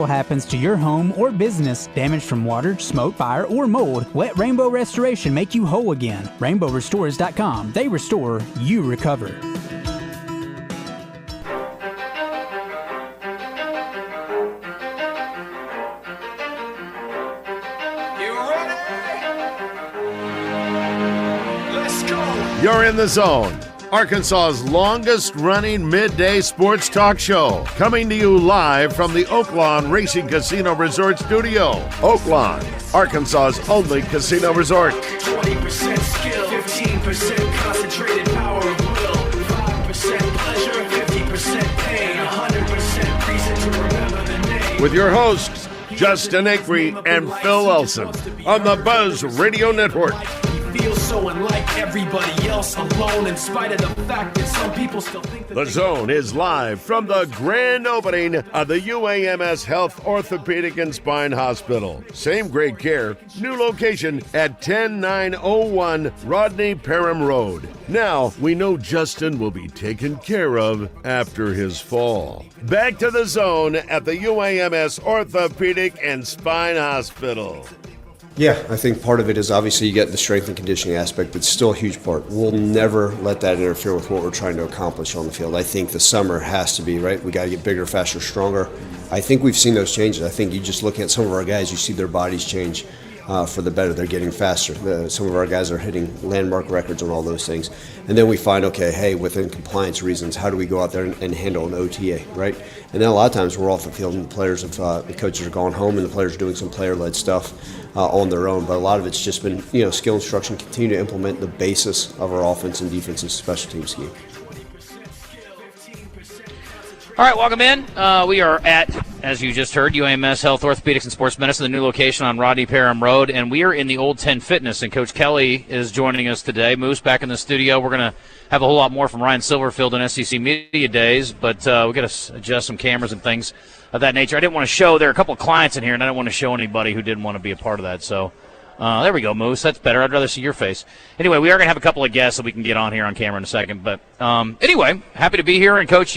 happens to your home or business, damage from water, smoke, fire, or mold, let Rainbow Restoration make you whole again. RainbowRestores.com. They restore, you recover. You ready? Let's go. You're in the zone. Arkansas's longest-running midday sports talk show, coming to you live from the Oaklawn Racing Casino Resort Studio. Oaklawn, Arkansas's only casino resort. 20% skill, 15% concentrated power of will, 5% pleasure, 50% pain, 100% reason to remember the name. With your hosts, Justin Acri and Phil Elson, on the Buzz Radio Network. Feel so unlike everybody else, alone in spite of the fact that some people still think that The Zone is live from the grand opening of the UAMS Health Orthopedic and Spine Hospital. Same great care, new location at 10901 Rodney Parham Road. Now, we know Justin will be taken care of after his fall. Back to The Zone at the UAMS Orthopedic and Spine Hospital. Yeah, I think part of it is obviously you get the strength and conditioning aspect, but it's still a huge part. We'll never let that interfere with what we're trying to accomplish on the field. I think the summer has to be, right? We got to get bigger, faster, stronger. I think we've seen those changes. I think you just look at some of our guys, you see their bodies change for the better. They're getting faster. Some of our guys are hitting landmark records on all those things. And then we find, okay, hey, within compliance reasons, how do we go out there and handle an OTA, right? And then a lot of times we're off the field and the coaches are going home and the players are doing some player-led stuff on their own. But a lot of it's just been, skill instruction, continue to implement the basis of our offense and defensive special team scheme. All right, welcome in. We are at, as you just heard, UAMS Health Orthopedics and Sports Medicine, the new location on Rodney Parham Road, and we are in the Old 10 Fitness, and Coach Kelly is joining us today. Moose back in the studio. We're going to have a whole lot more from Ryan Silverfield and SEC Media Days, but we've got to adjust some cameras and things of that nature. I didn't want to show, there are a couple of clients in here, and I didn't want to show anybody who didn't want to be a part of that, so there we go, Moose. That's better. I'd rather see your face. Anyway, we are going to have a couple of guests that we can get on here on camera in a second, but anyway, happy to be here, and Coach,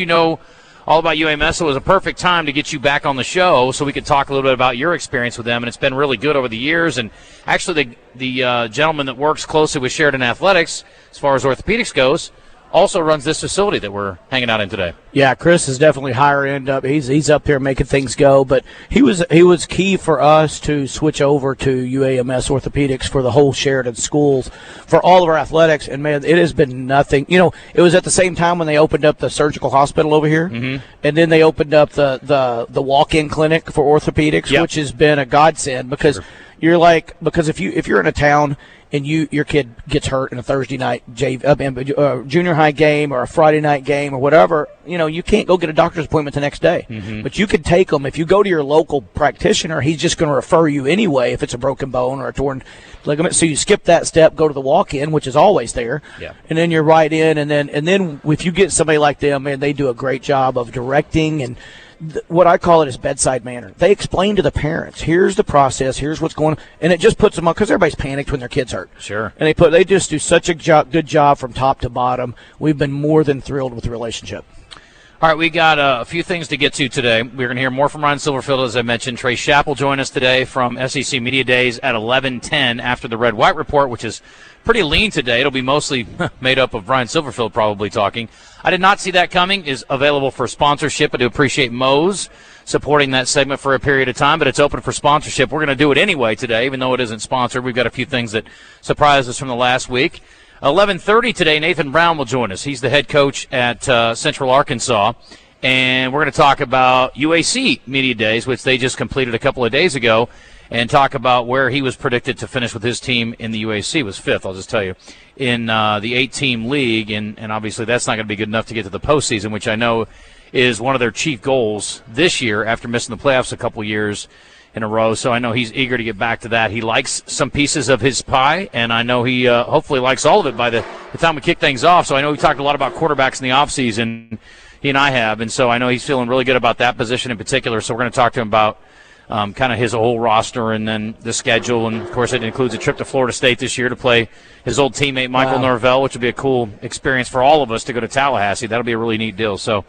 all about UAMS. So it was a perfect time to get you back on the show so we could talk a little bit about your experience with them, and it's been really good over the years. And actually the gentleman that works closely with Sheridan Athletics as far as orthopedics goes also runs this facility that we're hanging out in today. Yeah, Chris is definitely higher end up. He's up here making things go, but he was key for us to switch over to UAMS Orthopedics for the whole Sheridan schools for all of our athletics. And man, it has been nothing. It was at the same time when they opened up the surgical hospital over here, and then they opened up the walk-in clinic for orthopedics, which has been a godsend because because if you're in a town and your kid gets hurt in a Thursday night junior high game or a Friday night game or whatever, you can't go get a doctor's appointment the next day. But you could take them. If you go to your local practitioner, he's just going to refer you anyway if it's a broken bone or a torn ligament. So you skip that step, go to the walk-in, which is always there, and then you're right in. And then if you get somebody like them, man, they do a great job of directing and what I call it is bedside manner. They explain to the parents, here's the process, here's what's going on, and it just puts them on, because everybody's panicked when their kid's hurt. Sure. And they just do such a good job from top to bottom. We've been more than thrilled with the relationship. All right, we got a few things to get to today. We're going to hear more from Ryan Silverfield, as I mentioned. Trey Schapp will join us today from SEC Media Days at 11:10 after the Red-White Report, which is pretty lean today. It'll be mostly made up of Ryan Silverfield probably talking. I did not see that coming. Is available for sponsorship. I do appreciate Moe's supporting that segment for a period of time, but it's open for sponsorship. We're going to do it anyway today, even though it isn't sponsored. We've got a few things that surprised us from the last week. 11:30 today, Nathan Brown will join us. He's the head coach at Central Arkansas, and we're going to talk about UAC Media Days, which they just completed a couple of days ago, and talk about where he was predicted to finish with his team in the UAC. It was fifth, I'll just tell you, in the 8-team league, and obviously that's not going to be good enough to get to the postseason, which I know is one of their chief goals this year after missing the playoffs a couple years in a row. So I know he's eager to get back to that. He likes some pieces of his pie, and I know he hopefully likes all of it by the time we kick things off. So I know we talked a lot about quarterbacks in the offseason, he and I have, and so I know he's feeling really good about that position in particular. So we're going to talk to him about kind of his whole roster and then the schedule. And, of course, it includes a trip to Florida State this year to play his old teammate Michael Norvell, which will be a cool experience for all of us to go to Tallahassee. That'll be a really neat deal. So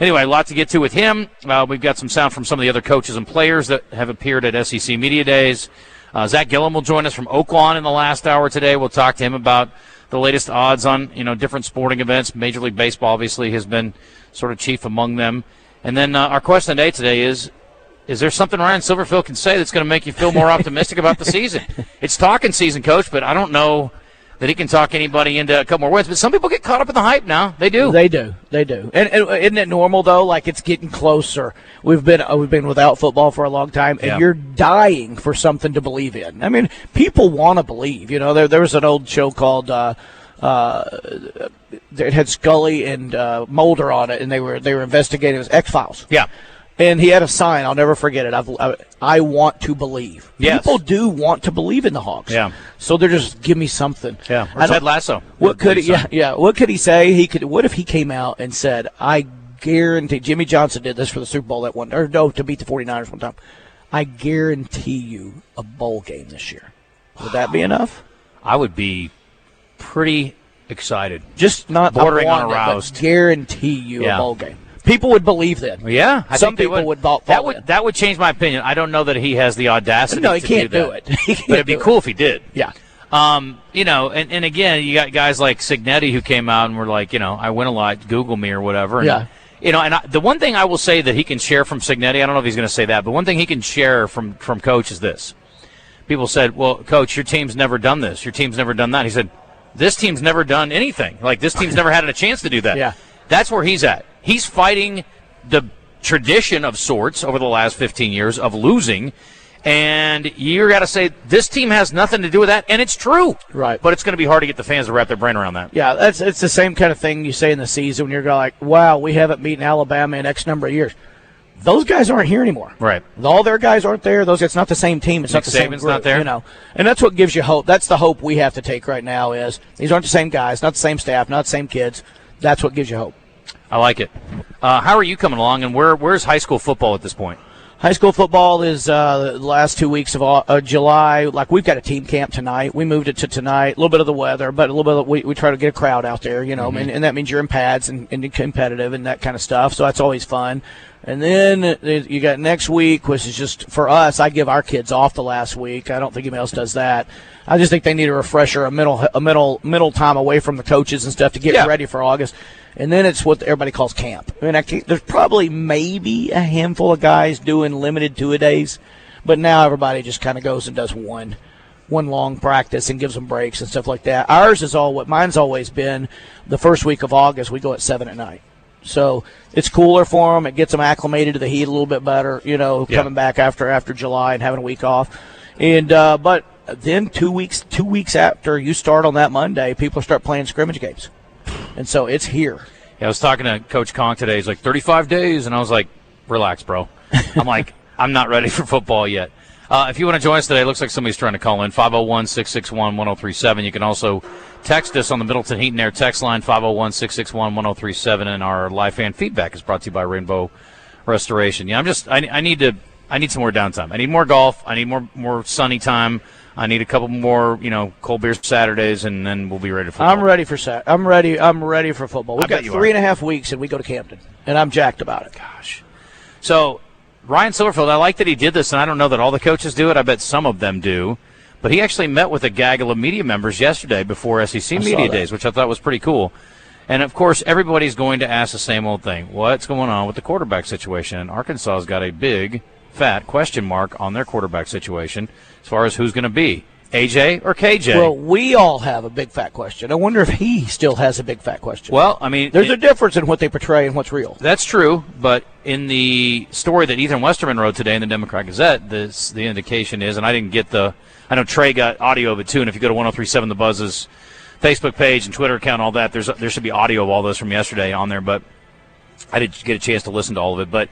anyway, a lot to get to with him. We've got some sound from some of the other coaches and players that have appeared at SEC Media Days. Zach Gillum will join us from Oaklawn in the last hour today. We'll talk to him about the latest odds on, different sporting events. Major League Baseball obviously has been sort of chief among them. And then our question of the day today is there something Ryan Silverfield can say that's going to make you feel more optimistic about the season? It's talking season, Coach, but I don't know that he can talk anybody into a couple more wins. But some people get caught up in the hype now. They do. They do. And isn't it normal, though? Like, it's getting closer. We've been without football for a long time, and you're dying for something to believe in. I mean, people want to believe. There was an old show called it had Scully and Mulder on it, and they were investigating. It was X-Files. Yeah. And he had a sign. I'll never forget it. I want to believe. Yes. People do want to believe in the Hawks. Yeah. So they're just, give me something. Yeah. Or Ted Lasso. What could he? Yeah. What could he say? What if he came out and said, "I guarantee." Jimmy Johnson did this for the Super Bowl to beat the 49ers one time. I guarantee you a bowl game this year. Would that be enough? I would be pretty excited. Just not bordering on aroused. But guarantee you a bowl game. People would believe then. Yeah, some people would fall in. That would change my opinion. I don't know that he has the audacity. No, he to can't do it. But it'd be cool if he did. Yeah. And again, you got guys like Signetti who came out and were like, I win a lot, Google me or whatever. And, yeah. The one thing I will say that he can share from Signetti, I don't know if he's going to say that, but one thing he can share from Coach is this. People said, well, Coach, your team's never done this. Your team's never done that. He said, this team's never done anything. Like, this team's never had a chance to do that. Yeah. That's where he's at. He's fighting the tradition of sorts over the last 15 years of losing, and you got to say this team has nothing to do with that, and it's true. Right. But it's going to be hard to get the fans to wrap their brain around that. Yeah, it's the same kind of thing you say in the season when you're like, wow, we haven't beaten Alabama in X number of years. Those guys aren't here anymore. Right. All their guys aren't there. It's not the same team. It's not the same group. Not there. And that's what gives you hope. That's the hope we have to take right now is these aren't the same guys, not the same staff, not the same kids. That's what gives you hope. I like it. How are you coming along, and where's high school football at this point? High school football is the last 2 weeks of July. Like, we've got a team camp tonight. We moved it to tonight. A little bit of the weather, but a little bit we try to get a crowd out there, and that means you're in pads and competitive and that kind of stuff. So that's always fun. And then you got next week, which is just for us. I give our kids off the last week. I don't think anybody else does that. I just think they need a refresher, a middle time away from the coaches and stuff to get ready for August. And then it's what everybody calls camp. I mean, there's probably maybe a handful of guys doing limited two-a-days, but now everybody just kind of goes and does one long practice and gives them breaks and stuff like that. Mine's always been the first week of August. We go at 7 at night. So it's cooler for them. It gets them acclimated to the heat a little bit better, coming back after July and having a week off. And but then 2 weeks after you start on that Monday, people start playing scrimmage games. And so it's here. Yeah, I was talking to Coach Conk today. He's like, 35 days. And I was like, relax, bro. I'm like, I'm not ready for football yet. If you want to join us today, it looks like somebody's trying to call in, 501-661-1037. You can also text us on the Middleton Heat and Air text line, 501-661-1037. And our live fan feedback is brought to you by Rainbow Restoration. Yeah, I need some more downtime. I need more golf. I need more sunny time. I need a couple more, cold beer Saturdays, and then we'll be ready for football. I'm ready for I'm ready for football. We've got 3.5 weeks, and we go to Camden, and I'm jacked about it. Gosh. So, Ryan Silverfield, I like that he did this, and I don't know that all the coaches do it. I bet some of them do. But he actually met with a gaggle of media members yesterday before SEC Media Days, which I thought was pretty cool. And, of course, everybody's going to ask the same old thing. What's going on with the quarterback situation? And Arkansas has got a big, fat question mark on their quarterback situation as far as who's going to be, AJ or KJ. Well, we all have a big, fat question. I wonder if he still has a big, fat question. Well, I mean, there's a difference in what they portray and what's real. That's true, but in the story that Ethan Westerman wrote today in the Democrat Gazette, the indication is, and I didn't get I know Trey got audio of it too, and if you go to 1037 The Buzz's Facebook page and Twitter account, all that, there should be audio of all this from yesterday on there, but I didn't get a chance to listen to all of it. But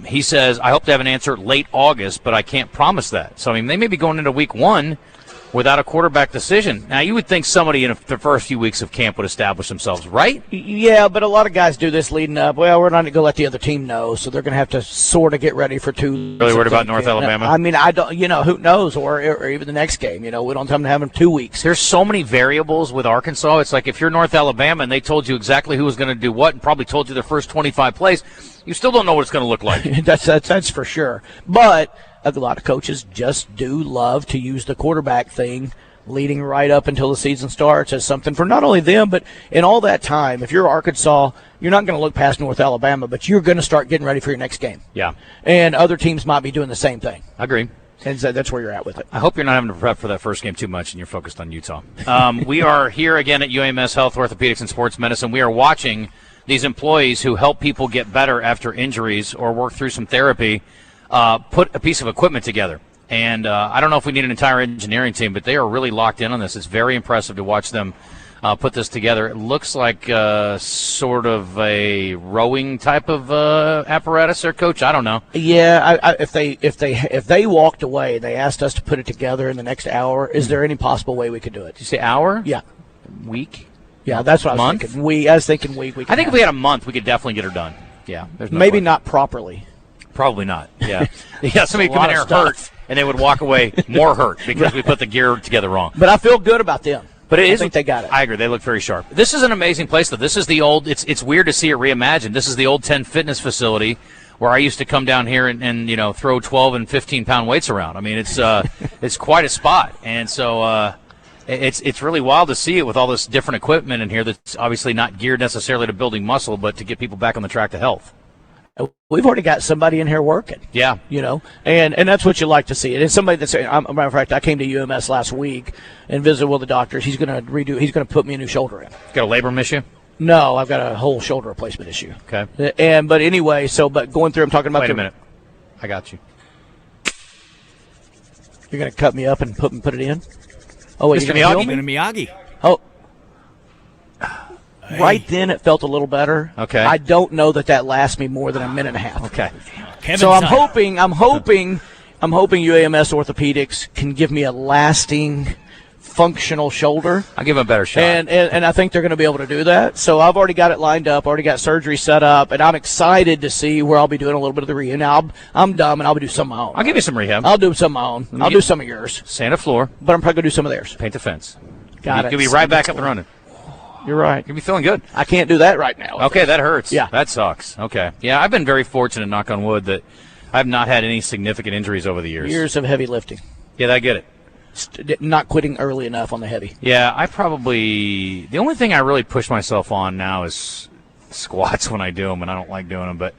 he says, I hope to have an answer late August, but I can't promise that. So, I mean, they may be going into week 1 without a quarterback decision. Now, you would think somebody in the first few weeks of camp would establish themselves, right? Yeah, but a lot of guys do this leading up. Well, we're not going to let the other team know, so they're going to have to sort of get ready for 2. Really worried about North Alabama? I mean, I don't. Who knows? Or even the next game. We don't tell them to have them 2 weeks. There's so many variables with Arkansas. It's like if you're North Alabama and they told you exactly who was going to do what and probably told you their first 25 plays, you still don't know what it's going to look like. That's for sure. But a lot of coaches just do love to use the quarterback thing leading right up until the season starts as something for not only them, but in all that time. If you're Arkansas, you're not going to look past North Alabama, but you're going to start getting ready for your next game. Yeah. And other teams might be doing the same thing. I agree. And so that's where you're at with it. I hope you're not having to prep for that first game too much and you're focused on Utah. We are here again at UAMS Health, Orthopaedics, and Sports Medicine. We are watching these employees who help people get better after injuries or work through some therapy put a piece of equipment together. And I don't know if we need an entire engineering team, but they are really locked in on this. It's very impressive to watch them put this together. It looks like sort of a rowing type of apparatus there, Coach. I don't know. Yeah, if they walked away, they asked us to put it together in the next hour. Is there any possible way we could do it? Did you say hour? Yeah. Week? Yeah, that's what I was thinking. I was thinking week. I think if we had a month, we could definitely get her done. Yeah. There's no maybe question. Not properly. Probably not. Yeah. Yeah, somebody come in here hurt, and they would walk away more hurt because we put the gear together wrong. But I feel good about them. But I think they got it. I agree. They look very sharp. This is an amazing place, though. This is the old. It's weird to see it reimagined. This is the old 10 Fitness facility where I used to come down here and throw 12 and 15-pound weights around. I mean, it's quite a spot, and so it's really wild to see it with all this different equipment in here that's obviously not geared necessarily to building muscle, but to get people back on the track to health. We've already got somebody in here working. Yeah. And that's what you like to see. And it's somebody that's, matter of fact, I came to UMS last week and visited with the doctors. He's going to put me a new shoulder in. Got a labrum issue? No, I've got a whole shoulder replacement issue. Okay. But anyway, but going through, I'm talking about. Wait a minute. I got you. You're going to cut me up and put it in? Oh, wait, Mr. Miyagi. Oh. Right then, it felt a little better. Okay. I don't know that lasts me more than a minute and a half. Okay. So I'm hoping UAMS Orthopaedics can give me a lasting, functional shoulder. I'll give him a better shot. And I think they're going to be able to do that. So I've already got it lined up, already got surgery set up, and I'm excited to see where I'll be doing a little bit of the rehab. Now, I'm dumb, and I'll do some of my own. I'll give you some rehab. I'll do some of my own. I'll do some of yours. Sand a floor. But I'm probably going to do some of theirs. Paint the fence. Got it. You'll be right back up and running. You're right. You'll be feeling good. I can't do that right now. Okay, that hurts. Yeah. That sucks. Okay. Yeah, I've been very fortunate, knock on wood, that I've not had any significant injuries over the years. Years of heavy lifting. Yeah, I get it. Not quitting early enough on the heavy. Yeah, the only thing I really push myself on now is squats when I do them, and I don't like doing them, but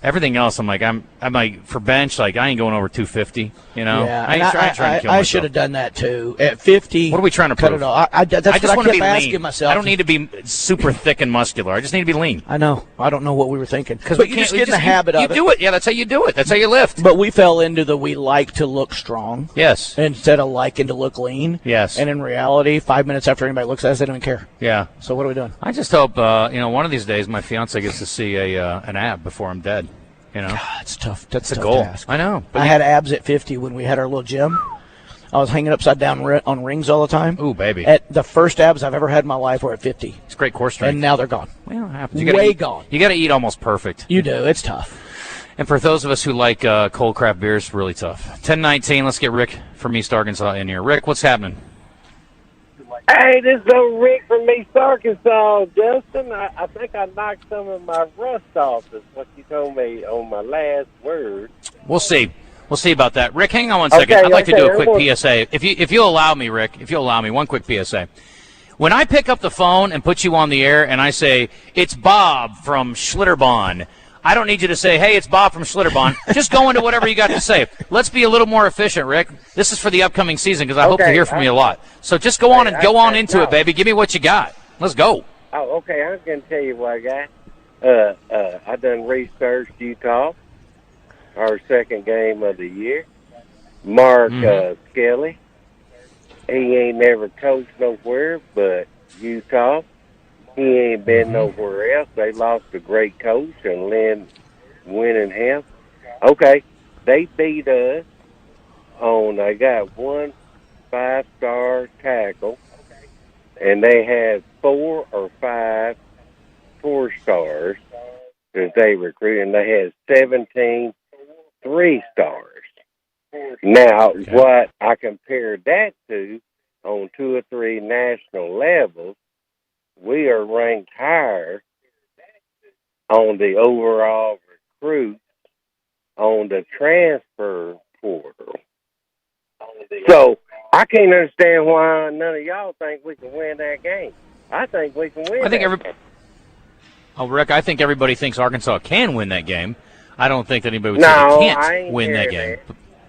everything else, I'm like for bench, like I ain't going over 250. Yeah, I ain't trying to kill myself. I should have done that too. At 50, what are we trying to cut prove? it off. That's I just what want to I be kept lean. asking myself. I don't need to be super thick and muscular. I just need to be lean. I know. I don't know what we were thinking. But you just get in the habit of it. You do it. Yeah, that's how you do it. That's how you lift. But we fell into we like to look strong. Yes. Instead of liking to look lean. Yes. And in reality, 5 minutes after anybody looks at us, they don't even care. Yeah. So what are we doing? I just hope one of these days my fiance gets to see an ab before I'm dead. God, it's tough. That's a tough goal. task. I know. I had abs at 50 when we had our little gym. I was hanging upside down on rings all the time. Ooh, baby. At the first abs I've ever had in my life were at 50. It's great core strength. And now they're gone. Well, it happens. Gone. You got to eat almost perfect. You do. It's tough. And for those of us who like cold craft beers, really tough. 10:19. Let's get Rick from East Arkansas in here. Rick, what's happening? Hey, this is old Rick from East Arkansas, Justin. I think I knocked some of my rust off, is what you told me on my last word. We'll see. We'll see about that. Rick, hang on one second. I'd like to do a quick PSA. If you'll allow me, Rick, one quick PSA. When I pick up the phone and put you on the air and I say, it's Bob from Schlitterbahn, I don't need you to say, hey, it's Bob from Schlitterbahn. Just go into whatever you got to say. Let's be a little more efficient, Rick. This is for the upcoming season because I hope to hear from you a lot. So just go on and go on into it, baby. Give me what you got. Let's go. Oh, okay. I'm going to tell you what I got. I done researched Utah, our second game of the year. Mark Skelly. He ain't never coached nowhere but Utah. He ain't been nowhere else. They lost a great coach and Lynn Winningham. Okay, they beat us on, I got 1, 5-star tackle, and they had 4 or 5 4-stars that they recruited, and they had 17 3-stars. Now, what I compared that to on 2 or 3 national levels, we are ranked higher on the overall recruits on the transfer portal. So I can't understand why none of y'all think we can win that game. I think we can win. Game. Oh, Rick, I think everybody thinks Arkansas can win that game. I don't think that anybody would say they can't win that game.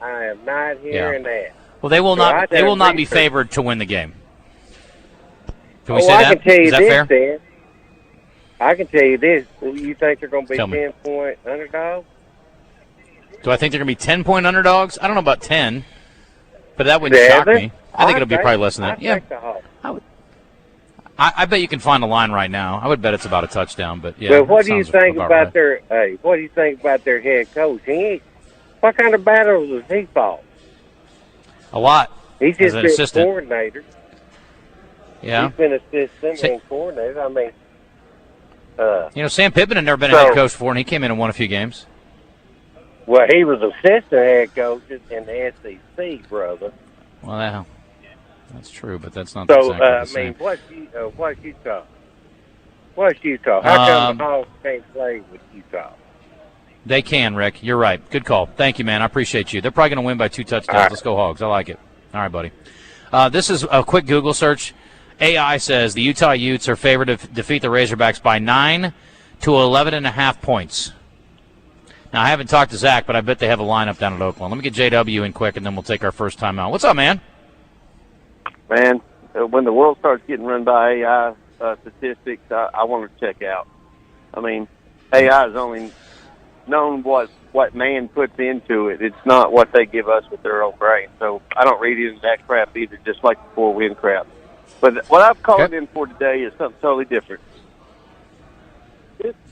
I am not hearing that. Well, they will not. They will not be favored to win the game. Can we say I that? Can tell you Is that this, fair? Dan. I can tell you this. You think they're going to be 10-point underdogs? Do I think they're going to be 10-point underdogs? I don't know about 10, but that wouldn't shock me. I think it'll be probably less than that. Yeah. I bet you can find a line right now. I would bet it's about a touchdown, but yeah. Well, what do you think about their? Hey, what do you think about their head coach? What kind of battles does he fought? A lot. He's just an been assistant. Coordinator. Yeah. He's been assistant and coordinator. I mean, Sam Pittman had never been a head coach before, and he came in and won a few games. Well, he was assistant head coach in the SEC, brother. Well, that's true, but that's not exactly the same. What's Utah? What's Utah? How come the Hawks can't play with Utah? They can, Rick. You're right. Good call. Thank you, man. I appreciate you. They're probably going to win by 2 touchdowns. Right. Let's go Hogs. I like it. All right, buddy. This is a quick Google search. AI says the Utah Utes are favored to defeat the Razorbacks by 9 to 11.5 points. Now, I haven't talked to Zach, but I bet they have a lineup down at Oakland. Let me get JW in quick, and then we'll take our first time out. What's up, man? Man, when the world starts getting run by AI statistics, I want to check out. I mean, AI is only known what man puts into it. It's not what they give us with their own brain. So I don't read into that crap either, just like the 4-win crap. But what I've called in for today is something totally different.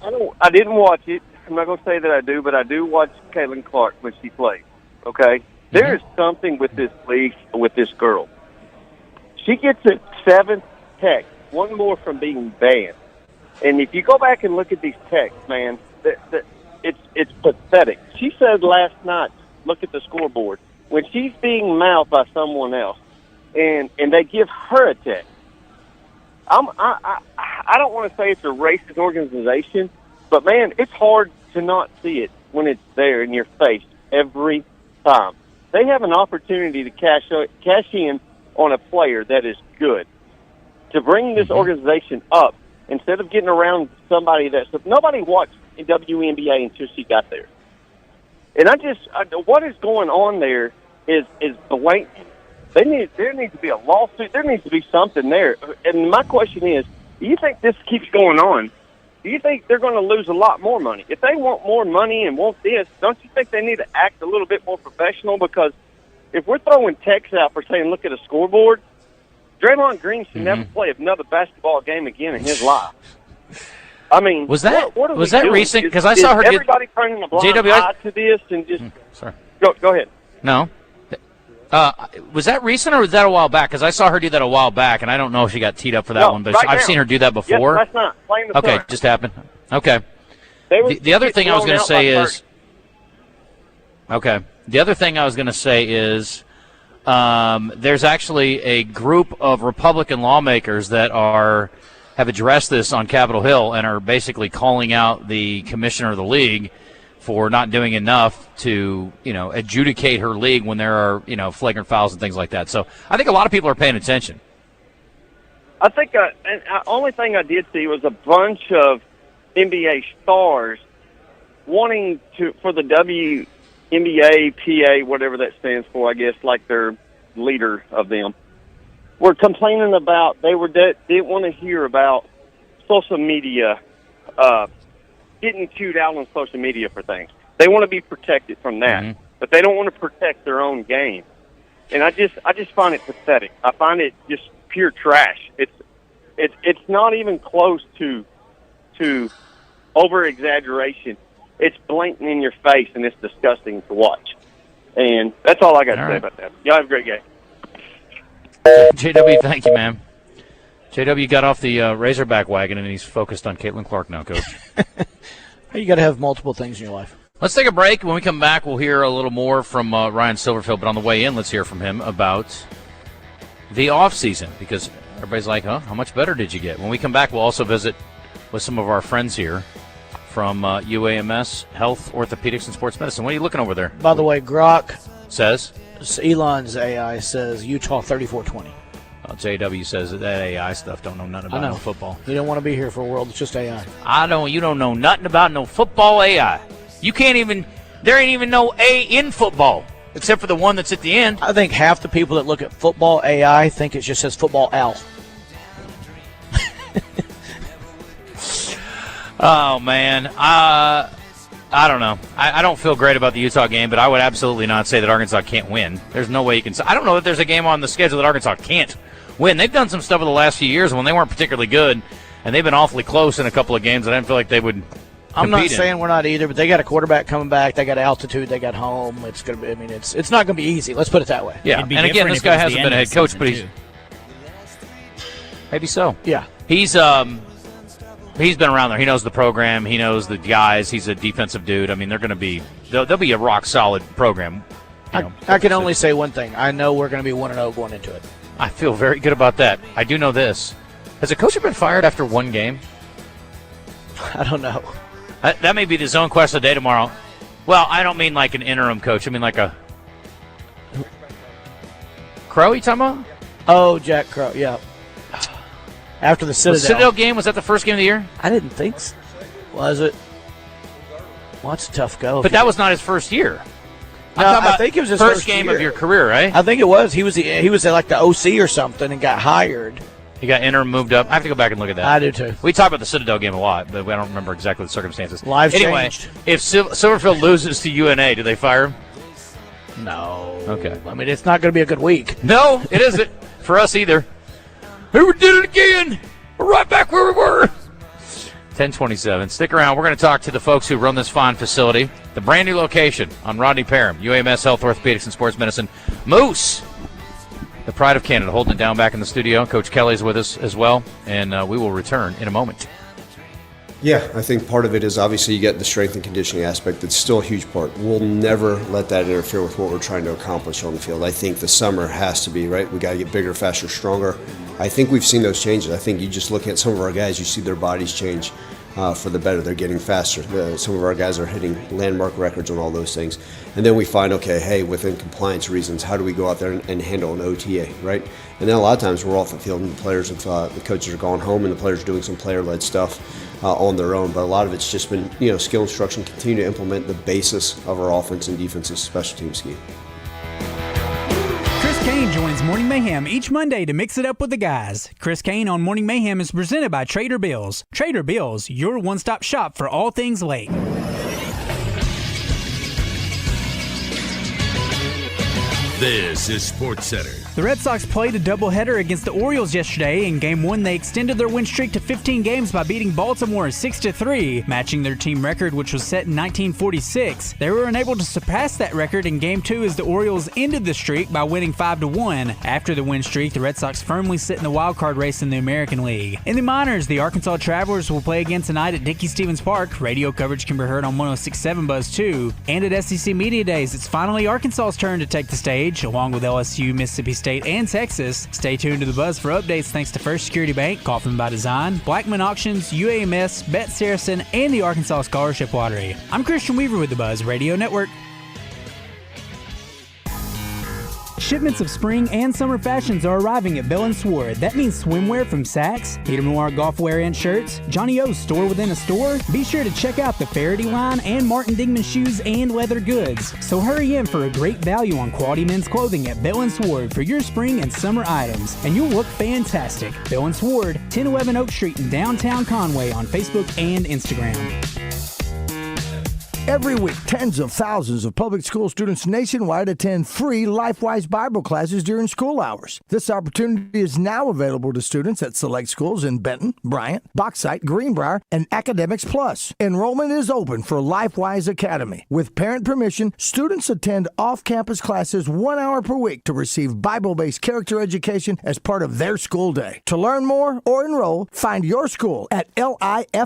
I didn't watch it. I'm not going to say that I do, but I do watch Caitlin Clark when she plays. Okay? There is something with this league, with this girl. She gets a 7th text, one more from being banned. And if you go back and look at these texts, man, it's pathetic. She said last night, look at the scoreboard, when she's being mouthed by someone else, and they give her a text. I don't want to say it's a racist organization, but, man, it's hard to not see it when it's there in your face every time. They have an opportunity to cash in on a player that is good, to bring this organization up instead of getting around somebody nobody watched in WNBA until she got there. And what is going on there is blatant. There needs to be a lawsuit. There needs to be something there. And my question is, do you think this keeps going on? Do you think they're going to lose a lot more money? If they want more money and want this, don't you think they need to act a little bit more professional? Because if we're throwing texts out for saying, look at a scoreboard, Draymond Green should never play another basketball game again in his life. I mean, was that doing? recent? Because I saw her get everybody turning a blind eye to this and just sorry. Go ahead. No. Was that recent or was that a while back? Because I saw her do that a while back, and I don't know if she got teed up for that one, but I've seen her do that before. Yes, that's not playing the okay, just happened. Okay. The other thing I was going to say is, the other thing I was going to say is, there's actually a group of Republican lawmakers that have addressed this on Capitol Hill and are basically calling out the commissioner of the league for not doing enough to, adjudicate her league when there are, flagrant fouls and things like that. So I think a lot of people are paying attention. I think the only thing I did see was a bunch of NBA stars wanting for the WNBA, PA, whatever that stands for, I guess, like their leader of them, were complaining about didn't want to hear about social media, getting chewed out on social media for things. They want to be protected from that, but they don't want to protect their own game. And I just find it pathetic. I find it just pure trash. It's not even close to over exaggeration. It's blatant in your face, and it's disgusting to watch. And that's all I got to say about that. Y'all have a great game. JW, thank you, man. JW got off the Razorback wagon, and he's focused on Caitlin Clark now, Coach. You got to have multiple things in your life. Let's take a break. When we come back, we'll hear a little more from Ryan Silverfield. But on the way in, let's hear from him about the offseason, because everybody's like, how much better did you get? When we come back, we'll also visit with some of our friends here from UAMS Health, Orthopaedics, and Sports Medicine. What are you looking over there? By the way, Grok says? Elon's AI says Utah 34-20. JW says that AI stuff don't know nothing about no football. You don't want to be here for a world. It's just AI. You don't know nothing about no football AI. You can't even, there ain't even no A in football, except for the one that's at the end. I think half the people that look at football AI think it just says football L. Oh, man. I don't know. I don't feel great about the Utah game, but I would absolutely not say that Arkansas can't win. There's no way you can say. I don't know that there's a game on the schedule that Arkansas can't win. They've done some stuff in the last few years when they weren't particularly good, and they've been awfully close in a couple of games that I didn't feel like they would I'm not saying we're not either, but they got a quarterback coming back. They got altitude. They got home. It's going to be. I mean, it's not going to be easy. Let's put it that way. Yeah, and again, this guy hasn't been a head coach, but he's maybe so. Yeah, he's been around there. He knows the program. He knows the guys. He's a defensive dude. I mean, they'll be a rock solid program. I can only say one thing. I know we're going to be 1-0 going into it. I feel very good about that. I do know this. Has a coach been fired after one game? I don't know. That may be the zone quest of the day tomorrow. Well, I don't mean like an interim coach. I mean like a Crow. You talking about? Oh, Jack Crow. Yeah. After the Citadel. The Citadel game, was that the first game of the year? I didn't think so. Was it? Well, that's a tough go. But that was not his first year. I think it was his first game of your career, right? I think it was. He was like the OC or something and got hired. He got interim, moved up. I have to go back and look at that. I do too. We talked about the Citadel game a lot, but I don't remember exactly the circumstances. Lives anyway, changed. If Silverfield loses to UNA, do they fire him? No. Okay. I mean, it's not going to be a good week. No, it isn't for us either. Hey, we did it again. We're right back where we were. 10:27. Stick around. We're going to talk to the folks who run this fine facility. The brand new location on Rodney Parham, UAMS Health, Orthopaedics, and Sports Medicine. Moose, the pride of Canada, holding it down back in the studio. Coach Kelly's with us as well, and we will return in a moment. Yeah, I think part of it is obviously you get the strength and conditioning aspect. That's still a huge part. We'll never let that interfere with what we're trying to accomplish on the field. I think the summer has to be, right? We got to get bigger, faster, stronger. I think we've seen those changes. I think you just look at some of our guys, you see their bodies change for the better. They're getting faster. Some of our guys are hitting landmark records on all those things. And then we find, okay, hey, within compliance reasons, how do we go out there and handle an OTA, right? And then a lot of times we're off the field and the players have, the coaches are gone home and the players are doing some player-led stuff on their own. But a lot of it's just been, skill instruction, continue to implement the basis of our offense and defensive special team scheme. Chris Kane joins Morning Mayhem each Monday to mix it up with the guys. Chris Kane on Morning Mayhem is presented by Trader Bills. Trader Bills, your one-stop shop for all things lake. This is Sports Center. The Red Sox played a doubleheader against the Orioles yesterday. In Game 1, they extended their win streak to 15 games by beating Baltimore 6-3, matching their team record, which was set in 1946. They were unable to surpass that record in Game 2 as the Orioles ended the streak by winning 5-1. After the win streak, the Red Sox firmly sit in the wild card race in the American League. In the minors, the Arkansas Travelers will play again tonight at Dickey-Stevens Park. Radio coverage can be heard on 106.7 Buzz 2. And at SEC Media Days, it's finally Arkansas's turn to take the stage, along with LSU, Mississippi State, and Texas. Stay tuned to the Buzz for updates thanks to First Security Bank, Kaufman by Design, Blackman Auctions, UAMS, Bet Saracen, and the Arkansas Scholarship Lottery. I'm Christian Weaver with the Buzz Radio Network. Shipments of spring and summer fashions are arriving at Bell & Sword. That means swimwear from Saks, Peter Noir golf wear and shirts, Johnny O's store within a store. Be sure to check out the Faraday line and Martin Dingman shoes and leather goods. So hurry in for a great value on quality men's clothing at Bell & Sword for your spring and summer items, and you'll look fantastic. Bell & Sword, 1011 Oak Street in downtown Conway on Facebook and Instagram. Every week, tens of thousands of public school students nationwide attend free LifeWise Bible classes during school hours. This opportunity is now available to students at select schools in Benton, Bryant, Bauxite, Greenbrier, and Academics Plus. Enrollment is open for LifeWise Academy. With parent permission, students attend off-campus classes 1 hour per week to receive Bible-based character education as part of their school day. To learn more or enroll, find your school at lifewise.org.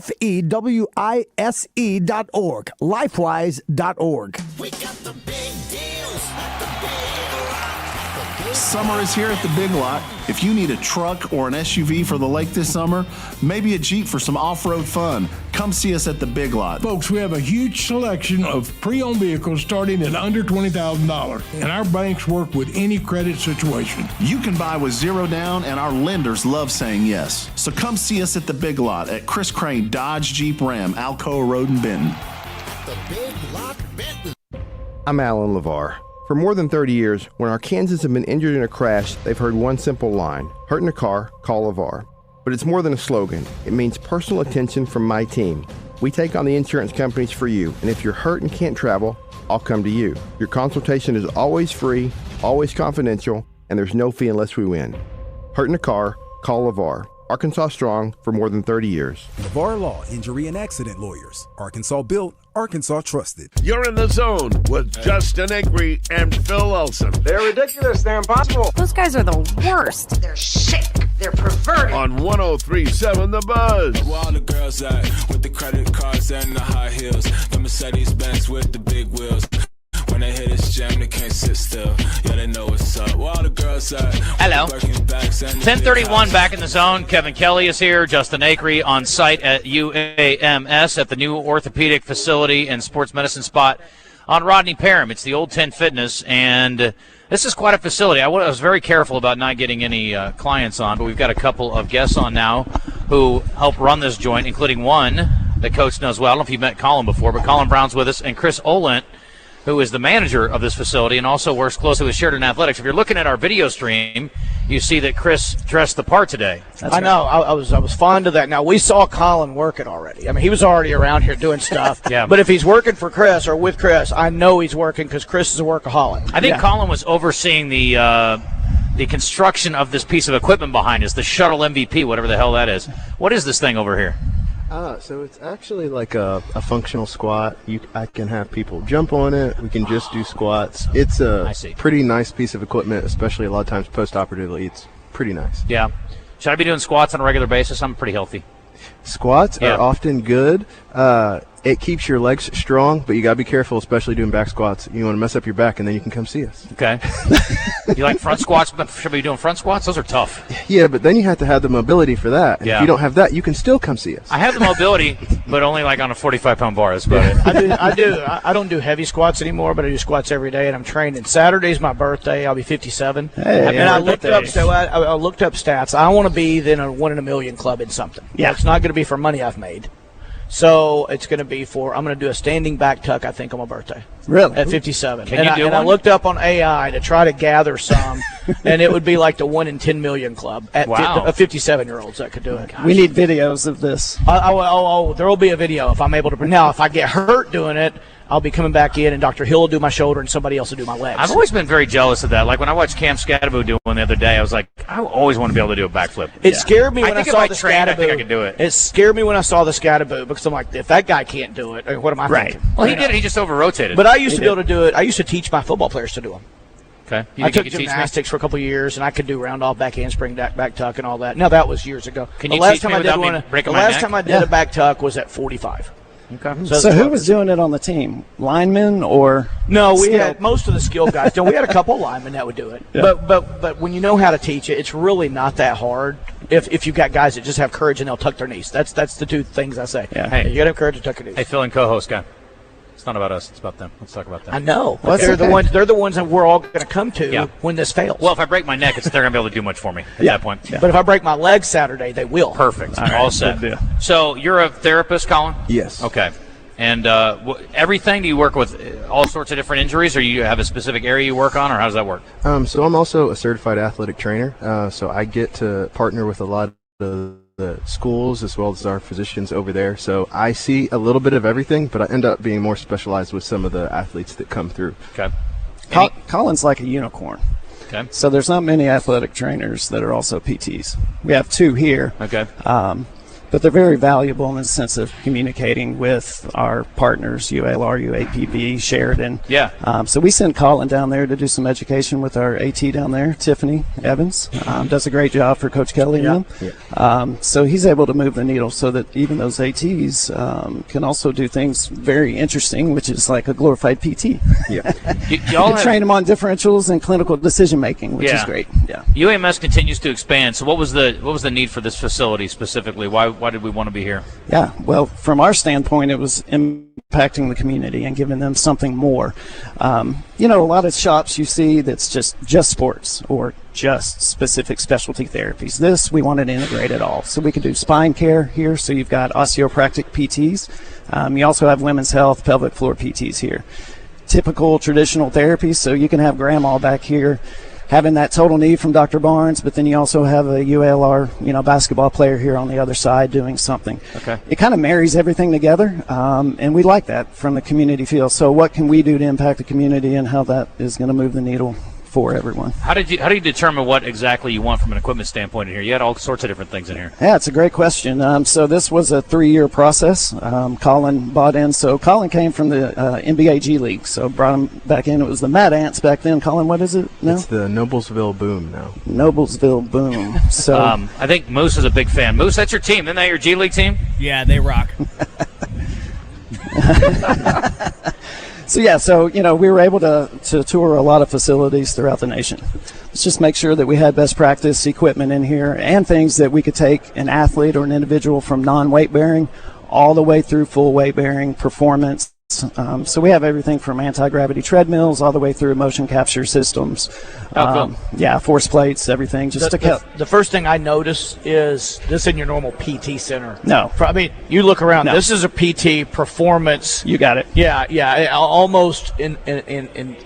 Lifewise.org. We got the big deals at the Big Lot. Summer is here at the Big Lot. If you need a truck or an SUV for the lake this summer, maybe a Jeep for some off-road fun, come see us at the Big Lot. Folks, we have a huge selection of pre-owned vehicles starting at under $20,000, and our banks work with any credit situation. You can buy with zero down, and our lenders love saying yes. So come see us at the Big Lot at Chris Crane Dodge Jeep Ram, Alcoa Road in Benton. The Big Lot Benton. I'm Alan LeVar. For more than 30 years, when Arkansans have been injured in a crash, they've heard one simple line: hurt in a car, call LeVar. But it's more than a slogan. It means personal attention from my team. We take on the insurance companies for you, and if you're hurt and can't travel, I'll come to you. Your consultation is always free, always confidential, and there's no fee unless we win. Hurt in a car, call LeVar. Arkansas strong for more than 30 years. LeVar Law, Injury and Accident Lawyers. Arkansas built, Arkansas trusted. You're in the zone with Justin Acri and Phil Elson. They're ridiculous. They're impossible. Those guys are the worst. They're sick. They're perverted. On 103.7 The Buzz. Where all the girls at with the credit cards and the high heels. The Mercedes-Benz with the big wheels. When they hit this jam, they can't sit still. Yeah, they know what's up. Where all the girls at. Hello. 10:31 back in the zone. Kevin Kelly is here. Justin Acri on site at UAMS at the new orthopedic facility and sports medicine spot on Rodney Parham. It's the Old 10 Fitness, and this is quite a facility. I was very careful about not getting any clients on, but we've got a couple of guests on now who help run this joint, including one that Coach knows well. I don't know if you've met Colin before, but Colin Brown's with us, and Chris Olent, who is the manager of this facility and also works closely with Sheridan Athletics. If you're looking at our video stream, you see that Chris dressed the part today. I know. I was fond of that. Now, we saw Colin working already. I mean, he was already around here doing stuff. Yeah. But if he's working for Chris or with Chris, I know he's working because Chris is a workaholic. I think Colin was overseeing the construction of this piece of equipment behind us, the Shuttle MVP, whatever the hell that is. What is this thing over here? So it's actually like a functional squat. I can have people jump on it. We can just do squats. It's a pretty nice piece of equipment, especially a lot of times post-operatively. It's pretty nice. Yeah. Should I be doing squats on a regular basis? I'm pretty healthy. Squats are often good. It keeps your legs strong, but you got to be careful, especially doing back squats. You want to mess up your back, and then you can come see us. Okay. You like front squats? Should we be doing front squats? Those are tough. Yeah, but then you have to have the mobility for that. Yeah. If you don't have that, you can still come see us. I have the mobility, but only like on a 45-pound bar. That's about it. I don't do heavy squats anymore, but I do squats every day, and I'm training. Saturday's my birthday. I'll be 57. Hey, I looked up stats. I want to be in a 1 in a million club in something. Yeah. It's not going to be for money I've made. So it's going to be I'm going to do a standing back tuck, I think, on my birthday. Really? At 57. Can you do one? I looked up on AI to try to gather some, and it would be like the 1 in 10 million club at 57-year-olds that could do it. We need videos of this. There will be a video if I'm able to. Now, if I get hurt doing it, I'll be coming back in, and Dr. Hill will do my shoulder, and somebody else will do my legs. I've always been very jealous of that. Like when I watched Cam Scadaboo do one the other day, I was like, I always want to be able to do a backflip. It scared me when I saw the Scadaboo. I think I could do it. It scared me when I saw the Scadaboo because I'm like, if that guy can't do it, what am I thinking? Well, he did it. He just over-rotated. But I used to be able to do it. I used to teach my football players to do them. Okay. I took gymnastics for a couple of years, and I could do round off, back handspring, back tuck, and all that. Now, that was years ago. Can you teach me without me breaking my neck? The last time I did a back tuck was at 45. Okay. So who was doing it on the team? Linemen or? No, we had most of the skilled guys. We had a couple of linemen that would do it. Yeah. But when you know how to teach it, it's really not that hard. If you've got guys that just have courage and they'll tuck their knees. That's the two things I say. Yeah. Hey, you got to have courage to tuck your knees. Hey, Phil and co-host guy. It's not about us. It's about them. Let's talk about that. I know. They're the ones that we're all going to come to when this fails. Well, if I break my neck, they're going to be able to do much for me at that point. Yeah. But if I break my leg Saturday, they will. Perfect. All set. So you're a therapist, Colin? Yes. Okay. And everything, do you work with all sorts of different injuries, or you have a specific area you work on, or how does that work? So I'm also a certified athletic trainer, so I get to partner with a lot of the schools as well as our physicians over there. So I see a little bit of everything, but I end up being more specialized with some of the athletes that come through. Okay. Colin's like a unicorn. Okay. So there's not many athletic trainers that are also PTs. We have 2 here. Okay. But they're very valuable in the sense of communicating with our partners, UALR, UAPB, Sheridan. Yeah. So we send Colin down there to do some education with our AT down there, Tiffany Evans. Does a great job for Coach Kelly and them. So he's able to move the needle so that even those ATs can also do things very interesting, which is like a glorified PT. Yeah. You train them on differentials and clinical decision making, which is great. Yeah. UAMS continues to expand. So what was the need for this facility specifically? Why did we want to be here? Yeah, well, from our standpoint, it was impacting the community and giving them something more. A lot of shops you see that's just sports or just specific specialty therapies. This, we wanted to integrate it all. So we could do spine care here, so you've got osteoporotic PTs. You also have women's health, pelvic floor PTs here. Typical traditional therapies, so you can have grandma back here having that total knee from Dr. Barnes, but then you also have a UALR, basketball player here on the other side doing something. Okay. It kind of marries everything together, and we like that from the community feel. So what can we do to impact the community and how that is going to move the needle for everyone? How do you determine what exactly you want from an equipment standpoint in here? You had all sorts of different things in here. Yeah, it's a great question. So this was a 3-year process. Colin bought in. So Colin came from the NBA G League, so brought him back in. It was the Mad Ants back then. Colin, what is it now? It's the Noblesville Boom now. Noblesville Boom. So I think Moose is a big fan. Moose, that's your team. Isn't that your G League team? Yeah, they rock. So we were able to tour a lot of facilities throughout the nation. Let's just make sure that we had best practice equipment in here and things that we could take an athlete or an individual from non-weight bearing all the way through full weight bearing performance. So we have everything from anti-gravity treadmills all the way through motion capture systems. Cool. Yeah, force plates, everything. Just the first thing I notice is this in your normal PT center. No. I mean, you look around. No. This is a PT performance. You got it. Yeah, almost in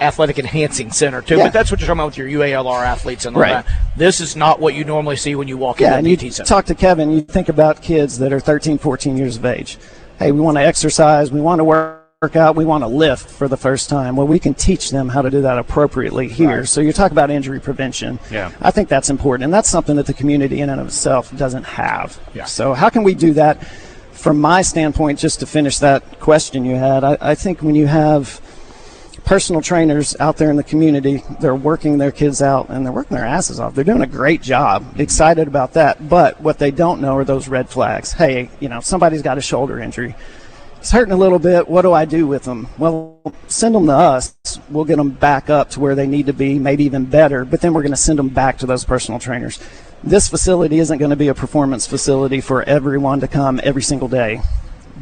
athletic enhancing center too. Yeah. But that's what you're talking about with your UALR athletes and all Right. that. This is not what you normally see when you walk Yeah, and into a you PT center. talk to Kevin, you think about kids that are 13, 14 years of age. Hey, we want to exercise, we want to work out, we want to lift for the first time. Well, we can teach them how to do that appropriately here. Right. So you talk about injury prevention. Yeah. I think that's important, and that's something that the community in and of itself doesn't have. Yeah. So how can we do that? From my standpoint, just to finish that question you had, I think when you have personal trainers out there in the community, they're working their kids out and they're working their asses off. They're doing a great job. Excited about that. But what they don't know are those red flags. Hey, somebody's got a shoulder injury. It's hurting a little bit. What do I do with them? Well, send them to us. We'll get them back up to where they need to be, maybe even better, but then we're going to send them back to those personal trainers. This facility isn't going to be a performance facility for everyone to come every single day,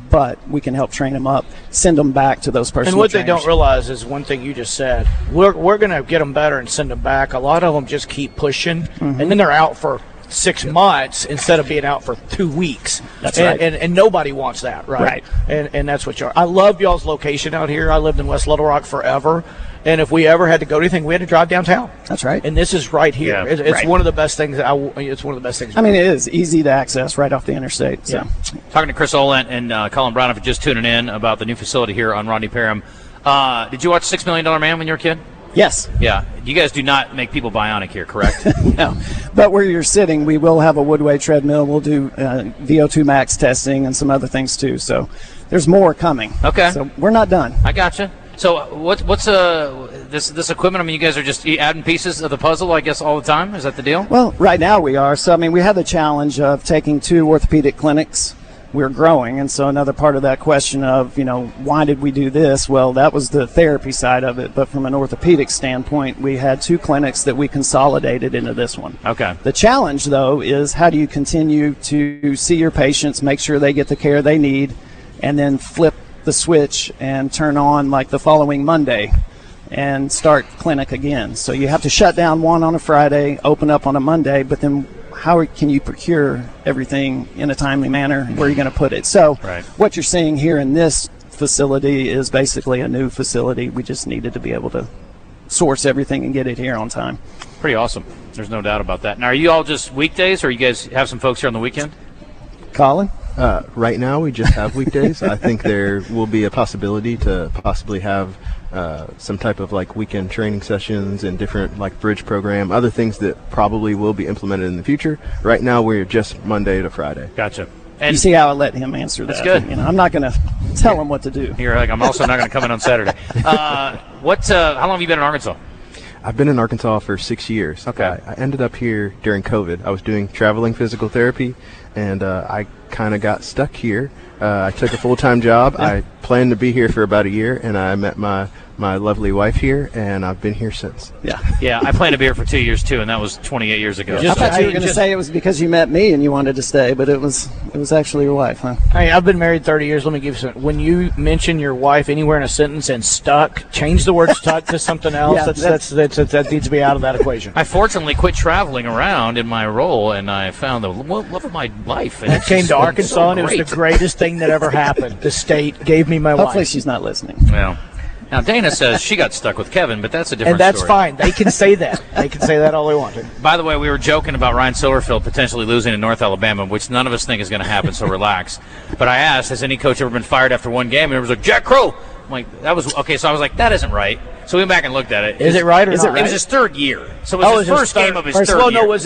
but we can help train them up, send them back to those personal And what trainers. they don't realize is one thing you just said. We're going to get them better and send them back. A lot of them just keep pushing, and then they're out for 6 months instead of being out for 2 weeks. That's right. And nobody wants that, right? Right. And that's what you are. I love y'all's location out here. I lived in West Little Rock forever. And if we ever had to go to anything, we had to drive downtown. That's right. And this is right here. Yeah. It's Right. one of the best things. It's one of the best things. I mean, it is easy to access right off the interstate. So. Yeah. Talking to Chris Olent and Colin Brown, if you're just tuning in, about the new facility here on Rodney Parham. Did you watch $6 Million Man when you were a kid? Yes. Yeah. You guys do not make people bionic here, correct? No. But where you're sitting, we will have a woodway treadmill. We'll do VO2 max testing and some other things too. So there's more coming. Okay. So we're not done. I gotcha. So what's this equipment? I mean, you guys are just adding pieces of the puzzle, I guess, all the time. Is that the deal? Well, right now we are. So, I mean, we had the challenge of taking 2 orthopedic clinics. We're growing, and so another part of that question of, why did we do this? Well, that was the therapy side of it, but from an orthopedic standpoint, we had 2 clinics that we consolidated into this one. Okay. The challenge, though, is how do you continue to see your patients, make sure they get the care they need, and then flip the switch and turn on like the following Monday and start clinic again. So you have to shut down one on a Friday, open up on a Monday, but then how can you procure everything in a timely manner? Where are you going to put it? So Right. What you're seeing here in this facility is basically a new facility. We just needed to be able to source everything and get it here on time. Pretty awesome. There's no doubt about that. Now, are you all just weekdays, or you guys have some folks here on the weekend? Colin? Right now, we just have weekdays. I think there will be a possibility to possibly have some type of like weekend training sessions and different like bridge program, other things that probably will be implemented in the future. Right now, we're just Monday to Friday. Gotcha. And you see how I let him answer that. That's good. You know, I'm not going to tell him what to do. You're like, I'm also not going to come in on Saturday. How long have you been in Arkansas? I've been in Arkansas for 6 years. Okay. I ended up here during COVID. I was doing traveling physical therapy, and I kind of got stuck here. I took a full-time job. Yeah. I planned to be here for about a year, and I met my lovely wife here, and I've been here since. Yeah, I planned to be here for 2 years too, and that was 28 years ago. I thought you were going to say it was because you met me and you wanted to stay, but it was actually your wife, huh? Hey, I've been married 30 years. Let me give you some. When you mention your wife anywhere in a sentence and stuck, change the word stuck to something else. Yeah, that needs to be out of that equation. I fortunately quit traveling around in my role, and I found the love of my life. And I came to Arkansas, and it was the greatest thing that ever happened. The state gave me my wife. Hopefully she's not listening. Well, now Dana says she got stuck with Kevin, but that's a different story. And that's story. fine. They can say that. They can say that all they want to. By the way, we were joking about Ryan Silverfield potentially losing in North Alabama, which none of us think is going to happen, so relax. But I asked, has any coach ever been fired after one game? And it was like, Jack Crow. I'm like, that was okay. So I was like, that isn't right. So we went back and looked at it. Is it right or not? It was his third year. So it was his first game of his third year. No, was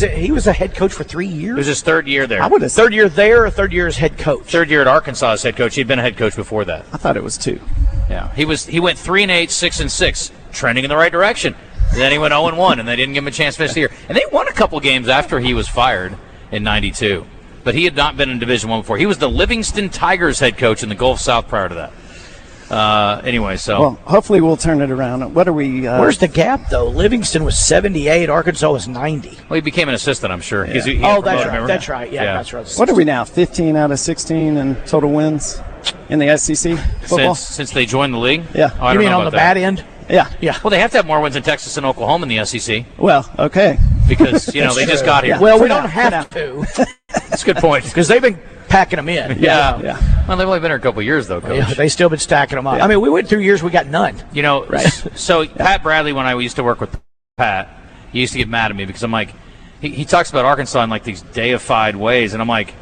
it? He was a head coach for 3 years. It was his third year there. I would have third year there, or third year as head coach. Third year at Arkansas as head coach. He'd been a head coach before that. I thought it was 2. Yeah, he went 3-8, 6-6, trending in the right direction. Then he went 0-1, and they didn't give him a chance to finish the year. And they won a couple games after he was fired in '92. But he had not been in Division I before. He was the Livingston Tigers head coach in the Gulf South prior to that. Anyway, so. Well, hopefully we'll turn it around. What are we? Where's the gap, though? Livingston was 78. Arkansas was 90. Well, he became an assistant, I'm sure. Yeah. He That's promoted, right. remember? That's right. Yeah, that's right. What are we now? 15 out of 16 in total wins in the SEC football? Since they joined the league? Yeah. Oh, I you don't mean know on the about bad that. end? Yeah. Well, they have to have more wins in Texas and Oklahoma in the SEC. Well, okay. Because, they just got here. Yeah. Well, we don't have to. That's a good point. Because they've been packing them in. Yeah. Well, they've only been here a couple of years, though, Coach. Yeah, they've still been stacking them up. Yeah. I mean, we went through years we got none. So Pat Bradley, when I used to work with Pat, he used to get mad at me because I'm like, he talks about Arkansas in like these deified ways, and I'm like,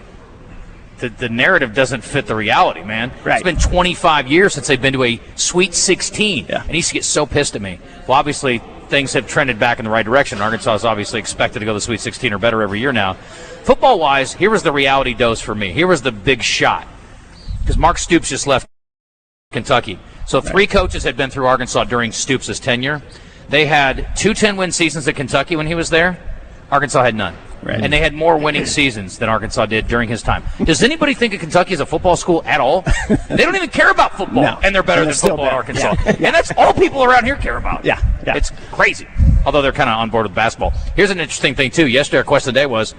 the narrative doesn't fit the reality, man. Right. It's been 25 years since they've been to a Sweet 16, and he used to get so pissed at me. Well, obviously, things have trended back in the right direction. Arkansas is obviously expected to go to the Sweet 16 or better every year now. Football-wise, here was the reality dose for me. Here was the big shot. Because Mark Stoops just left Kentucky. So 3 coaches had been through Arkansas during Stoops' tenure. They had 2 10-win seasons at Kentucky when he was there. Arkansas had none. Right. And they had more winning seasons than Arkansas did during his time. Does anybody think of Kentucky as a football school at all? They don't even care about football, and they're better than football at Arkansas. Yeah. And that's all people around here care about. Yeah. It's crazy, although they're kind of on board with basketball. Here's an interesting thing, too. Yesterday, our question of the day was,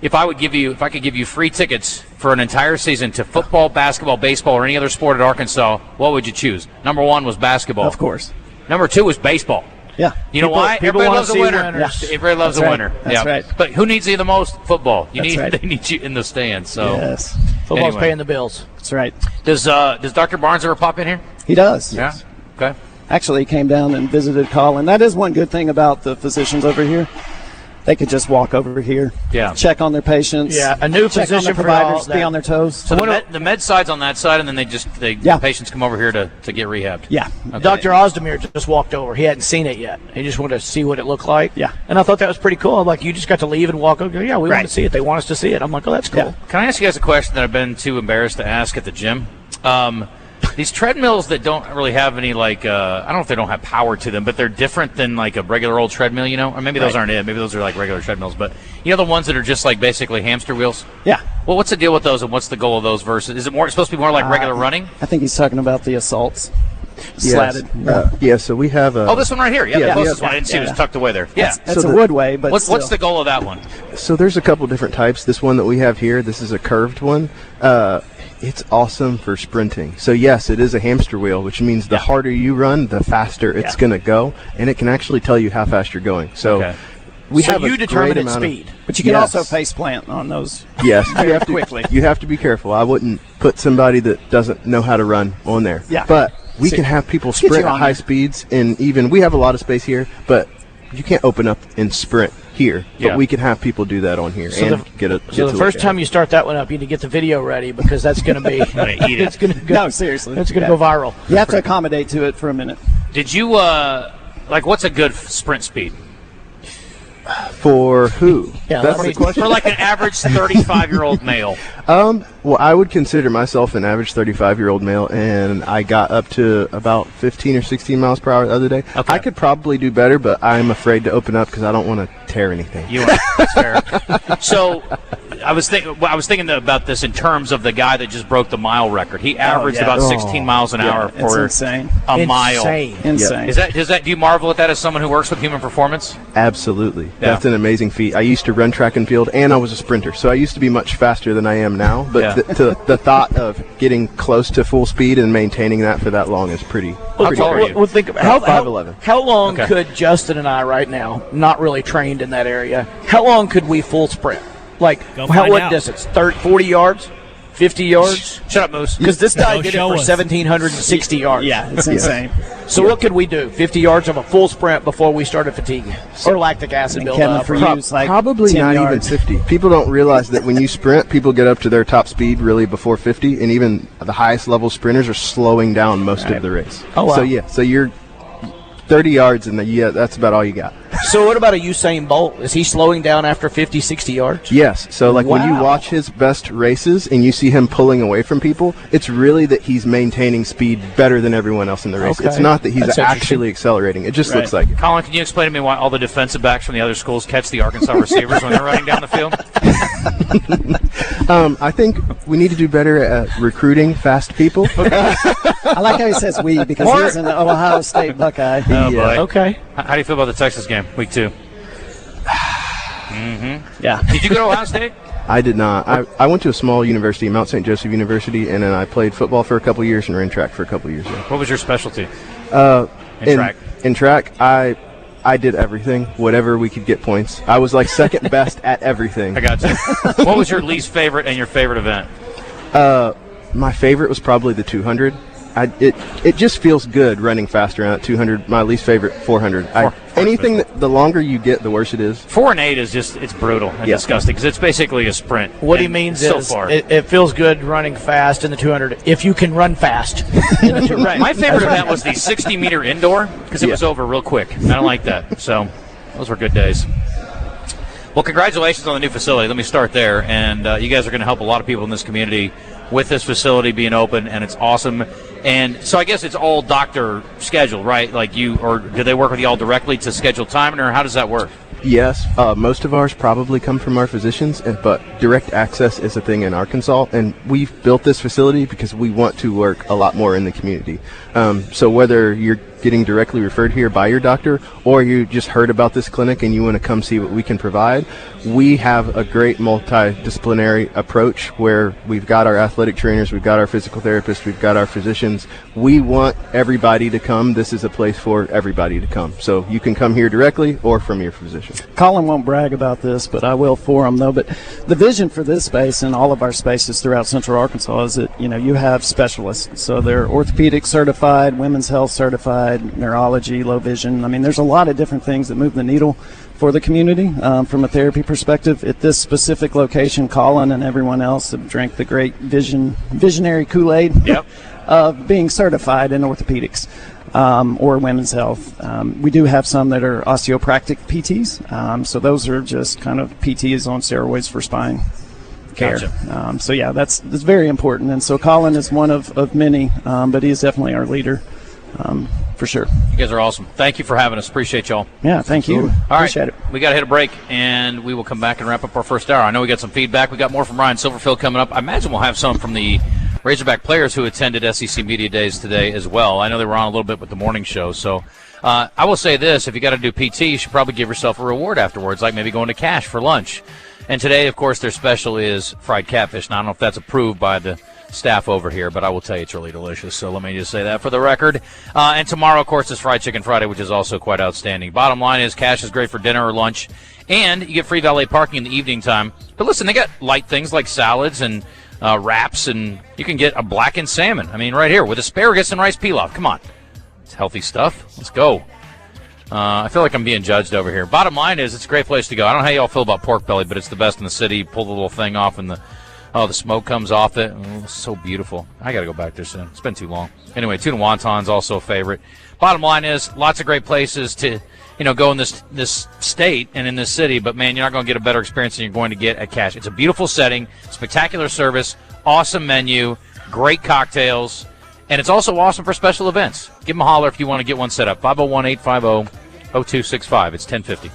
if I could give you free tickets for an entire season to football, basketball, baseball, or any other sport at Arkansas, what would you choose? Number 1 was basketball. Of course. Number 2 was baseball. Yeah. You know why? Everybody loves a winner. Winners. Everybody loves a winner. That's right. But who needs you the most? Football. They need you in the stands. So yes. Football's paying the bills. That's right. Does Dr. Barnes ever pop in here? He does. Yeah. Okay. Actually, he came down and visited Colin. That is one good thing about the physicians over here. They could just walk over here, check on their patients. Yeah, a new check on physician the for all providers, that. be on their toes. So the med side's on that side, and then the patients come over here to get rehabbed. Yeah. Okay. Dr. Ozdemir just walked over. He hadn't seen it yet. He just wanted to see what it looked like. Yeah. And I thought that was pretty cool. I'm like, you just got to leave and walk over. Yeah, we want to see it. They want us to see it. I'm like, oh, that's cool. Yeah. Can I ask you guys a question that I've been too embarrassed to ask at the gym? These treadmills that don't really have any, I don't know if they don't have power to them, but they're different than like a regular old treadmill, or maybe those aren't it. Maybe those are like regular treadmills, but the ones that are just like basically hamster wheels? Yeah. Well, what's the deal with those, and what's the goal of those versus, is it supposed to be more like regular running? I think he's talking about the assaults. Yes. Slatted. So we have a... Oh, this one right here. Yeah, the closest one. I didn't see it was tucked away there. Yeah. That's a woodway, but what's the goal of that one? So there's a couple different types. This one that we have here, this is a curved one. It's awesome for sprinting. So yes, it is a hamster wheel, which means the harder you run, the faster it's going to go, and it can actually tell you how fast you're going. So we have you a determine great its amount speed. But you can also face plant on those. Yes, quickly. You have to be careful. I wouldn't put somebody that doesn't know how to run on there. Yeah. But we can have people sprint at high speeds, and even we have a lot of space here, but you can't open up and sprint here, but Yeah. we can have people do that on here and get a. So the first time you start that one up, you need to get the video ready because that's going to be. It's going to go. No, seriously. It's going to go viral. You have to accommodate to it for a minute. Did you what's a good sprint speed? For who? Yeah, that's the question. For like an average 35-year-old male. Well, I would consider myself an average 35-year-old male, and I got up to about 15 or 16 miles per hour the other day. Okay. I could probably do better, but I'm afraid to open up because I don't want to tear anything. That's fair. So I was thinking about this in terms of the guy that just broke the mile record. He averaged about 16 miles an hour for insane. a mile. Insane. Do you marvel at that as someone who works with human performance? Absolutely. Yeah. That's an amazing feat. I used to run track and field, and I was a sprinter, so I used to be much faster than I am now. But the thought of getting close to full speed and maintaining that for that long is pretty. How tall are you? Well, think about 5'11". How long Okay. could Justin and I right now, not really trained in that area, how long could we full sprint? Like, Go find what out. distance? 40 yards? 50 yards? Shut up, Moose. Because this guy Go did it show for us. 1,760 yards. Yeah, it's insane. So what could we do? 50 yards of a full sprint before we started fatigue or lactic acid And buildup? Kevin, for you, it's like Probably 10 not yards. even 50. People don't realize that when you sprint, people get up to their top speed really before 50, and even the highest level sprinters are slowing down most of the race. Oh, wow. So you're 30 yards, and that's about all you got. So what about a Usain Bolt? Is he slowing down after 50, 60 yards? Yes. So when you Wow. watch his best races and you see him pulling away from people, it's really that he's maintaining speed better than everyone else in the race. Okay. It's not that he's That's interesting. actually accelerating. It just looks like it. Colin, can you explain to me why all the defensive backs from the other schools catch the Arkansas receivers when they're running down the field? I think we need to do better at recruiting fast people. I like how he says we because he's an Ohio State Buckeye. Oh, boy. Okay. How do you feel about the Texas game, week 2? Yeah. Did you go to Ohio State? I did not. I went to a small university, Mount St. Joseph University, and then I played football for a couple years and ran track for a couple years there. What was your specialty? In track? In track, I did everything, whatever we could get points. I was like second best at everything. I got you. What was your least favorite and your favorite event? My favorite was probably the 200. It just feels good running faster on 200. My least favorite, 400. Anything the longer you get, the worse it is. 4 and 8 is just, it's brutal and disgusting because it's basically a sprint. What he And means so is far. it feels good running fast in the 200 if you can run fast. Right. My favorite event was the 60-meter indoor because it was over real quick. I don't like that. So those were good days. Well, congratulations on the new facility. Let me start there. And you guys are going to help a lot of people in this community with this facility being open, and it's awesome. And so I guess it's all doctor scheduled, right? Like or do they work with you all directly to schedule time, or how does that work? Yes, most of ours probably come from our physicians, but direct access is a thing in Arkansas, and we've built this facility because we want to work a lot more in the community. So whether you're getting directly referred here by your doctor or you just heard about this clinic and you want to come see what we can provide, we have a great multidisciplinary approach where we've got our athletic trainers, we've got our physical therapists, we've got our physicians. We want everybody to come. This is a place for everybody to come. So you can come here directly or from your physician. Colin won't brag about this, but I will for him, though. But the vision for this space and all of our spaces throughout Central Arkansas is that, you have specialists. So they're orthopedic certified, women's health certified, neurology, low vision. I mean, there's a lot of different things that move the needle for the community from a therapy perspective. At this specific location, Colin and everyone else have drank the great visionary Kool-Aid of being certified in orthopedics. Or women's health. We do have some that are osteoporotic PTs, so those are just kind of PTs on steroids for spine care. Gotcha. So yeah, that's very important. And so Colin is one of many, but he is definitely our leader for sure. You guys are awesome. Thank you for having us. Appreciate y'all. Yeah, thank you. All right, Appreciate it. we got to hit a break, and we will come back and wrap up our first hour. I know we got some feedback. We got more from Ryan Silverfield coming up. I imagine we'll have some from the Razorback players who attended SEC Media Days today as well. I know they were on a little bit with the morning show. So I will say this, if you got to do PT, you should probably give yourself a reward afterwards, like maybe going to Cash for lunch. And today, of course, their special is fried catfish. Now, I don't know if that's approved by the staff over here, but I will tell you it's really delicious. So let me just say that for the record. And tomorrow, of course, is Fried Chicken Friday, which is also quite outstanding. Bottom line is Cash is great for dinner or lunch, and you get free valet parking in the evening time. But listen, they got light things like salads and wraps, and you can get a blackened salmon. I mean, right here with asparagus and rice pilaf. Come on. It's healthy stuff. Let's go. I feel like I'm being judged over here. Bottom line is, it's a great place to go. I don't know how y'all feel about pork belly, but it's the best in the city. You pull the little thing off, and the smoke comes off it. Oh, it's so beautiful. I got to go back there soon. It's been too long. Anyway, tuna wonton's also a favorite. Bottom line is, lots of great places to go in this state and in this city, but, man, you're not going to get a better experience than you're going to get at Cache. It's a beautiful setting, spectacular service, awesome menu, great cocktails, and it's also awesome for special events. Give them a holler if you want to get one set up. 501-850-0265. It's 1050.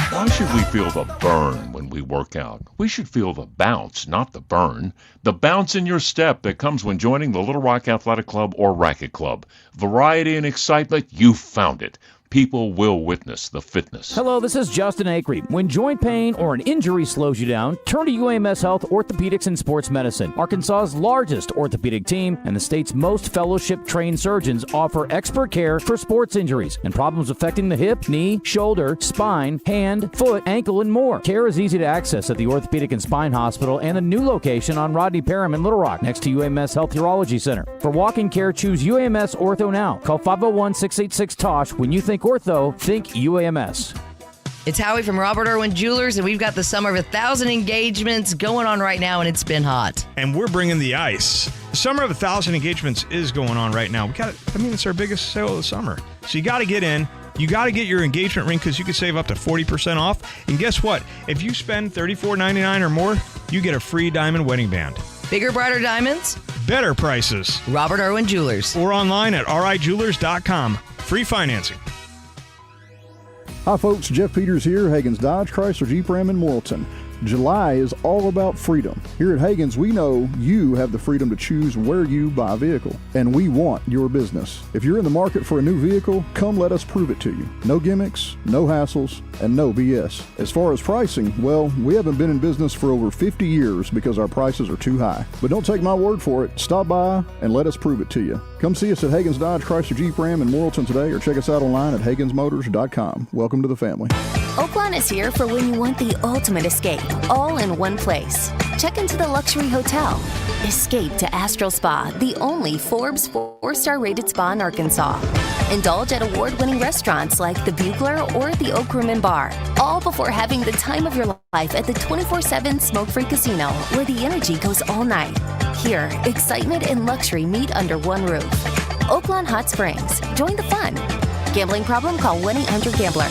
Why should we feel the burn when we work out? We should feel the bounce, not the burn. The bounce in your step that comes when joining the Little Rock Athletic Club or Racket Club. Variety and excitement, you found it. People will witness the fitness. Hello, this is Justin Acri. When joint pain or an injury slows you down, turn to UAMS Health Orthopaedics and Sports Medicine. Arkansas's largest orthopedic team and the state's most fellowship-trained surgeons offer expert care for sports injuries and problems affecting the hip, knee, shoulder, spine, hand, foot, ankle, and more. Care is easy to access at the Orthopedic and Spine Hospital and the new location on Rodney Parham in Little Rock, next to UAMS Health Urology Center. For walk-in care, choose UAMS Ortho now. Call 501-686-TOSH. When you think ortho, think UAMS. It's Howie from Robert Irwin Jewelers, and we've got the Summer of 1,000 engagements going on right now, and it's been hot. And we're bringing the ice. Summer of 1,000 engagements is going on right now. It's our biggest sale of the summer. So you got to get in. You got to get your engagement ring because you can save up to 40% off. And guess what? If you spend $34.99 or more, you get a free diamond wedding band. Bigger, brighter diamonds? Better prices. Robert Irwin Jewelers. Or online at rijewelers.com. Free financing. Hi folks, Jeff Peters here, Hagen's Dodge, Chrysler, Jeep Ram in Morrilton. July is all about freedom. Here at Hagen's, we know you have the freedom to choose where you buy a vehicle, and we want your business. If you're in the market for a new vehicle, come let us prove it to you. No gimmicks, no hassles, and no BS. As far as pricing, well, we haven't been in business for over 50 years because our prices are too high. But don't take my word for it. Stop by and let us prove it to you. Come see us at Hagen's Dodge, Chrysler, Jeep Ram in Morrilton today, or check us out online at hagensmotors.com. Welcome to the family. Oaklawn is here for when you want the ultimate escape, all in one place. Check into the luxury hotel. Escape to Astral Spa, the only Forbes 4-star rated spa in Arkansas. Indulge at award-winning restaurants like the Bugler or the Oak Room and Bar, all before having the time of your life at the 24/7 smoke-free casino, where the energy goes all night. Here, excitement and luxury meet under one roof. Oaklawn Hot Springs. Join the fun. Gambling problem? Call 1-800-GAMBLER.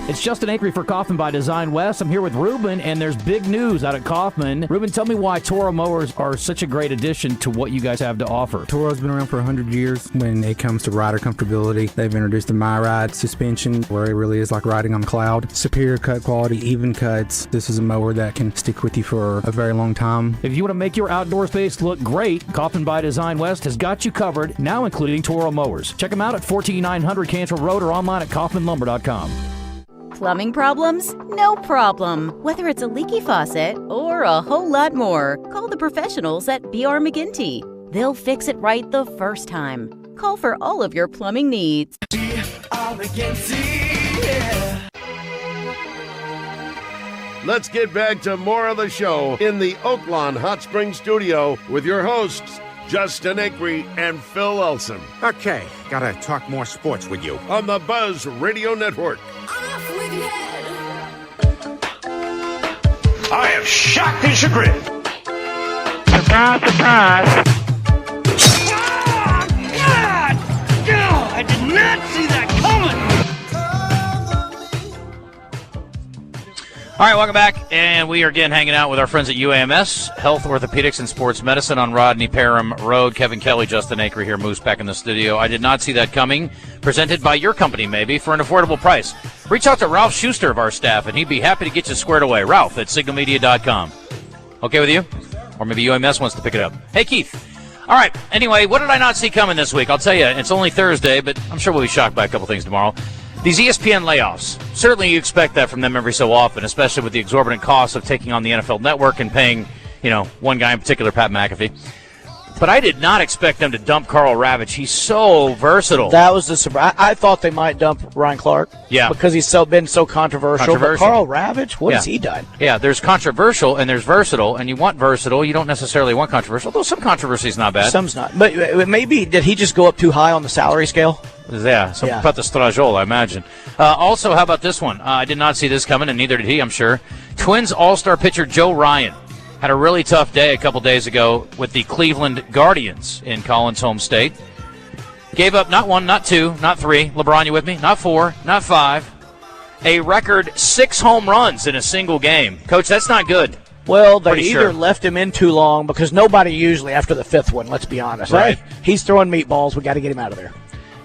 It's Justin Acri for Kaufman by Design West. I'm here with Ruben, and there's big news out at Kaufman. Ruben, tell me why Toro mowers are such a great addition to what you guys have to offer. Toro's been around for 100 years. When it comes to rider comfortability, they've introduced the MyRide suspension, where it really is like riding on the cloud. Superior cut quality, even cuts. This is a mower that can stick with you for a very long time. If you want to make your outdoor space look great, Kaufman by Design West has got you covered, now including Toro mowers. Check them out at 14900 Cantrell Road or online at kaufmanlumber.com. Plumbing problems? No problem. Whether it's a leaky faucet or a whole lot more, call the professionals at B.R. McGinty. They'll fix it right the first time. Call for all of your plumbing needs. B.R. McGinty, yeah. Let's get back to more of the show in the Oaklawn Hot Springs studio with your hosts, Justin Acri and Phil Elson. Okay, gotta talk more sports with you. On the Buzz Radio Network. I am shocked and chagrined. Surprise, surprise. Ah, God! God! I did not see that coming! All right, welcome back, and we are again hanging out with our friends at UAMS, Health, Orthopaedics, and Sports Medicine on Rodney Parham Road. Kevin Kelly, Justin Acri here, Moose back in the studio. I did not see that coming. Presented by your company, maybe, for an affordable price. Reach out to Ralph Schuster of our staff, and he'd be happy to get you squared away. Ralph at signalmedia.com. Okay with you? Or maybe UAMS wants to pick it up. Hey, Keith. All right, anyway, what did I not see coming this week? I'll tell you, it's only Thursday, but I'm sure we'll be shocked by a couple things tomorrow. These ESPN layoffs, certainly you expect that from them every so often, especially with the exorbitant costs of taking on the NFL Network and paying, one guy in particular, Pat McAfee. But I did not expect them to dump Carl Ravitch. He's so versatile. That was the surprise. I thought they might dump Ryan Clark. Yeah. Because he's been so controversial. But Carl Ravitch, what has he done? Yeah, there's controversial and there's versatile, and you want versatile. You don't necessarily want controversial, though some controversy is not bad. Some's not. But maybe, did he just go up too high on the salary scale? Yeah, something about the Strajol, I imagine. Also, how about this one? I did not see this coming, and neither did he, I'm sure. Twins all-star pitcher Joe Ryan had a really tough day a couple days ago with the Cleveland Guardians in Collins' home state. Gave up not 1, not 2, not 3. LeBron, you with me? Not 4, not 5. A record 6 home runs in a single game. Coach, that's not good. Well, they either left him in too long, because nobody usually after the 5th one, let's be honest. Right. He's throwing meatballs. We got to get him out of there.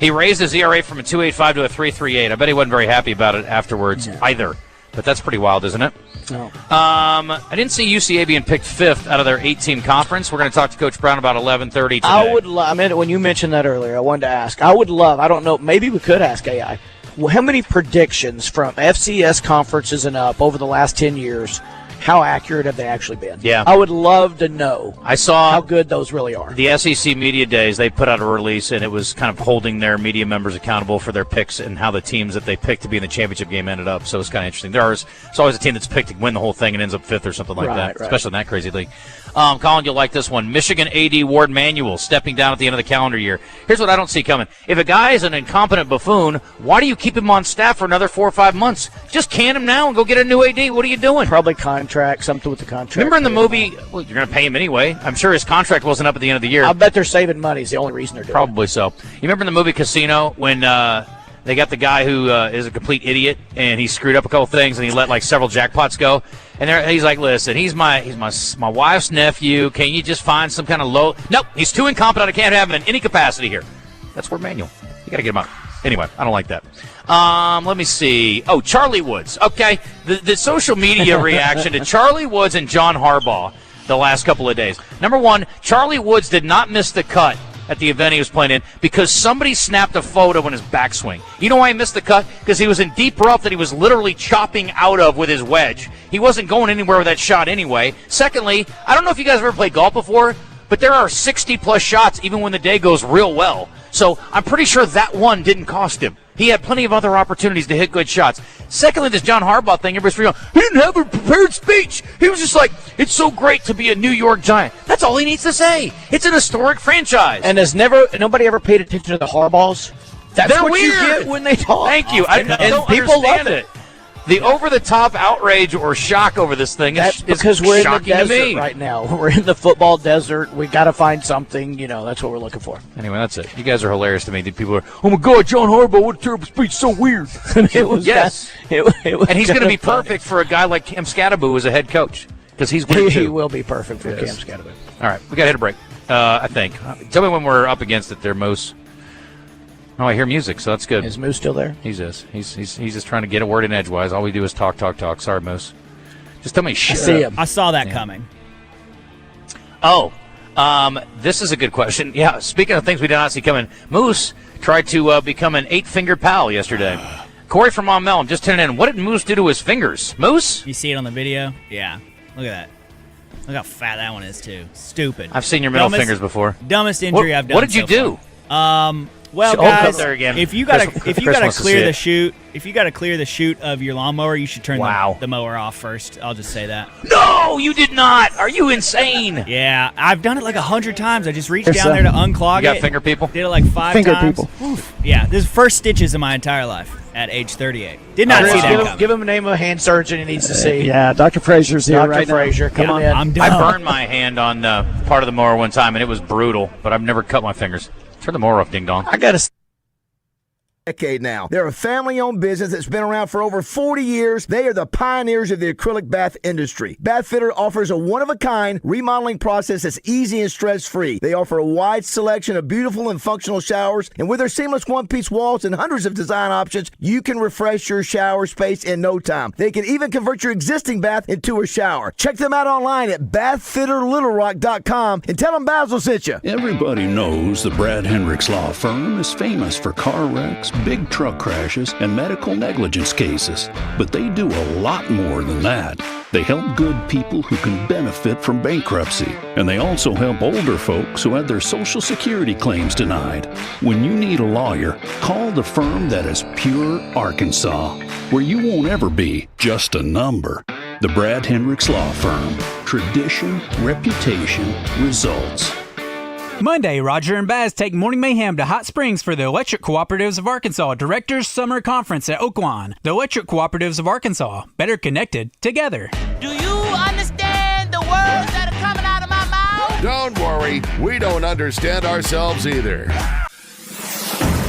He raised his ERA from a 2.85 to a 3.38. I bet he wasn't very happy about it afterwards either. But that's pretty wild, isn't it? No. I didn't see UCA being picked 5th out of their 8-team conference. We're going to talk to Coach Brown about 11:30 today. I would love, when you mentioned that earlier, I wanted to ask. I would love, I don't know, maybe we could ask AI. Well, how many predictions from FCS conferences and up over the last 10 years, how accurate have they actually been? Yeah. I would love to know I saw how good those really are. The SEC Media Days, they put out a release, and it was kind of holding their media members accountable for their picks and how the teams that they picked to be in the championship game ended up. So it's kind of interesting. There's always a team that's picked to win the whole thing and ends up 5th or something like that, especially in that crazy league. Colin, you'll like this one. Michigan AD Ward Manuel stepping down at the end of the calendar year. Here's what I don't see coming. If a guy is an incompetent buffoon, why do you keep him on staff for another 4 or 5 months? Just can him now and go get a new AD. What are you doing? Probably contract, something with the contract. Remember in the movie, well, you're going to pay him anyway. I'm sure his contract wasn't up at the end of the year. I bet they're saving money is the only reason they're doing it. Probably so. You remember in the movie Casino when they got the guy who is a complete idiot and he screwed up a couple things and he let like several jackpots go? And he's like, listen, he's my wife's nephew. Can you just find some kind of low? Nope, he's too incompetent. I can't have him in any capacity here. That's where Manuel. You got to get him out. Anyway, I don't like that. Let me see. Oh, Charlie Woods. Okay, the social media reaction to Charlie Woods and John Harbaugh the last couple of days. Number one, Charlie Woods did not miss the cut at the event he was playing in because somebody snapped a photo in his backswing. You know why he missed the cut? Because he was in deep rough that he was literally chopping out of with his wedge. He wasn't going anywhere with that shot anyway. Secondly, I don't know if you guys have ever played golf before, but there are 60-plus shots even when the day goes real well. So I'm pretty sure that one didn't cost him. He had plenty of other opportunities to hit good shots. Secondly, this John Harbaugh thing, everybody's freaking out. He didn't have a prepared speech. He was just like, it's so great to be a New York Giant. That's all he needs to say. It's an historic franchise. And nobody ever paid attention to the Harbaughs? That's They're what weird. You get when they talk. Thank you. I don't people understand love it. The over-the-top outrage or shock over this thing is because we're in the shocking to desert me. right now. We're in the football desert. We got to find something. That's what we're looking for. Anyway, that's it. You guys are hilarious to me. The people are, oh my God, John Harbaugh, what a terrible speech, so weird. It was yes, it was and he's going to be perfect for a guy like Cam Scatterbo as a head coach because he's weird too. He will be perfect for Cam Scatterbo. All right, we got to hit a break. I think. Tell me when we're up against it, there, Moose. Oh, I hear music, so that's good. Is Moose still there? He's just trying to get a word in edgewise. All we do is talk. Sorry, Moose. Just tell me shit. I see him. I saw that coming. Oh, this is a good question. Yeah, speaking of things we did not see coming, Moose tried to become an 8-fingered pal yesterday. Corey from Mom Mel, I'm just tuning in. What did Moose do to his fingers? Moose? You see it on the video? Yeah. Look at that. Look how fat that one is, too. Stupid. I've seen your middle fingers before. Dumbest injury I've done. What did you do? Well, guys, there again. if you gotta clear the chute, of your lawnmower, you should turn the mower off first. I'll just say that. No, you did not. Are you insane? Yeah, I've done it like 100 times. I just reached down there to unclog you got it. Finger people? Did it like 5 Finger times. people. Oof. Yeah, this is first stitches in my entire life at age 38. Did not see that coming. Give him a name of a hand surgeon he needs to see. Yeah, Dr. Frazier's here right now. Dr. Frazier, come on in. I'm done. I burned my hand on part of the mower one time, and it was brutal, but I've never cut my fingers. Turn the mower off, ding dong. I got to decade now. They're a family-owned business that's been around for over 40 years. They are the pioneers of the acrylic bath industry. Bath Fitter offers a one-of-a-kind remodeling process that's easy and stress-free. They offer a wide selection of beautiful and functional showers, and with their seamless one-piece walls and hundreds of design options, you can refresh your shower space in no time. They can even convert your existing bath into a shower. Check them out online at bathfitterlittlerock.com and tell them Basil sent you. Everybody knows the Brad Hendricks Law Firm is famous for car wrecks, big truck crashes, and medical negligence cases. But they do a lot more than that. They help good people who can benefit from bankruptcy. And they also help older folks who had their Social Security claims denied. When you need a lawyer, call the firm that is Pure Arkansas, where you won't ever be just a number. The Brad Hendricks Law Firm. Tradition, reputation, results. Monday, Roger and Baz take Morning Mayhem to Hot Springs for the Electric Cooperatives of Arkansas Directors Summer Conference at Oaklawn. The Electric Cooperatives of Arkansas, better connected together. Do you understand the words that are coming out of my mouth? Don't worry, we don't understand ourselves either.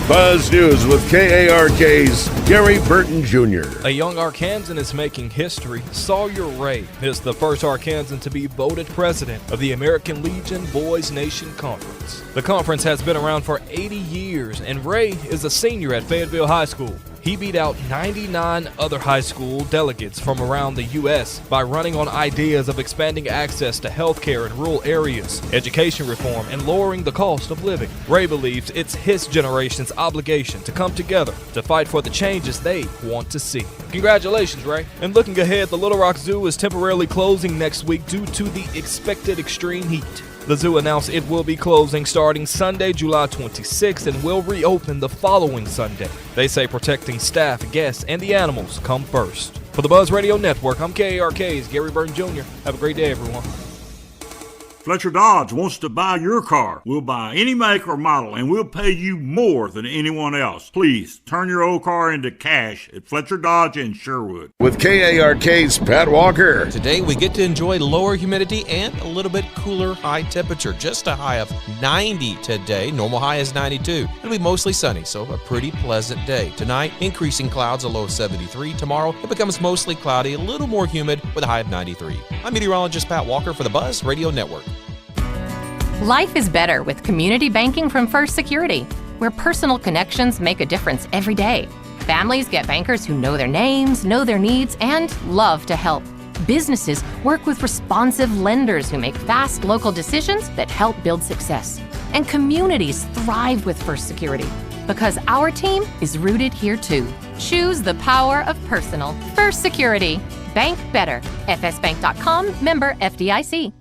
Buzz News with KARK's Gary Burton Jr. A young Arkansan is making history. Sawyer Ray is the first Arkansan to be voted president of the American Legion Boys Nation Conference. The conference has been around for 80 years, and Ray is a senior at Fayetteville High School. He beat out 99 other high school delegates from around the U.S. by running on ideas of expanding access to health care in rural areas, education reform, and lowering the cost of living. Ray believes it's his generation's obligation to come together to fight for the changes they want to see. Congratulations, Ray. And looking ahead, the Little Rock Zoo is temporarily closing next week due to the expected extreme heat. The zoo announced it will be closing starting Sunday, July 26th, and will reopen the following Sunday. They say protecting staff, guests, and the animals come first. For the Buzz Radio Network, I'm KARK's Gary Burton Jr. Have a great day, everyone. Fletcher Dodge wants to buy your car. We'll buy any make or model, and we'll pay you more than anyone else. Please, turn your old car into cash at Fletcher Dodge in Sherwood. With KARK's Pat Walker. Today we get to enjoy lower humidity and a little bit cooler high temperature. Just a high of 90 today. Normal high is 92. It'll be mostly sunny, so a pretty pleasant day. Tonight, increasing clouds, a low of 73. Tomorrow, it becomes mostly cloudy, a little more humid with a high of 93. I'm meteorologist Pat Walker for the Buzz Radio Network. Life is better with community banking from First Security, where personal connections make a difference every day. Families get bankers who know their names, know their needs, and love to help. Businesses work with responsive lenders who make fast local decisions that help build success. And communities thrive with First Security because our team is rooted here too. Choose the power of personal. First Security. Bank better. fsbank.com, member FDIC.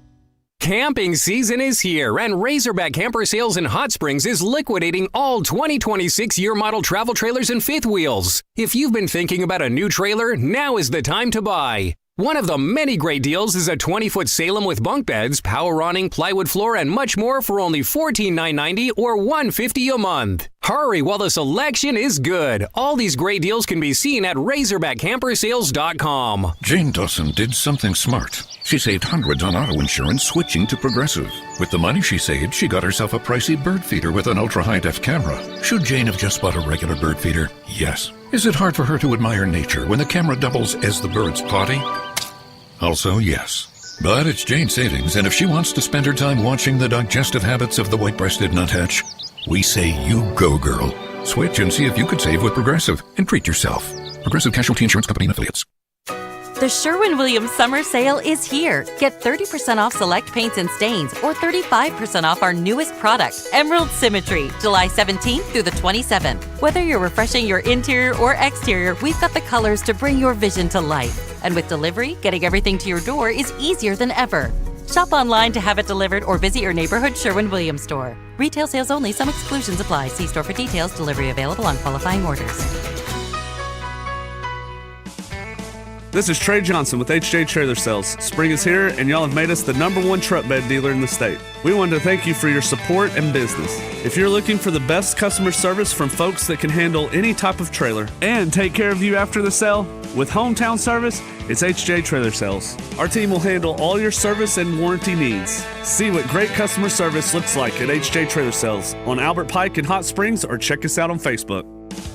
Camping season is here, and Razorback Camper Sales in Hot Springs is liquidating all 2026 year model travel trailers and fifth wheels. If you've been thinking about a new trailer, now is the time to buy. One of the many great deals is a 20-foot Salem with bunk beds, power awning, plywood floor, and much more for only $14,990 or $150 a month. Hurry while the selection is good. All these great deals can be seen at RazorbackCamperSales.com. Jane Dawson did something smart. She saved hundreds on auto insurance switching to Progressive. With the money she saved, she got herself a pricey bird feeder with an ultra-high-def camera. Should Jane have just bought a regular bird feeder? Yes. Is it hard for her to admire nature when the camera doubles as the bird's potty? Also, yes. But it's Jane's savings, and if she wants to spend her time watching the digestive habits of the white-breasted nuthatch, we say you go, girl. Switch and see if you could save with Progressive and treat yourself. Progressive Casualty Insurance Company and Affiliates. The Sherwin-Williams Summer Sale is here. Get 30% off select paints and stains or 35% off our newest product, Emerald Symmetry, July 17th through the 27th. Whether you're refreshing your interior or exterior, we've got the colors to bring your vision to life. And with delivery, getting everything to your door is easier than ever. Shop online to have it delivered or visit your neighborhood Sherwin-Williams store. Retail sales only. Some exclusions apply. See store for details. Delivery available on qualifying orders. This is Trey Johnson with HJ Trailer Sales. Spring is here, and y'all have made us the #1 truck bed dealer in the state. We want to thank you for your support and business. If you're looking for the best customer service from folks that can handle any type of trailer and take care of you after the sale, with hometown service, it's HJ Trailer Sales. Our team will handle all your service and warranty needs. See what great customer service looks like at HJ Trailer Sales on Albert Pike in Hot Springs, or check us out on Facebook.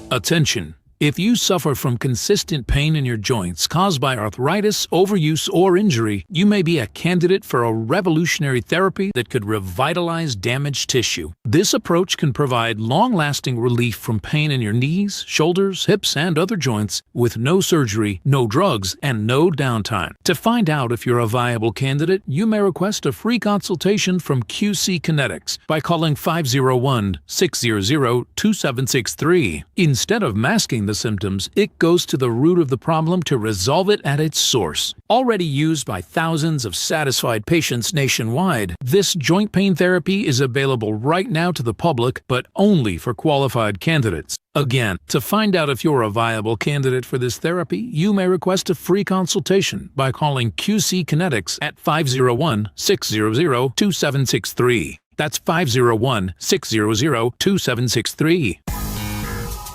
Attention. If you suffer from consistent pain in your joints caused by arthritis, overuse, or injury, you may be a candidate for a revolutionary therapy that could revitalize damaged tissue. This approach can provide long-lasting relief from pain in your knees, shoulders, hips, and other joints with no surgery, no drugs, and no downtime. To find out if you're a viable candidate, you may request a free consultation from QC Kinetics by calling 501-600-2763. Instead of masking the symptoms, it goes to the root of the problem to resolve it at its source. Already used by thousands of satisfied patients nationwide, this joint pain therapy is available right now to the public, but only for qualified candidates. Again, to find out if you're a viable candidate for this therapy, you may request a free consultation by calling QC Kinetics at 501-600-2763. That's 501-600-2763.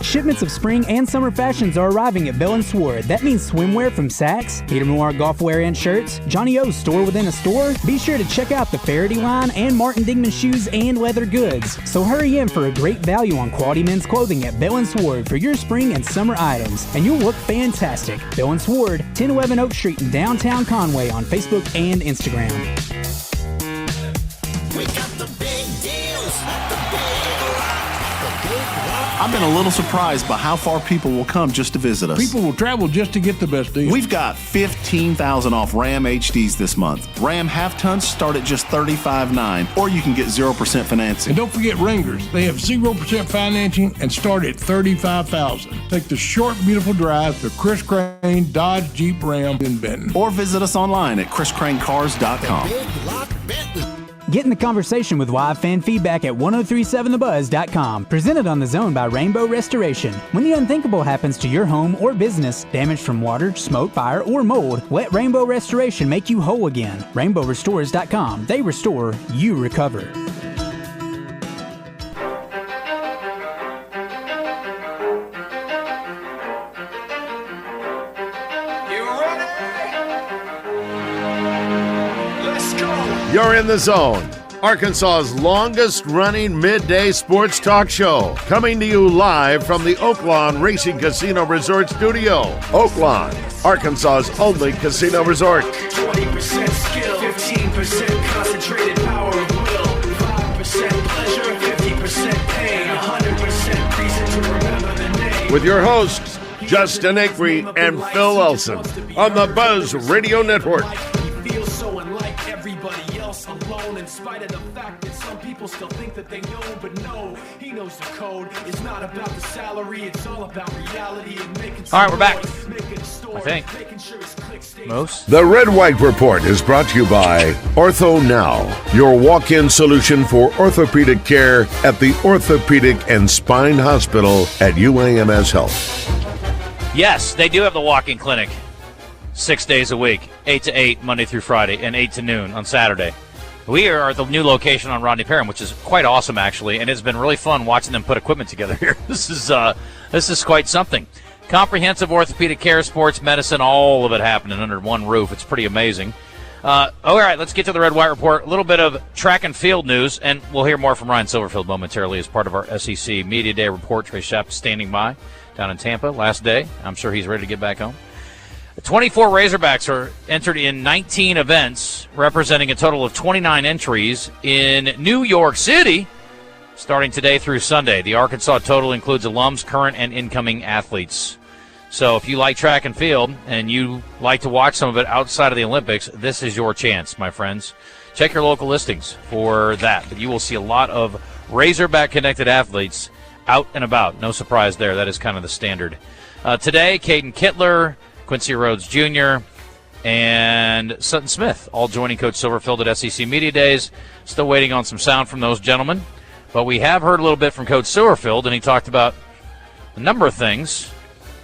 Shipments of spring and summer fashions are arriving at Bell & Sword. That means swimwear from Saks, Peter Millar golf wear and shirts, Johnny O's store within a store. Be sure to check out the Faraday line and Martin Dingman shoes and leather goods. So hurry in for a great value on quality men's clothing at Bell & Sword for your spring and summer items, and you'll look fantastic. Bell & Sword, 1011 Oak Street in downtown Conway on Facebook and Instagram. We got the big deals, the big I've been a little surprised by how far people will come just to visit us. People will travel just to get the best deal. We've got 15,000 off Ram HDs this month. Ram half-tons start at just $35,900, or you can get 0% financing. And don't forget Wranglers. They have 0% financing and start at $35,000. Take the short, beautiful drive to Chris Crane Dodge Jeep Ram in Benton. Or visit us online at chriscranecars.com. Get in the conversation with Live Fan Feedback at 1037thebuzz.com. Presented on the Zone by Rainbow Restoration. When the unthinkable happens to your home or business, damage from water, smoke, fire, or mold, let Rainbow Restoration make you whole again. RainbowRestores.com. They restore, you recover. You're in the Zone, Arkansas's longest-running midday sports talk show, coming to you live from the Oaklawn Racing Casino Resort Studio. Oaklawn, Arkansas's only casino resort. 20% skill, 15% concentrated power of will, 5% pleasure, 50% pain, 100% reason to remember the name. With your hosts, Justin Acri and Phil Elson, on the Buzz Radio Network. Alone, in spite of the fact that some people still think that they know, but no, he knows the code. It's not about the salary, it's all about reality and making. All right, we're back. I think. Most. The Red White Report is brought to you by Ortho Now, your walk-in solution for orthopedic care at the Orthopaedic and Spine Hospital at UAMS Health. Yes, they do have the walk-in clinic 6 days a week, 8 to 8 Monday through Friday, and 8 to noon on Saturday. We are at the new location on Rodney Parham, which is quite awesome, actually, and it's been really fun watching them put equipment together here. This is quite something. Comprehensive orthopedic care, sports medicine, all of it happening under one roof. It's pretty amazing. All right, let's get to the Red White Report. A little bit of track and field news, and we'll hear more from Ryan Silverfield momentarily as part of our SEC Media Day report. Trey Schapp standing by down in Tampa last day. I'm sure he's ready to get back home. 24 Razorbacks are entered in 19 events, representing a total of 29 entries in New York City, starting today through Sunday. The Arkansas total includes alums, current, and incoming athletes. So if you like track and field and you like to watch some of it outside of the Olympics, this is your chance, my friends. Check your local listings for that. But you will see a lot of Razorback-connected athletes out and about. No surprise there. That is kind of the standard. Today, Caden Kittler, Quincy Rhodes Jr., and Sutton Smith, all joining Coach Silverfield at SEC Media Days. Still waiting on some sound from those gentlemen. But we have heard a little bit from Coach Silverfield, and he talked about a number of things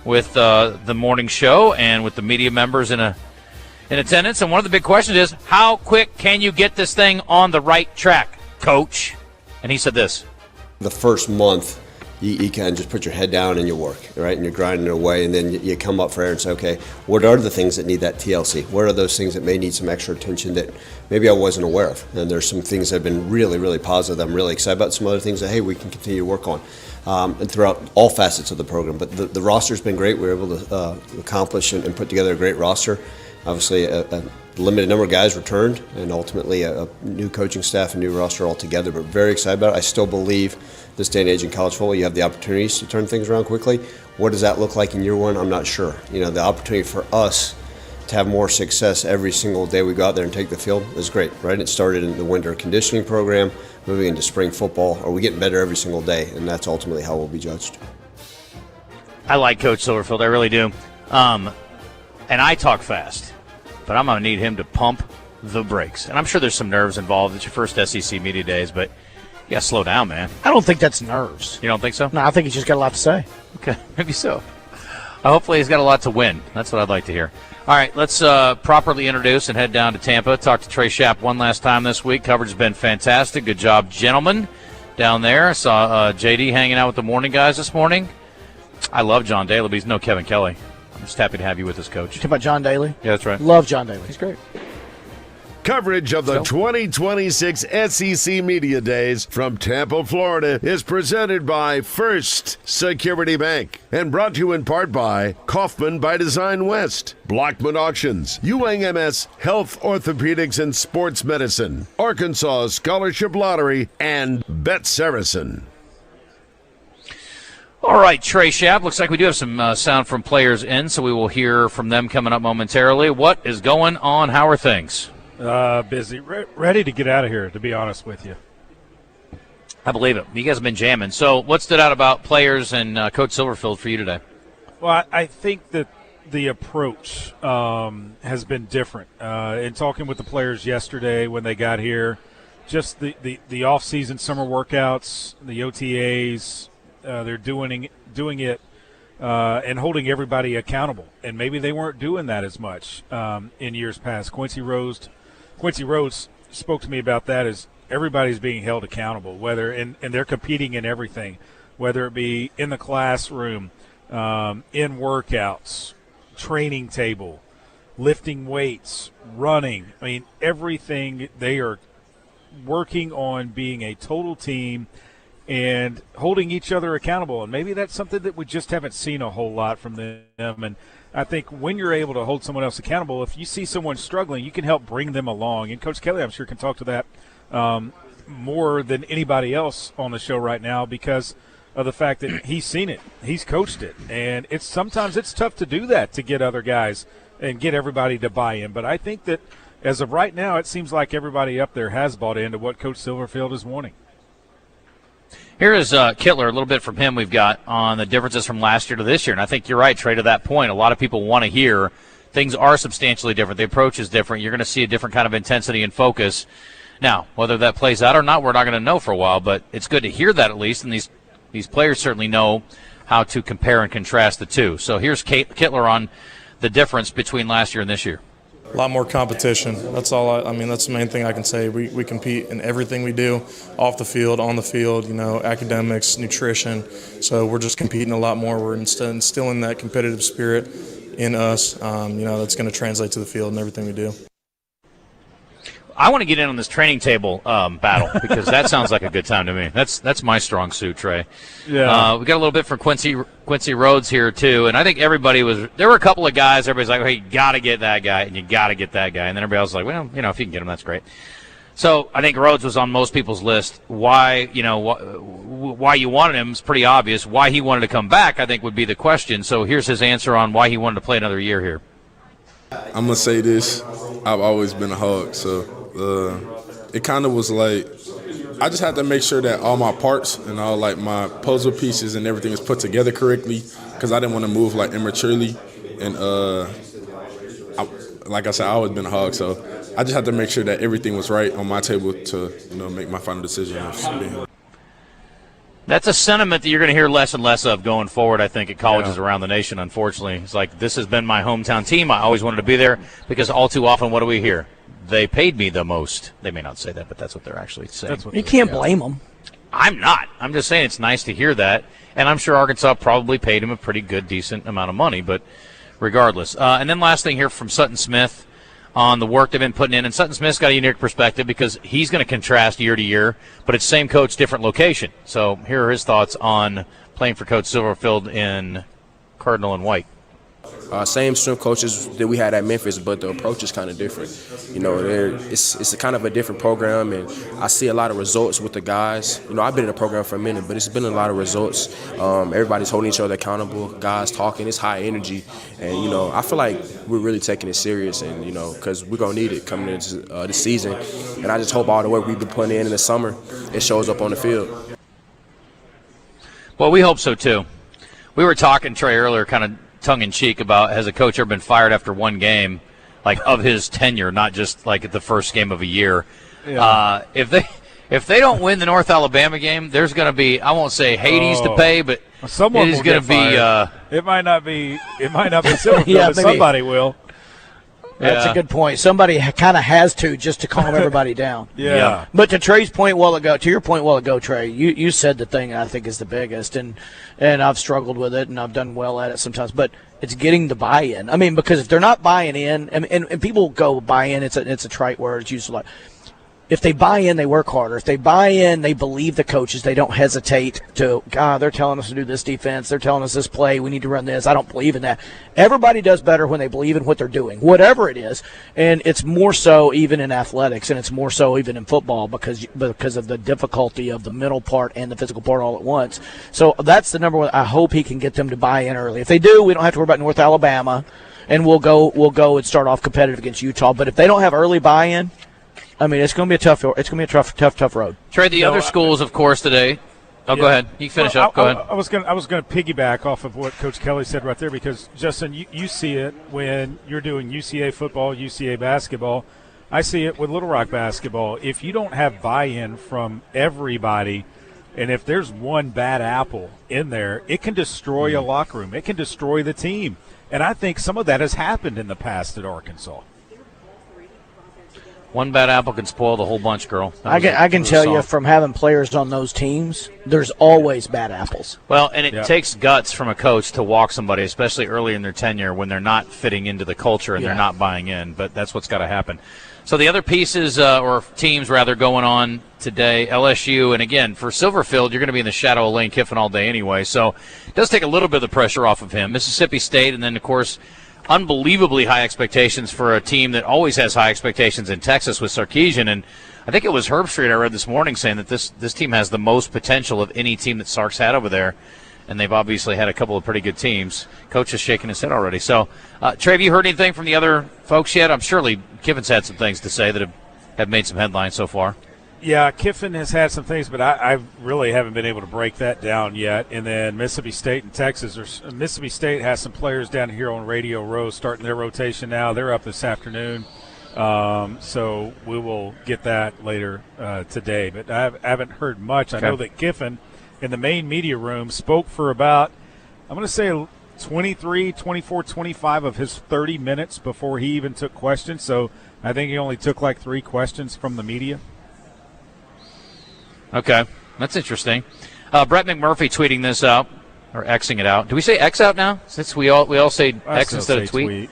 with the morning show and with the media members in attendance. And one of the big questions is, how quick can you get this thing on the right track, Coach? And he said this. The first month, you kind of just put your head down and you work, right? And you're grinding away, and then you come up for air and say, okay, what are the things that need that TLC? What are those things that may need some extra attention that maybe I wasn't aware of? And there's some things that have been really, really positive. I'm really excited about some other things that, hey, we can continue to work on. And throughout all facets of the program. But the roster's been great. We were able to accomplish and put together a great roster. Obviously, a limited number of guys returned, and ultimately a new coaching staff, a new roster altogether. But very excited about it. I still believe this day and age in college football, you have the opportunities to turn things around quickly. What does that look like in year one? I'm not sure. You know, the opportunity for us to have more success every single day we go out there and take the field is great, right? It started in the winter conditioning program, moving into spring football. Are we getting better every single day? And that's ultimately how we'll be judged. I like Coach Silverfield. I really do. And I talk fast, but I'm going to need him to pump the brakes. And I'm sure there's some nerves involved. It's your first SEC Media Days, but you got to slow down, man. I don't think that's nerves. You don't think so? No, I think he's just got a lot to say. Okay, maybe so. Hopefully he's got a lot to win. That's what I'd like to hear. All right, let's properly introduce and head down to Tampa. Talk to Trey Schaap one last time this week. Coverage has been fantastic. Good job, gentlemen, down there. I saw JD hanging out with the morning guys this morning. I love John Daly, but he's no Kevin Kelly. I'm just happy to have you with us, Coach. You talking about John Daly? Yeah, that's right. Love John Daly. He's great. Coverage of the 2026 SEC Media Days from Tampa, Florida is presented by First Security Bank and brought to you in part by Kaufman by Design West, Blockman Auctions, UAMS Health, Orthopaedics, and Sports Medicine, Arkansas Scholarship Lottery, and Bet Saracen. All right, Trey Schaap. Looks like we do have some sound from players in, so we will hear from them coming up momentarily. What is going on? How are things? Busy. Ready to get out of here, to be honest with you. I believe it. You guys have been jamming. So what stood out about players and Coach Silverfield for you today? Well, I think that the approach has been different. In talking with the players yesterday when they got here, just the off-season summer workouts, the OTAs, they're doing it and holding everybody accountable. And maybe they weren't doing that as much in years past. Quincy Rhodes spoke to me about that as everybody's being held accountable, and they're competing in everything, whether it be in the classroom, in workouts, training table, lifting weights, running. I mean, everything. They are working on being a total team and holding each other accountable. And maybe that's something that we just haven't seen a whole lot from them. And I think when you're able to hold someone else accountable, if you see someone struggling, you can help bring them along. And Coach Kelly, I'm sure, can talk to that more than anybody else on the show right now because of the fact that he's seen it. He's coached it. And sometimes it's tough to do that, to get other guys and get everybody to buy in. But I think that as of right now, it seems like everybody up there has bought into what Coach Silverfield is wanting. Here is Kittler, a little bit from him we've got on the differences from last year to this year. And I think you're right, Trey, to that point. A lot of people want to hear things are substantially different. The approach is different. You're going to see a different kind of intensity and focus. Now, whether that plays out or not, we're not going to know for a while, but it's good to hear that at least, and these players certainly know how to compare and contrast the two. So here's Kittler on the difference between last year and this year. A lot more competition. That's all. I mean, that's the main thing I can say. We compete in everything we do, off the field, on the field. Academics, nutrition. So we're just competing a lot more. We're instilling that competitive spirit in us. That's going to translate to the field and everything we do. I want to get in on this training table battle because that sounds like a good time to me. That's my strong suit, Trey. Yeah. We got a little bit from Quincy Rhodes here too, and I think everybody was. There were a couple of guys. Everybody's like, "Hey, you got to get that guy, and you got to get that guy," and then everybody else was like, "Well, if you can get him, that's great." So I think Rhodes was on most people's list. Why you wanted him is pretty obvious. Why he wanted to come back, I think, would be the question. So here's his answer on why he wanted to play another year here. I'm gonna say this: I've always been a hog, so it kind of was like I just had to make sure that all my parts and all like my puzzle pieces and everything is put together correctly because I didn't want to move like immaturely. And like I said, I always been a hog, so I just had to make sure that everything was right on my table to make my final decision. That's a sentiment that you're going to hear less and less of going forward, I think, at colleges around the nation, unfortunately. It's like, this has been my hometown team. I always wanted to be there because all too often, what do we hear? They paid me the most. They may not say that, but that's what they're actually saying. You can't blame them. I'm not. I'm just saying it's nice to hear that. And I'm sure Arkansas probably paid him a pretty good, decent amount of money, but regardless. And then last thing here from Sutton Smith on the work they've been putting in. And Sutton Smith's got a unique perspective because he's going to contrast year to year, but it's same coach, different location. So here are his thoughts on playing for Coach Silverfield in Cardinal and White. Same strength coaches that we had at Memphis, but the approach is kind of different. It's a kind of a different program, and I see a lot of results with the guys. I've been in the program for a minute, but it's been a lot of results. Everybody's holding each other accountable, guys talking, it's high energy, and I feel like we're really taking it serious, and because we're gonna need it coming into the season, and I just hope all the work we've been putting in the summer, it shows up on the field. Well, we hope so too. We were talking, Trey, earlier, kind of tongue-in-cheek about has a coach ever been fired after one game, like of his tenure, not just like at the first game of a year. Yeah. If they don't win the North Alabama game, there's going to be, I won't say Hades to pay, but someone it is going to be. It might not be Silverfield, Yeah, but maybe. somebody will. That's a good point. Somebody kind of has to just to calm everybody down. Yeah. But to Trey's point to your point while ago, Trey, you said the thing I think is the biggest, and I've struggled with it, and I've done well at it sometimes, but it's getting the buy-in. I mean, because if they're not buying in, and people go buy-in, it's a trite word, it's used a lot. If they buy in, they work harder. If they buy in, they believe the coaches. They don't hesitate to, God, they're telling us to do this defense. They're telling us this play. We need to run this. I don't believe in that. Everybody does better when they believe in what they're doing, whatever it is. And it's more so even in athletics, and it's more so even in football because of the difficulty of the mental part and the physical part all at once. So that's the number one. I hope he can get them to buy in early. If they do, we don't have to worry about North Alabama, and we'll go and start off competitive against Utah. But if they don't have early buy-in, I mean, it's going to be a tough road. Trey, the other schools, of course, today. Oh, yeah. Go ahead. You finish up. Go ahead. I was going to piggyback off of what Coach Kelly said right there because, Justin, you see it when you're doing UCA football, UCA basketball. I see it with Little Rock basketball. If you don't have buy-in from everybody, and if there's one bad apple in there, it can destroy a locker room. It can destroy the team. And I think some of that has happened in the past at Arkansas. One bad apple can spoil the whole bunch, girl. I can tell you from having players on those teams, there's always bad apples. Well, and it takes guts from a coach to walk somebody, especially early in their tenure when they're not fitting into the culture and they're not buying in. But that's what's got to happen. So the other pieces, or teams rather, going on today, LSU, and again, for Silverfield, you're going to be in the shadow of Lane Kiffin all day anyway. So it does take a little bit of the pressure off of him. Mississippi State, and then, of course, unbelievably high expectations for a team that always has high expectations in Texas with Sarkisian. And I think it was Herb Street I read this morning saying that this team has the most potential of any team that Sark's had over there. And they've obviously had a couple of pretty good teams. Coach is shaking his head already. So, Trey, have you heard anything from the other folks yet? I'm surely Kiffin's had some things to say that have made some headlines so far. Yeah, Kiffin has had some things, but I really haven't been able to break that down yet. And then Mississippi State and Texas. Mississippi State has some players down here on Radio Row starting their rotation now. They're up this afternoon. So we will get that later today. But I haven't heard much. I know that Kiffin in the main media room spoke for about, I'm going to say 23, 24, 25 of his 30 minutes before he even took questions. So I think he only took like 3 questions from the media. Okay, that's interesting. Brett McMurphy tweeting this out, or Xing it out. Do we say X out now? Since we all say X instead of tweet?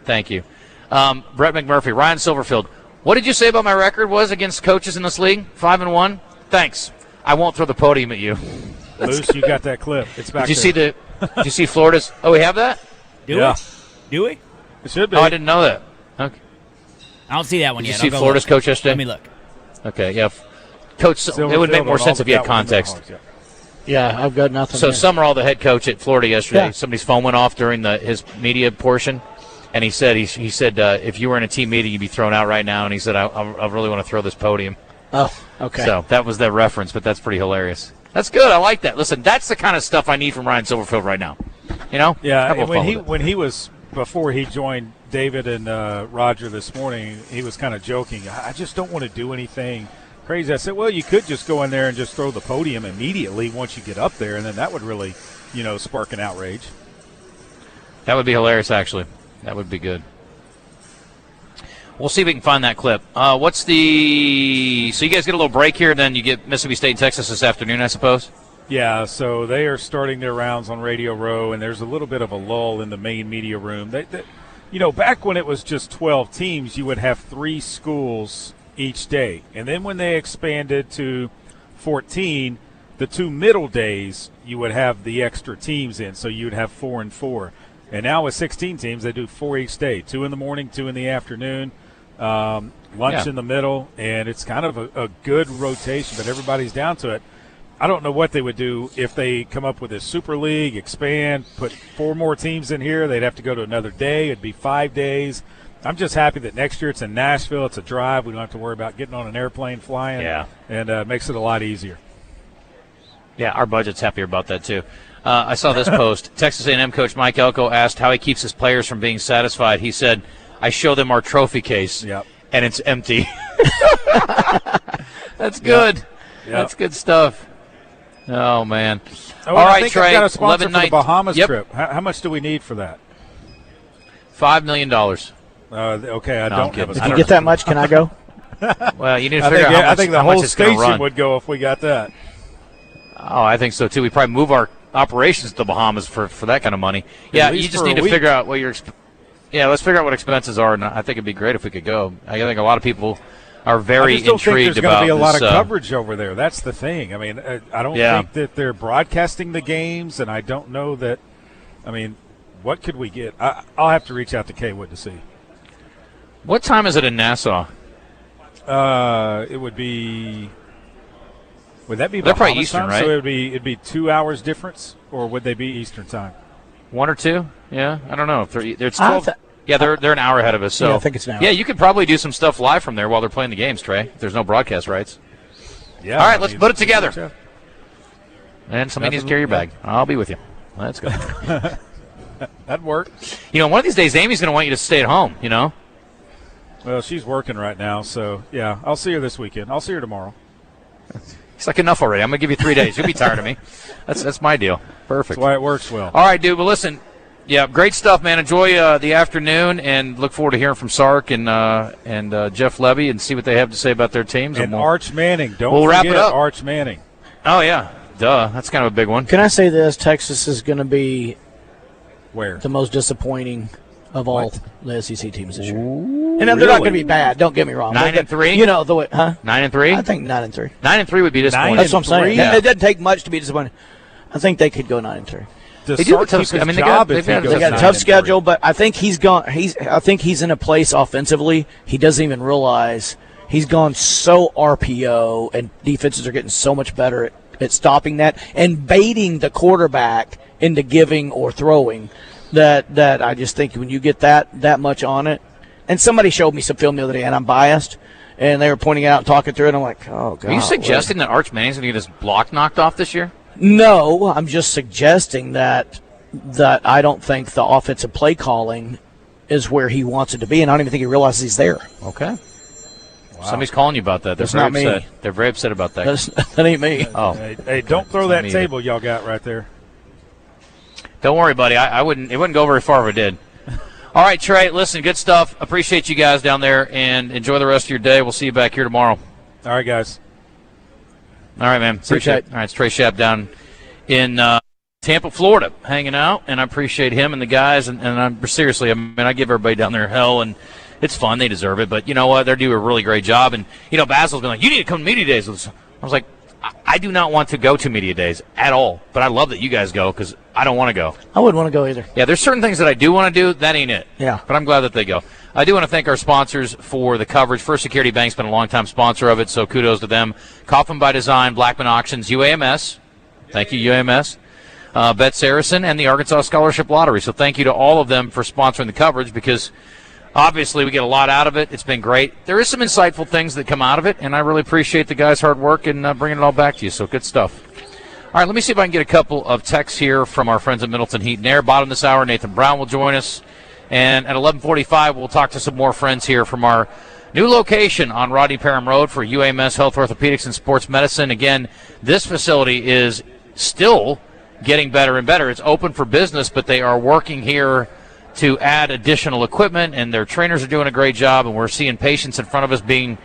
Thank you. Brett McMurphy, Ryan Silverfield. What did you say about my record was against coaches in this league? 5-1? Thanks. I won't throw the podium at you. Moose, you got that clip. It's back Did you see Florida's? Oh, we have that? Do we? It should be. Oh, I didn't know that. Okay. I don't see that one Did yet. you see Florida's coach yesterday? Let me look. Okay, yeah. Coach, it would make more sense if you had context. Yeah, I've got nothing. So Summerall, the head coach at Florida yesterday, Yeah. somebody's phone went off during his media portion, and he said if you were in a team meeting, you'd be thrown out right now. And he said, I really want to throw this podium. Oh, okay. So that was their reference, but that's pretty hilarious. That's good. I like that. Listen, that's the kind of stuff I need from Ryan Silverfield right now. You know? Yeah, and when he was before he joined David and Roger this morning, he was kind of joking. I just don't want to do anything crazy. I said, well, you could just go in there and just throw the podium immediately once you get up there, and then that would really, spark an outrage. That would be hilarious, actually. That would be good. We'll see if we can find that clip. So you guys get a little break here, then you get Mississippi State and Texas this afternoon, I suppose? Yeah, so they are starting their rounds on Radio Row, and there's a little bit of a lull in the main media room. Back when it was just 12 teams, you would have 3 schools each day. And then when they expanded to 14, the 2 middle days, you would have the extra teams in, so you would have 4 and 4. And now with 16 teams, they do 4 each day, 2 in the morning, 2 in the afternoon, lunch in the middle, and it's kind of a good rotation, but everybody's down to it. I don't know what they would do if they come up with a Super League, expand, put 4 more teams in here. They'd have to go to another day. It'd be 5 days. I'm just happy that next year it's in Nashville. It's a drive. We don't have to worry about getting on an airplane flying. Yeah. And it makes it a lot easier. Yeah, our budget's happier about that, too. I saw this post. Texas A&M coach Mike Elko asked how he keeps his players from being satisfied. He said, I show them our trophy case, and it's empty. That's good. Yep. That's good stuff. Oh, man. Oh, all I right, think Trey. I've got a sponsor for the Bahamas Yep. trip. How much do we need for that? $5 million. Okay, I don't have a If you get that much, can I go? Well, you need to figure out how much, I think the how much whole it's gonna station run. would go if we got that. Oh, I think so, too. We probably move our operations to the Bahamas for that kind of money. Yeah, you least just for need a to week. figure out what your let's figure out what expenses are, and I think it'd be great if we could go. I think a lot of people are very I just don't intrigued think there's about going to be a lot of this, coverage over there. That's the thing. I mean, I don't think that they're broadcasting the games, and I don't know that. I mean, what could we get? I'll have to reach out to Kaywood to see. What time is it in Nassau? It would be. Would that be They're probably Bahamas Eastern, time? right? So it'd be 2 hours difference, or would they be Eastern time? 1 or 2? Yeah, I don't know. If it's 12. Yeah, they're an hour ahead of us. So Yeah, I think it's an hour. Yeah, you could probably do some stuff live from there while they're playing the games, Trey. If there's no broadcast rights. Yeah. All right, let's put it together. And somebody needs to carry your bag. Yeah. I'll be with you. Let's go. That'd work. You know, one of these days, Amy's going to want you to stay at home, you know? Well, she's working right now, so, yeah, I'll see her this weekend. I'll see her tomorrow. It's like enough already. I'm going to give you 3 days. You'll be tired of me. That's my deal. Perfect. That's why it works well. All right, dude. Well, listen. Yeah, great stuff, man. Enjoy the afternoon, and look forward to hearing from Sark and Jeff Levy and see what they have to say about their teams. And Arch Manning. Don't we'll wrap forget it up. Arch Manning. Oh, yeah. Duh. That's kind of a big one. Can I say this? Texas is going to be where the most disappointing of all the SEC teams this year. Ooh, And they're not going to be bad. Don't get me wrong. 9-3. You know the way, huh? 9-3. I think 9-3. 9-3 would be disappointing. That's what I'm saying. Yeah. It doesn't take much to be disappointed. I think they could go 9-3. Does They do have a Sark tough keep schedule. his I mean, job they if he got goes They got a 9-3? tough schedule, but I think I think he's in a place offensively. He doesn't even realize he's gone so RPO, and defenses are getting so much better at stopping that and baiting the quarterback into giving or throwing. That I just think when you get that much on it, and somebody showed me some film the other day, and I'm biased, and they were pointing out and talking through it, and I'm like, oh god. Are you suggesting that Arch Manning's going to get his block knocked off this year? No, I'm just suggesting that I don't think the offensive play calling is where he wants it to be, and I don't even think he realizes he's there. Okay. Wow. Somebody's calling you about that. They're That's very not me. upset. They're very upset about that. That ain't me. Oh. Hey, don't throw It's that not me either. table y'all got right there. Don't worry, buddy. I wouldn't. It wouldn't go very far if it did. All right, Trey. Listen, good stuff. Appreciate you guys down there, and enjoy the rest of your day. We'll see you back here tomorrow. All right, guys. All right, man. Appreciate it. All right, it's Trey Schaap down in Tampa, Florida, hanging out, and I appreciate him and the guys. And I'm seriously, I mean, I give everybody down there hell, and it's fun. They deserve it. But you know what? They're doing a really great job. And you know, Basil's been like, "You need to come to media days." I was like, I do not want to go to media days at all, but I love that you guys go because I don't want to go. I wouldn't want to go either. Yeah, there's certain things that I do want to do. That ain't it. Yeah. But I'm glad that they go. I do want to thank our sponsors for the coverage. First Security Bank's been a long-time sponsor of it, so kudos to them. Kaufman by Design, Blackman Auctions, UAMS. Thank you, UAMS. Bet Saracen, and the Arkansas Scholarship Lottery. So thank you to all of them for sponsoring the coverage because obviously we get a lot out of it. It's been great. There is some insightful things that come out of it, and I really appreciate the guys' hard work and bringing it all back to you. So good stuff. All right, let me see if I can get a couple of texts here from our friends at Middleton Heat and Air. Bottom of this hour, Nathan Brown will join us. And at 11:45, we'll talk to some more friends here from our new location on Rodney Parham Road for UAMS Health, Orthopaedics, and Sports Medicine. Again, this facility is still getting better and better. It's open for business, but they are working here to add additional equipment, and their trainers are doing a great job, and we're seeing patients in front of us being,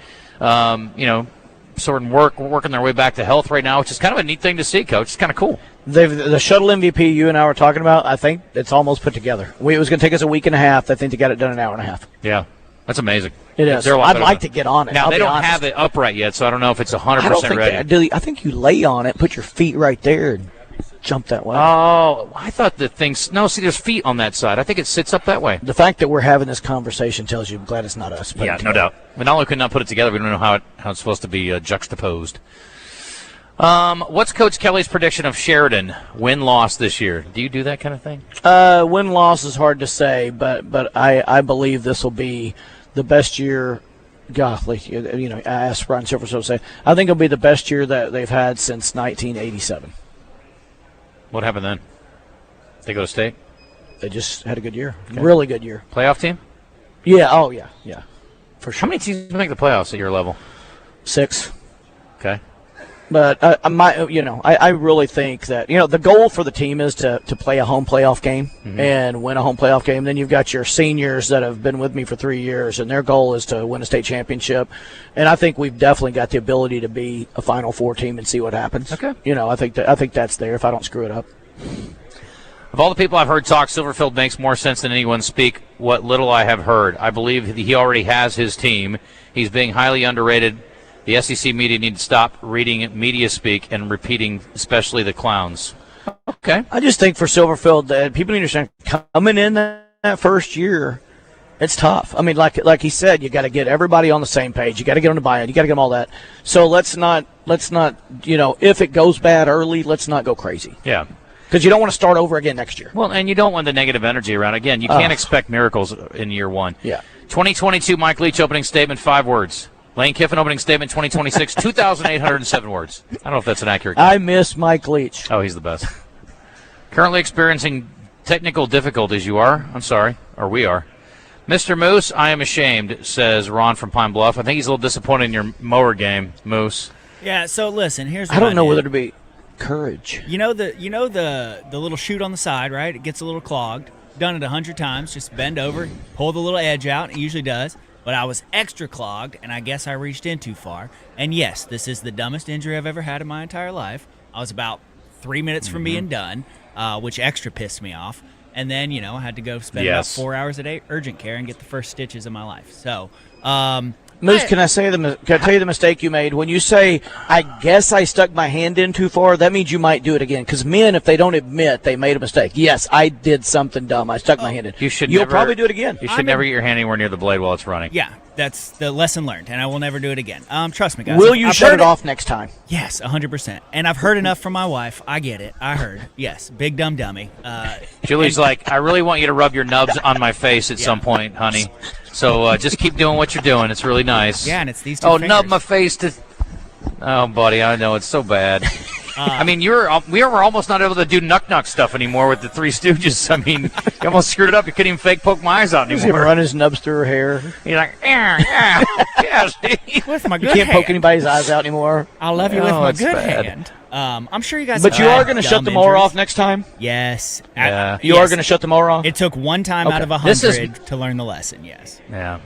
sort of working their way back to health right now, which is kind of a neat thing to see, Coach. It's kind of cool. The shuttle MVP you and I were talking about, I think it's almost put together. It was going to take us a week and a half. I think they got it done in an hour and a half. Yeah, that's amazing. It is. They're a lot I'd better like than- to get on it. Now, I'll they be don't honest. have it upright yet, so I don't know if it's 100% I don't think ready. I think you lay on it, put your feet right there, and jump that way. Oh, I thought the thing's... No, see, there's feet on that side. I think it sits up that way. The fact that we're having this conversation tells you I'm glad it's not us. Yeah, no doubt. We not only could not put it together, we don't know how it's supposed to be juxtaposed. What's Coach Kelly's prediction of Sheridan win-loss this year? Do you do that kind of thing? Win-loss is hard to say, but I believe this will be the best year golly, I asked Brian Silverfield, say, I think it'll be the best year that they've had since 1987. What happened then? They go to state? They just had a good year. Okay. Really good year. Playoff team? Yeah, oh, yeah, for sure. How many teams make the playoffs at your level? 6. Okay. But I really think that the goal for the team is to play a home playoff game and win a home playoff game. Then you've got your seniors that have been with me for 3 years, and their goal is to win a state championship. And I think we've definitely got the ability to be a Final Four team and see what happens. Okay. I think that's there if I don't screw it up. Of all the people I've heard talk, Silverfield makes more sense than anyone speak. What little I have heard, I believe he already has his team. He's being highly underrated. The SEC media need to stop reading media speak and repeating, especially the clowns. Okay. I just think for Silverfield that people need to understand coming in that first year, it's tough. I mean, like he said, you got to get everybody on the same page. You got to get them to buy in. You got to get them all that. So let's not. If it goes bad early, let's not go crazy. Yeah. Because you don't want to start over again next year. Well, and you don't want the negative energy around. Again, you can't expect miracles in year one. Yeah. 2022 Mike Leach opening statement, 5 words. Lane Kiffin opening statement 2026, 2,807 words. I don't know if that's an accurate guess. I miss Mike Leach. Oh, he's the best. Currently experiencing technical difficulties. You are? I'm sorry. Or we are. Mr. Moose, I am ashamed, says Ron from Pine Bluff. I think he's a little disappointed in your mower game, Moose. Yeah, so listen, here's what I don't know did. whether to be courage. You know the little chute on the side, right? It gets a little clogged. Done it 100 times. Just bend over, pull the little edge out. It usually does. But I was extra clogged, and I guess I reached in too far. And yes, this is the dumbest injury I've ever had in my entire life. I was about 3 minutes from being done, which extra pissed me off. And then, I had to go spend about 4 hours a day urgent care and get the first stitches of my life. So, Moose, can I tell you the mistake you made? When you say, I guess I stuck my hand in too far, that means you might do it again. Because men, if they don't admit they made a mistake, yes, I did something dumb. I stuck my hand in. You'll probably do it again. You should never get your hand anywhere near the blade while it's running. Yeah, that's the lesson learned, and I will never do it again. Trust me, guys. Will you shut it off next time? Yes, 100%. And I've heard enough from my wife. I get it. I heard. Yes, big dumb dummy. Julie's like, I really want you to rub your nubs on my face at some point, honey. So just keep doing what you're doing. It's really nice. Yeah, and it's these two fingers. Nub my face to... Oh, buddy, I know. It's so bad. I mean, we were almost not able to do knuck-knuck stuff anymore with the Three Stooges. I mean, you almost screwed it up. You couldn't even fake poke my eyes out anymore. He's going to run his nubs through her hair. He's like, yes. With my good You can't hand. poke anybody's eyes out anymore. I love you with my good hand. I'm sure you guys. But you are going to shut the mower off next time? Yes. Yeah. You are going to shut the mower off? It took one time out of 100 to learn the lesson. Yes. Yeah.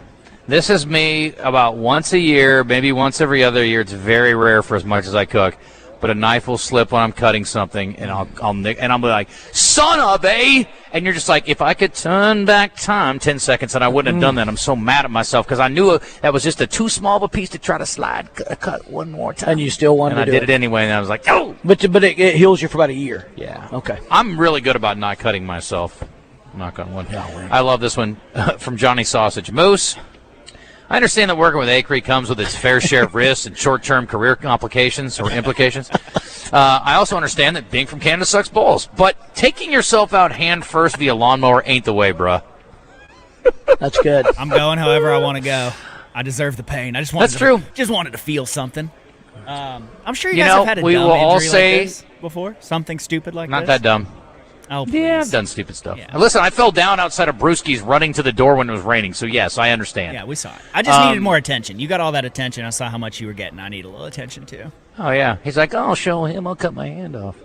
This is me about once a year, maybe once every other year. It's very rare for as much as I cook. But a knife will slip when I'm cutting something, and I'll be like, son of a, and you're just like, if I could turn back time 10 seconds, and I wouldn't have done that. I'm so mad at myself because I knew that was just a too small of a piece to try to cut one more time. And you still wanted to do it. And I did it anyway, and I was like, oh. But it heals you for about a year. Yeah. Okay. I'm really good about not cutting myself. Knock on wood. I love this one from Johnny Sausage. Moose, I understand that working with Acri comes with its fair share of risks and short-term career complications or implications. I also understand that being from Canada sucks balls. But taking yourself out hand first via lawnmower ain't the way, bruh. That's good. I'm going however I want to go. I deserve the pain. I just wanted just wanted to feel something. I'm sure you guys have had a dumb injury like this before. Something stupid like this. Not that dumb. Oh, please. Yeah, I've done stupid stuff. Yeah. Listen, I fell down outside of Brewski's running to the door when it was raining, so yes, I understand. Yeah, we saw it. I just needed more attention. You got all that attention. I saw how much you were getting. I need a little attention, too. Oh, yeah. He's like, I'll show him. I'll cut my hand off.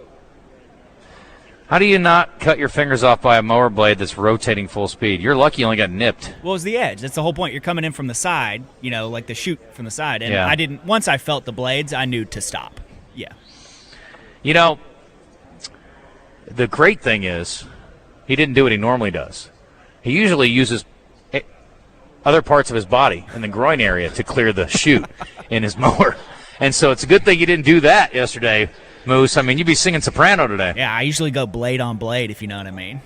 How do you not cut your fingers off by a mower blade that's rotating full speed? You're lucky you only got nipped. Well, it's the edge. That's the whole point. You're coming in from the side, like the chute from the side. And I didn't. Once I felt the blades, I knew to stop. Yeah. The great thing is, he didn't do what he normally does. He usually uses other parts of his body in the groin area to clear the chute in his mower. And so it's a good thing you didn't do that yesterday, Moose. I mean, you'd be singing soprano today. Yeah, I usually go blade on blade, if you know what I mean.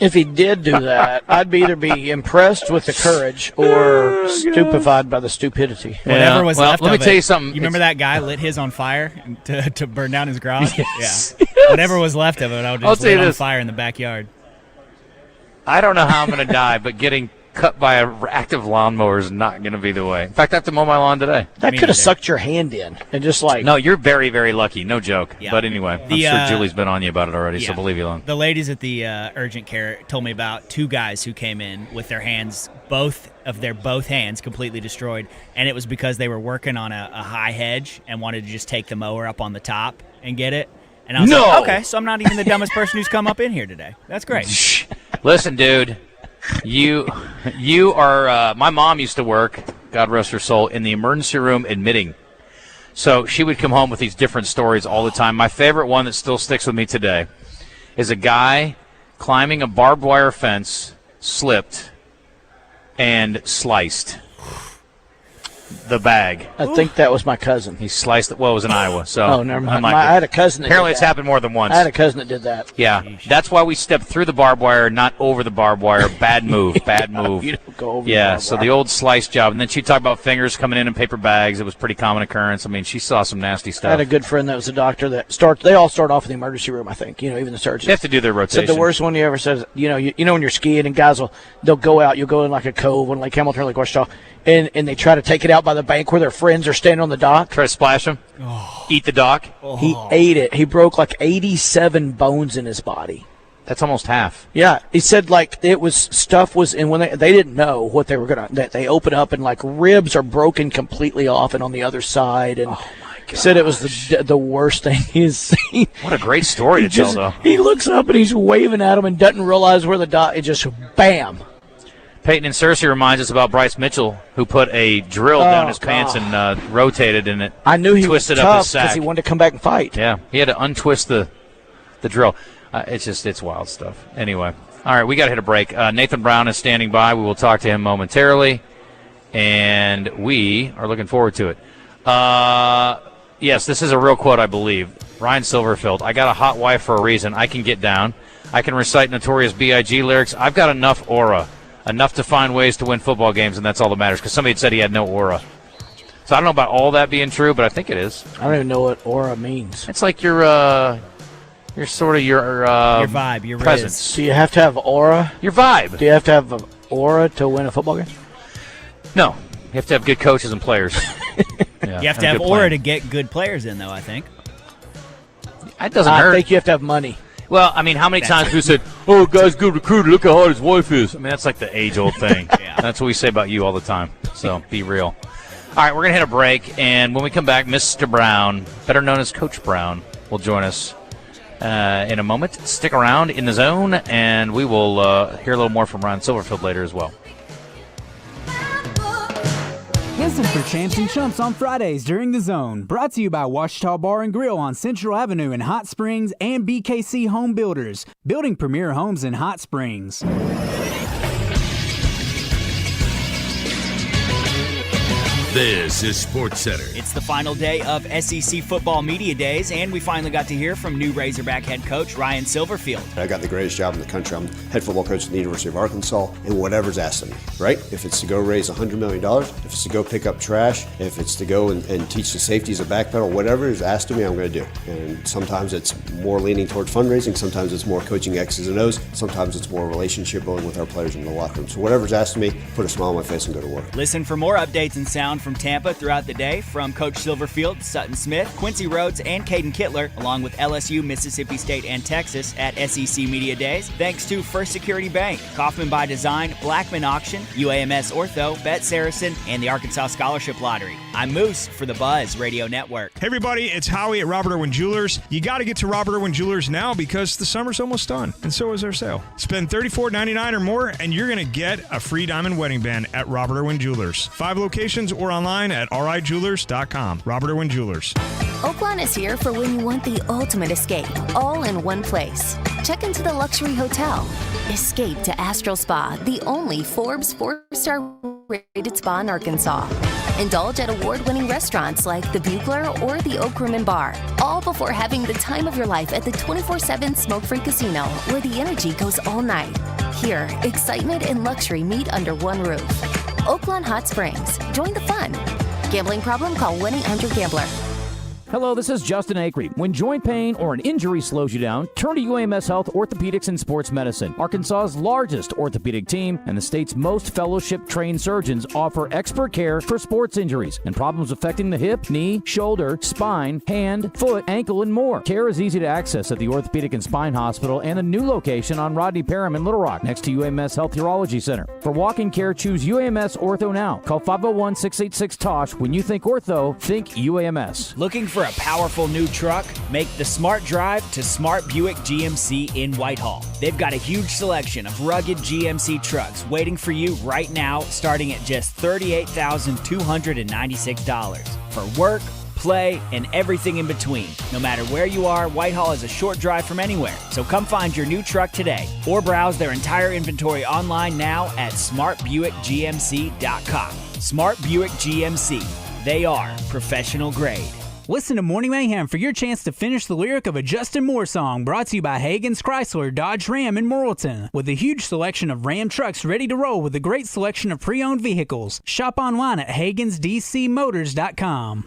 If he did do that, I'd either be impressed with the courage or stupefied by the stupidity. Whatever was left let me tell you something. You remember that guy lit his on fire to burn down his garage? Yes. Yeah. Whatever was left of it, I would just lit on fire in the backyard. I don't know how I'm going to die, but getting cut by an active lawnmower is not going to be the way. In fact, I have to mow my lawn today. That could have sucked your hand in and just like. No, you're very, very lucky. No joke. Yeah. But anyway, I'm sure Julie's been on you about it already, so believe you alone. The ladies at the urgent care told me about two guys who came in with their hands, both hands completely destroyed, and it was because they were working on a high hedge and wanted to just take the mower up on the top and get it. And I was like, okay, so I'm not even the dumbest person who's come up in here today. That's great. Listen, dude, you are. My mom used to work, God rest her soul, in the emergency room admitting. So she would come home with these different stories all the time. My favorite one that still sticks with me today is a guy climbing a barbed wire fence, slipped, and sliced the bag. I think that was my cousin. He sliced it. Well, it was in Iowa. So never mind. I had a cousin that apparently did it's that. happened more than once. I had a cousin that did that. Yeah, that's why we stepped through the barbed wire, not over the barbed wire. Bad move, bad move. You don't go over yeah, the barbed so wire. the old slice job. And then she talked about fingers coming in paper bags. It was pretty common occurrence. I mean, she saw some nasty I stuff. had a good friend that was a doctor that they all start off in the emergency room, I think. Even the surgeons. They have to do their rotation. Said the worst one he ever says, you know when you're skiing and guys they'll go out, you'll go in like a cove on Lake Hamilton or Lake Washita, and they try to take it out by the bank where their friends are standing on the dock. Try to splash them? Eat the dock? He ate it. He broke like 87 bones in his body. That's almost half. Yeah, he said like and when they didn't know what they were that they open up and like ribs are broken completely off and on the other side, and he said it was the worst thing he's seen. What a great story to tell, though. He looks up and he's waving at him and doesn't realize where the dot. It just bam. Peyton and Cersei reminds us about Bryce Mitchell, who put a drill down his pants and rotated in it. I knew he was twisted up tough his sack because he wanted to come back and fight. Yeah, he had to untwist the drill. It's wild stuff. Anyway, all right, we got to hit a break. Nathan Brown is standing by. We will talk to him momentarily, and we are looking forward to it. Yes, this is a real quote, I believe. Ryan Silverfield, I got a hot wife for a reason. I can get down. I can recite Notorious B.I.G. lyrics. I've got enough aura. Enough to find ways to win football games, and that's all that matters, because somebody had said he had no aura. So I don't know about all that being true, but I think it is. I don't even know what aura means. It's like your sort of your vibe, your presence. Do you have to have aura? Your vibe. Do you have to have an aura to win a football game? No. You have to have good coaches and players. You have to have aura to get good players in, though, I think. That doesn't hurt. I think you have to have money. Well, I mean, how many times have you said, "Oh, guy's good recruiter. Look how hot his wife is." I mean, that's like the age-old thing. Yeah. That's what we say about you all the time. So be real. All right, we're gonna hit a break, and when we come back, Mr. Brown, better known as Coach Brown, will join us in a moment. Stick around in the zone, and we will hear a little more from Ryan Silverfield later as well. Listen for Champs and Chumps on Fridays during the Zone. Brought to you by Washita Bar and Grill on Central Avenue in Hot Springs and BKC Home Builders, building premier homes in Hot Springs. This is Sports Center. It's the final day of SEC Football Media Days, and we finally got to hear from new Razorback head coach Ryan Silverfield. I got the greatest job in the country. I'm head football coach at the University of Arkansas, and whatever's asked of me, right? If it's to go raise $100 million, if it's to go pick up trash, if it's to go and teach the safeties a back pedal, whatever is asked of me, I'm going to do. And sometimes it's more leaning toward fundraising, sometimes it's more coaching X's and O's, sometimes it's more relationship building with our players in the locker room. So whatever's asked of me, put a smile on my face and go to work. Listen for more updates and sound from Tampa throughout the day from Coach Silverfield, Sutton Smith, Quincy Rhodes, and Caden Kittler, along with LSU, Mississippi State, and Texas at SEC Media Days. Thanks to First Security Bank, Kaufman by Design, Blackman Auction, UAMS Ortho, Bet Saracen, and the Arkansas Scholarship Lottery. I'm Moose for the Buzz Radio Network. Hey everybody, it's Howie at Robert Irwin Jewelers. You got to get to Robert Irwin Jewelers now because the summer's almost done, and so is our sale. Spend $34.99 or more, and you're going to get a free diamond wedding band at Robert Irwin Jewelers. 5 locations or online at rijewelers.com. Robert Irwin Jewelers. Oaklawn is here for when you want the ultimate escape, all in one place. Check into the luxury hotel. Escape to Astral Spa, the only Forbes 4-star rated spa in Arkansas. Indulge at award-winning restaurants like the Bugler or the Oak Room and Bar, all before having the time of your life at the 24/7 smoke-free casino, where the energy goes all night. Here, excitement and luxury meet under one roof. Oaklawn Hot Springs. Join the fun. Gambling problem? Call 1-800-GAMBLER. Hello, this is Justin Acri. When joint pain or an injury slows you down, turn to UAMS Health Orthopaedics and Sports Medicine. Arkansas's largest orthopedic team and the state's most fellowship-trained surgeons offer expert care for sports injuries and problems affecting the hip, knee, shoulder, spine, hand, foot, ankle, and more. Care is easy to access at the Orthopedic and Spine Hospital and a new location on Rodney Parham in Little Rock, next to UAMS Health Urology Center. For walk-in care, choose UAMS Ortho now. Call 501-686-TOSH. When you think ortho, think UAMS. Looking for a powerful new truck? Make the smart drive to Smart Buick GMC in Whitehall. They've got a huge selection of rugged GMC trucks waiting for you right now, starting at just $38,296. For work, play, and everything in between. No matter where you are, Whitehall is a short drive from anywhere. So come find your new truck today or browse their entire inventory online now at smartbuickgmc.com. Smart Buick GMC. They are professional grade. Listen to Morning Mayhem for your chance to finish the lyric of a Justin Moore song, brought to you by Hagen's Chrysler Dodge Ram in Morrilton. With a huge selection of Ram trucks ready to roll with a great selection of pre-owned vehicles. Shop online at HagensDCMotors.com.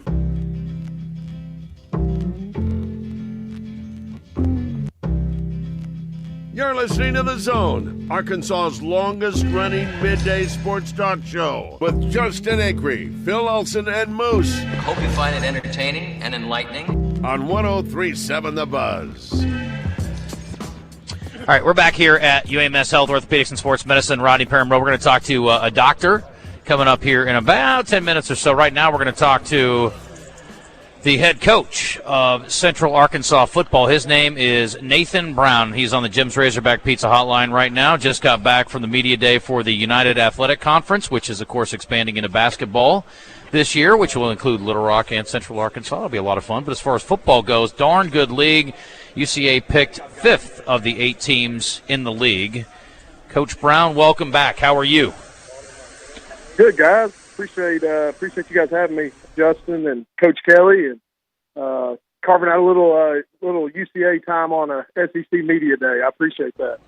You're listening to The Zone, Arkansas's longest-running midday sports talk show with Justin Acri, Phil Olsen, and Moose. Hope you find it entertaining and enlightening. On 103.7 The Buzz. All right, we're back here at UAMS Health Orthopedics and Sports Medicine. Rodney Parham. We're going to talk to a doctor coming up here in about 10 minutes or so. Right now we're going to talk to the head coach of Central Arkansas football. His name is Nathan Brown. He's on the Jim's Razorback Pizza hotline right now. Just got back from the media day for the United Athletic Conference, which is, of course, expanding into basketball this year, which will include Little Rock and Central Arkansas. It'll be a lot of fun. But as far as football goes, darn good league. UCA picked 5th of the 8 teams in the league. Coach Brown, welcome back. How are you? Good, guys. Appreciate you guys having me, Justin and Coach Kelly, and carving out a little UCA time on a SEC Media Day. I appreciate that.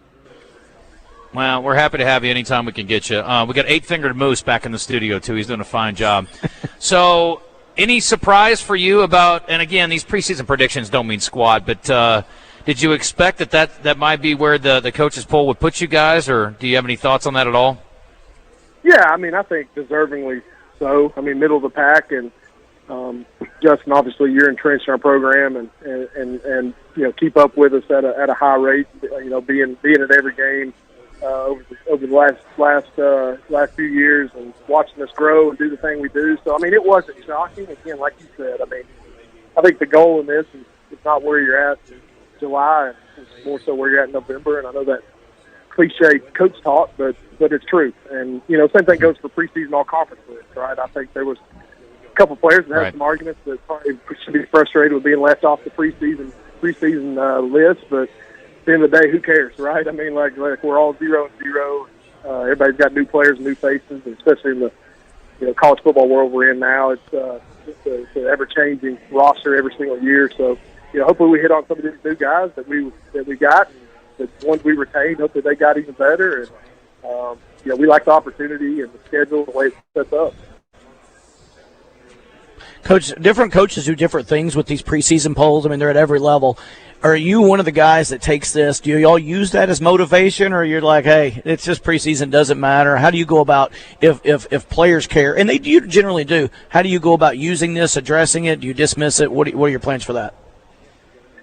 Well, we're happy to have you anytime we can get you. We got 8-fingered Moose back in the studio, too. He's doing a fine job. So any surprise for you about, and again, these preseason predictions don't mean squat, but did you expect that might be where the coaches poll would put you guys, or do you have any thoughts on that at all? Yeah, I mean, I think deservingly so. I mean, middle of the pack, and Justin, obviously, you're entrenched in our program, and you know, keep up with us at a high rate. You know, being at every game over the last few years, and watching us grow and do the thing we do. So, I mean, it wasn't shocking. Again, like you said, I mean, I think the goal in this is not where you're at in July, it's more so where you're at in November. And I know that cliche coach talk, but it's true. And, you know, same thing goes for preseason all-conference lists, right? I think there was a couple players that had some arguments that probably should be frustrated with being left off the preseason list, but at the end of the day, who cares, right? I mean, like we're all 0-0. Everybody's got new players and new faces, and especially in the college football world we're in now. It's an ever-changing roster every single year. So, hopefully we hit on some of these new guys that we got, and the ones we retained. Hopefully they got even better. And we like the opportunity and the schedule, the way it's set up. Coach, different coaches do different things with these preseason polls. I mean, they're at every level. Are you one of the guys that takes this? Do you all use that as motivation, or you're like, hey, it's just preseason, doesn't matter? How do you go about if players care? And you generally do. How do you go about using this, addressing it? Do you dismiss it? What are your plans for that?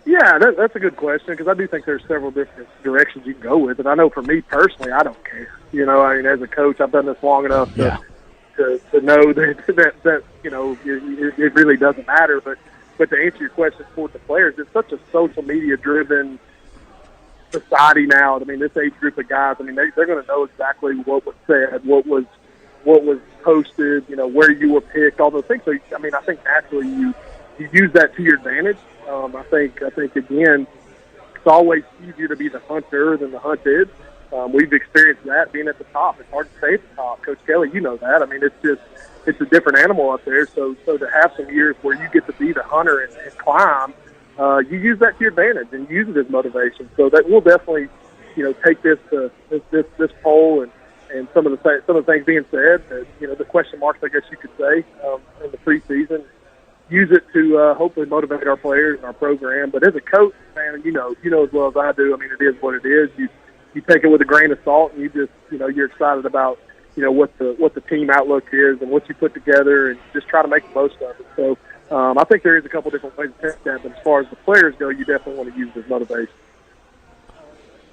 Yeah, that's a good question, because I do think there's several different directions you can go with it. I know for me personally, I don't care. I mean, as a coach, I've done this long enough to know that it really doesn't matter. But to answer your question for the players, it's such a social media driven society now. I mean, this age group of guys, I mean, they're going to know exactly what was said, what was posted, where you were picked, all those things. So I mean, I think naturally you use that to your advantage. I think again, it's always easier to be the hunter than the hunted. We've experienced that being at the top. It's hard to stay at the top. Coach Kelly, you know that. I mean, it's a different animal up there. So to have some years where you get to be the hunter and climb, you use that to your advantage and use it as motivation. So that we'll definitely, take this poll and some of the things being said, the question marks, I guess you could say, in the preseason, use it to hopefully motivate our players and our program. But as a coach, man, you know as well as I do. I mean, it is what it is. You take it with a grain of salt, and you just you're excited about what the team outlook is and what you put together, and just try to make the most of it. So I think there is a couple different ways to test that. But as far as the players go, you definitely want to use it as motivation.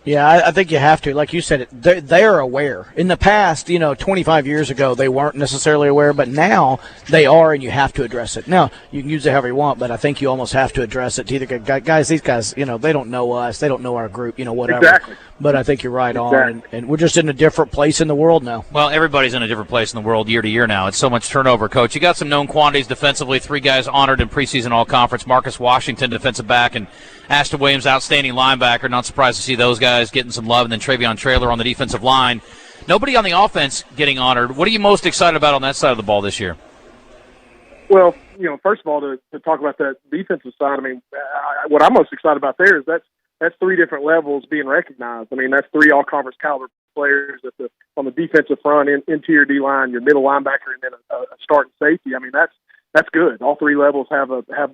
Yeah, I think you have to. Like you said, they're aware. In the past, 25 years ago, they weren't necessarily aware, but now they are, and you have to address it. Now, you can use it however you want, but I think you almost have to address it to either guys, these guys, they don't know us. They don't know our group, whatever. Exactly. But I think you're right Exactly. on, and we're just in a different place in the world now. Well, everybody's in a different place in the world year to year now. It's so much turnover, Coach. You got some known quantities defensively. 3 guys honored in preseason all-conference. Marcus Washington, defensive back, and Ashton Williams, outstanding linebacker. Not surprised to see those guys getting some love. And then Travion Traylor on the defensive line. Nobody on the offense getting honored. What are you most excited about on that side of the ball this year? Well, first of all, to talk about that defensive side, I mean, what I'm most excited about there is that's 3 different levels being recognized. I mean, that's 3 all-conference caliber players on the defensive front, interior D-line, your middle linebacker, and then a starting safety. I mean, that's good. All 3 levels have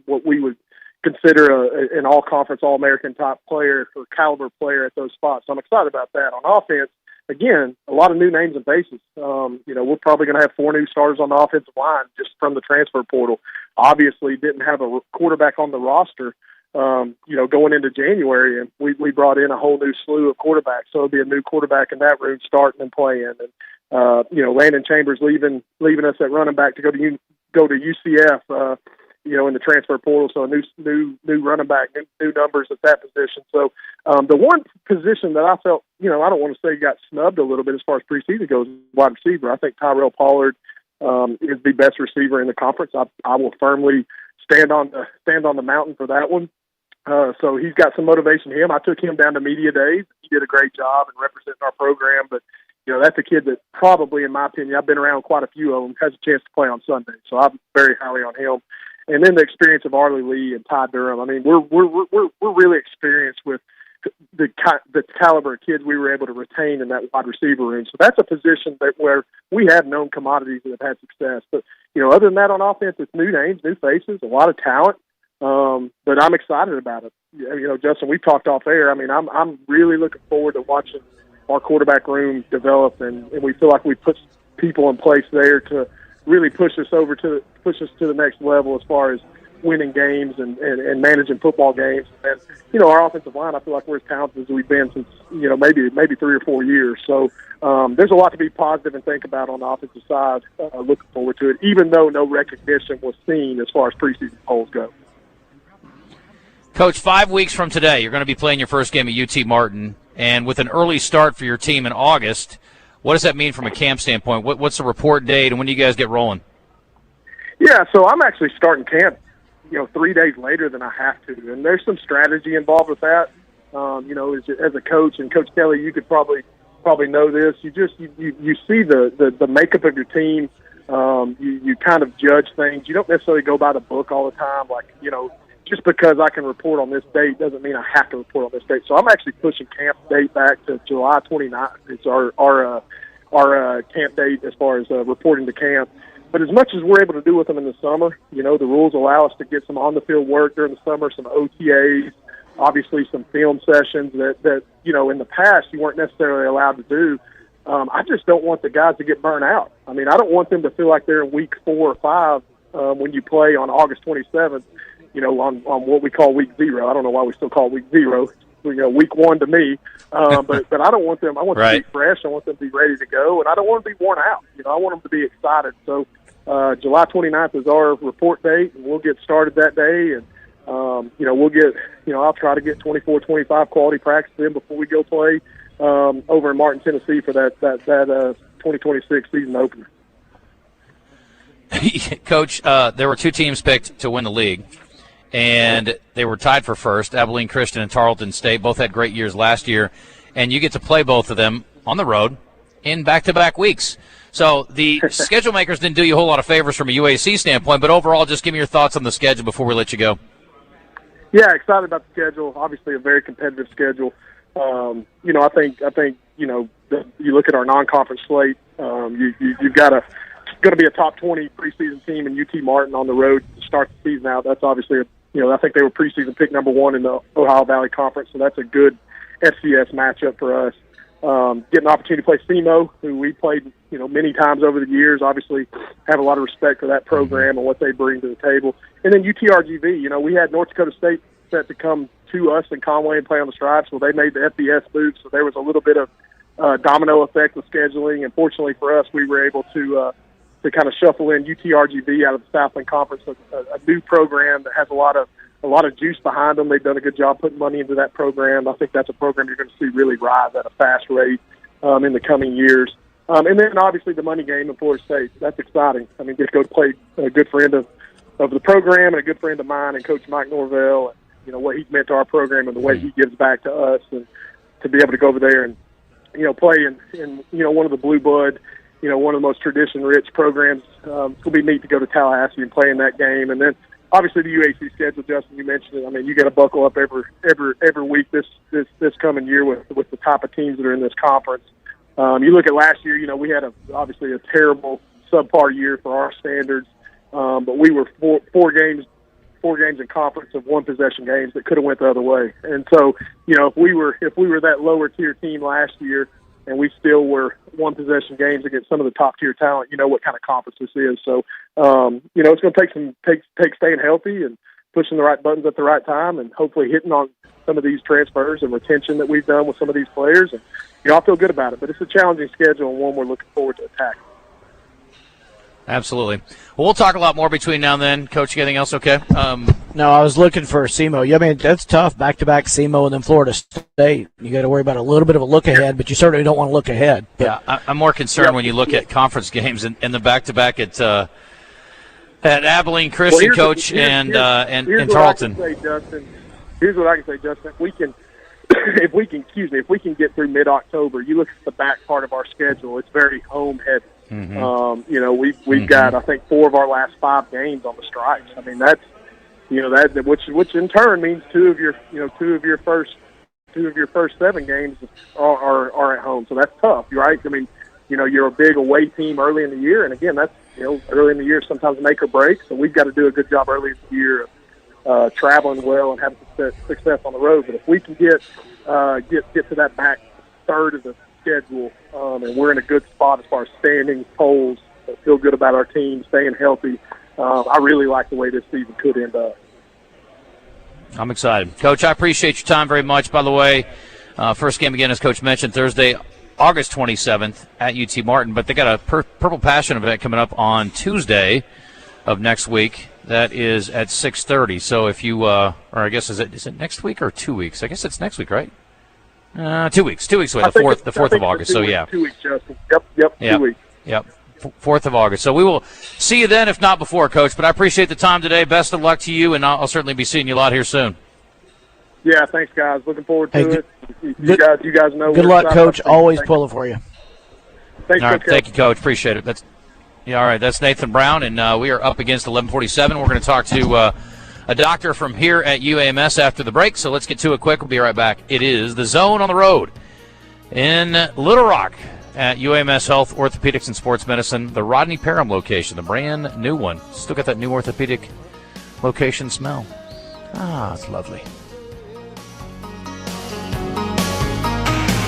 what we would consider an all-conference, all-American type player or caliber player at those spots. So I'm excited about that. On offense, again, a lot of new names and faces. We're probably going to have 4 new starters on the offensive line just from the transfer portal. Obviously, didn't have a quarterback on the roster, going into January, and we brought in a whole new slew of quarterbacks. So it'll be a new quarterback in that room starting and playing. And Landon Chambers leaving us at running back to go to UCF. In the transfer portal, so a new running back, new numbers at that position. So the one position that I felt, I don't want to say got snubbed a little bit as far as preseason goes, wide receiver. I think Tyrell Pollard is the best receiver in the conference. I will firmly stand on the mountain for that one. So he's got some motivation in him. I took him down to media days. He did a great job in representing our program, but that's a kid that probably, in my opinion, I've been around quite a few of them, has a chance to play on Sunday. So I'm very highly on him. And then the experience of Arlie Lee and Ty Durham. I mean, we're really experienced with the caliber of kids we were able to retain in that wide receiver room. So that's a position where we have known commodities that have had success. But other than that, on offense, it's new names, new faces, a lot of talent. But I'm excited about it. Justin, we talked off air. I mean, I'm really looking forward to watching our quarterback room develop, and we feel like we put people in place there to really push us to the next level as far as winning games and managing football games. And our offensive line, I feel like we're as talented as we've been since maybe 3 or 4 years. So there's a lot to be positive and think about on the offensive side. Looking forward to it, even though no recognition was seen as far as preseason polls go. Coach, 5 weeks from today, you're going to be playing your first game at UT Martin, and with an early start for your team in August. What does that mean from a camp standpoint? What's the report date, and when do you guys get rolling? Yeah, so I'm actually starting camp, 3 days later than I have to, and there's some strategy involved with that. As a coach, and Coach Kelly, you could probably know this. You see the makeup of your team. You kind of judge things. You don't necessarily go by the book all the time. Like just because I can report on this date doesn't mean I have to report on this date. So I'm actually pushing camp date back to July 29th. It's our camp date as far as reporting to camp. But as much as we're able to do with them in the summer, the rules allow us to get some on-the-field work during the summer, some OTAs, obviously some film sessions that in the past you weren't necessarily allowed to do. I just don't want the guys to get burnt out. I mean, I don't want them to feel like they're in week 4 or 5 when you play on August 27th, on what we call week 0. I don't know why we still call it week 0. Week 1 to me. But I don't want them. I want them to be fresh. I want them to be ready to go, and I don't want them to be worn out. I want them to be excited. So July 29th is our report date, and we'll get started that day. And we'll get. I'll try to get 24, 25 quality practices in before we go play over in Martin, Tennessee for that 2026 season opener. Coach, there were 2 teams picked to win the league, and they were tied for first. Abilene Christian and Tarleton State both had great years last year, and you get to play both of them on the road in back-to-back weeks. So the schedule makers didn't do you a whole lot of favors from a UAC standpoint, but overall, just give me your thoughts on the schedule before we let you go. Yeah, excited about the schedule. Obviously, a very competitive schedule. I think you look at our non-conference slate. You've got a going to be a top 20 preseason team in UT Martin on the road to start the season out. That's obviously, I think they were preseason pick number 1 in the Ohio Valley Conference, so that's a good FCS matchup for us. Getting an opportunity to play SEMO, who we played, many times over the years. Obviously, have a lot of respect for that program and what they bring to the table. And then UTRGV, we had North Dakota State set to come to us in Conway and play on the Stripes. Well, they made the FBS move, so there was a little bit of domino effect with scheduling. And fortunately for us, we were able to kind of shuffle in UTRGV out of the Southland Conference, a new program that has a lot of juice behind them. They've done a good job putting money into that program. I think that's a program you're going to see really rise at a fast rate in the coming years. And then obviously the money game in Florida State. That's exciting. I mean, just go play a good friend of the program and a good friend of mine and Coach Mike Norvell, and what he's meant to our program and the way he gives back to us, and to be able to go over there and play in one of the blue blood, one of the most tradition-rich programs. It'll be neat to go to Tallahassee and play in that game. And then obviously the UAC schedule, Justin, you mentioned it. I mean, you got to buckle up every week this coming year with the type of teams that are in this conference. You look at last year, we had obviously a terrible subpar year for our standards, but we were four games in conference of one possession games that could have went the other way. And so, if we were that lower tier team last year, and we still were one possession games against some of the top tier talent, what kind of conference this is. So, it's going to take staying healthy and pushing the right buttons at the right time, and hopefully hitting on some of these transfers and retention that we've done with some of these players. And, I feel good about it, but it's a challenging schedule and one we're looking forward to attacking. Absolutely. Well, we'll talk a lot more between now and then. Coach, anything else okay? No, I was looking for SEMO. I mean, that's tough, back-to-back SEMO and then Florida State. You got to worry about a little bit of a look ahead, but you certainly don't want to look ahead. Yeah, I'm more concerned when you look at conference games and the back-to-back at Abilene Christian, Coach, and Tarleton. Here's what I can say, Justin. If we can get through mid-October, you look at the back part of our schedule, it's very home-heavy. Mm-hmm. We've got, I think, 4 of our last 5 games on the Stripes. I mean, that's which in turn means two of your first 7 games are at home. So that's tough, right? I mean, you're a big away team early in the year, and again, that's early in the year sometimes make or break. So we've got to do a good job early in the year of traveling well and having success on the road. But if we can get to that back third of the schedule, and we're in a good spot as far as standings, polls, feel good about our team, staying healthy. I really like the way this season could end up. I'm excited. Coach, I appreciate your time very much. By the way, first game again, as Coach mentioned, Thursday, August 27th at UT Martin, but they got a Purple Passion event coming up on Tuesday of next week. That is at 6:30. So if you, or I guess is it next week or 2 weeks? I guess it's next week, right? 2 weeks. 2 weeks away. The 4th of August. So yeah. 2 weeks, Justin. Yep. 2 weeks. Yep. 4th of August. So we will see you then, if not before, Coach. But I appreciate the time today. Best of luck to you, and I'll certainly be seeing you a lot here soon. Yeah, thanks, guys. Looking forward to it. You guys know. Good luck, Coach. Always pulling for you. Thanks, all right, thank you, Coach. Appreciate it. All right. That's Nathan Brown, and we are up against 11:47. We're going to talk to a doctor from here at UAMS after the break. So let's get to it quick. We'll be right back. It is The Zone on the road in Little Rock at UAMS Health, Orthopedics, and Sports Medicine, the Rodney Parham location, the brand new one. Still got that new orthopedic location smell. It's lovely.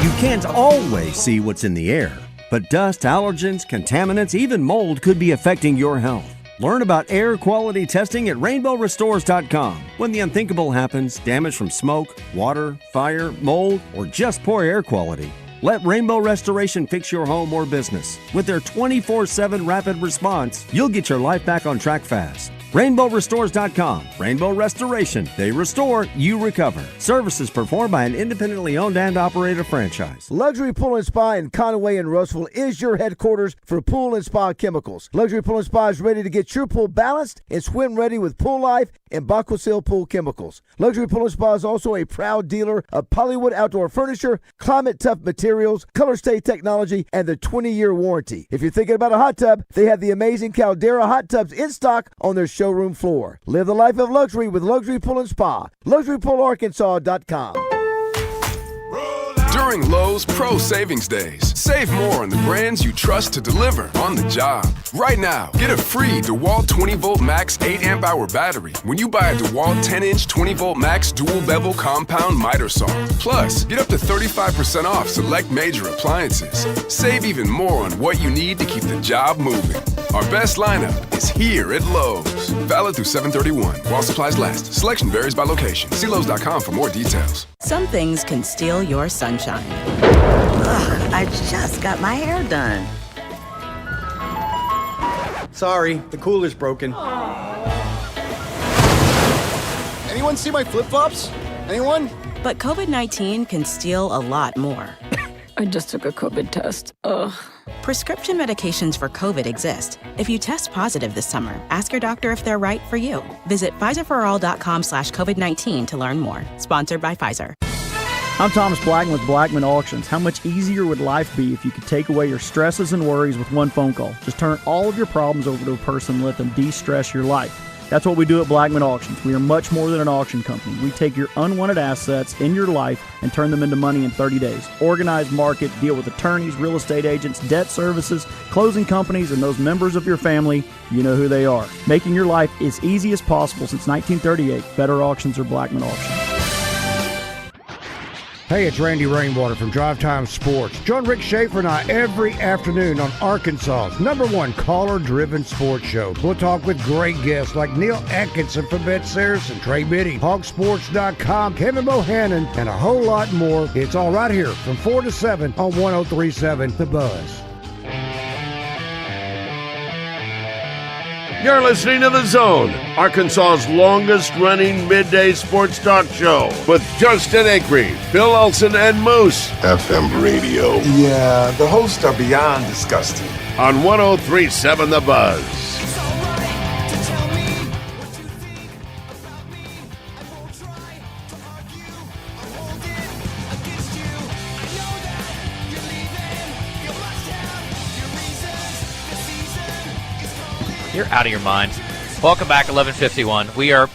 You can't always see what's in the air, but dust, allergens, contaminants, even mold could be affecting your health. Learn about air quality testing at rainbowrestores.com. When the unthinkable happens, damage from smoke, water, fire, mold, or just poor air quality, let Rainbow Restoration fix your home or business. With their 24/7 rapid response, you'll get your life back on track fast. RainbowRestores.com. Rainbow Restoration. They restore, you recover. Services performed by an independently owned and operated franchise. Luxury Pool and Spa in Conway and Roseville is your headquarters for pool and spa chemicals. Luxury Pool and Spa is ready to get your pool balanced and swim ready with Pool Life and Baquasil Pool Chemicals. Luxury Pool and Spa is also a proud dealer of Polywood Outdoor Furniture, Climate Tough Materials, Color Stay Technology, and the 20-year warranty. If you're thinking about a hot tub, they have the amazing Caldera hot tubs in stock on their showroom floor. Live the life of luxury with Luxury Pool and Spa. LuxuryPoolArkansas.com. during Lowe's Pro Savings Days. Save more on the brands you trust to deliver on the job. Right now, get a free DeWalt 20-volt max 8-amp-hour battery when you buy a DeWalt 10-inch 20-volt max dual-bevel compound miter saw. Plus, get up to 35% off select major appliances. Save even more on what you need to keep the job moving. Our best lineup is here at Lowe's. Valid through 7/31 while supplies last. Selection varies by location. See Lowe's.com for more details. Some things can steal your sunshine. Ugh, I just got my hair done. Sorry, the cooler's broken. Anyone see my flip-flops? Anyone? But COVID-19 can steal a lot more. I just took a COVID test. Ugh. Prescription medications for COVID exist. If you test positive this summer, ask your doctor if they're right for you. Visit Pfizerforall.com/COVID-19 to learn more. Sponsored by Pfizer. I'm Thomas Blackman with Blackman Auctions. How much easier would life be if you could take away your stresses and worries with one phone call? Just turn all of your problems over to a person and let them de-stress your life. That's what we do at Blackman Auctions. We are much more than an auction company. We take your unwanted assets in your life and turn them into money in 30 days. Organize, market, deal with attorneys, real estate agents, debt services, closing companies, and those members of your family. You know who they are. Making your life as easy as possible since 1938. Better auctions or Blackman Auctions. Hey, it's Randy Rainwater from Drive Time Sports. Join Rick Schaefer and I every afternoon on Arkansas's #1 caller-driven sports show. We'll talk with great guests like Neil Atkinson from Bet Saracen, Trey Biddy, Hogsports.com, Kevin Bohannon, and a whole lot more. It's all right here from 4 to 7 on 103.7 The Buzz. You're listening to The Zone, Arkansas's longest-running midday sports talk show with Justin Acri, Bill Olson, and Moose. FM radio. Yeah, the hosts are beyond disgusting. On 103.7 The Buzz. You're out of your mind. Welcome back, 11:51. We are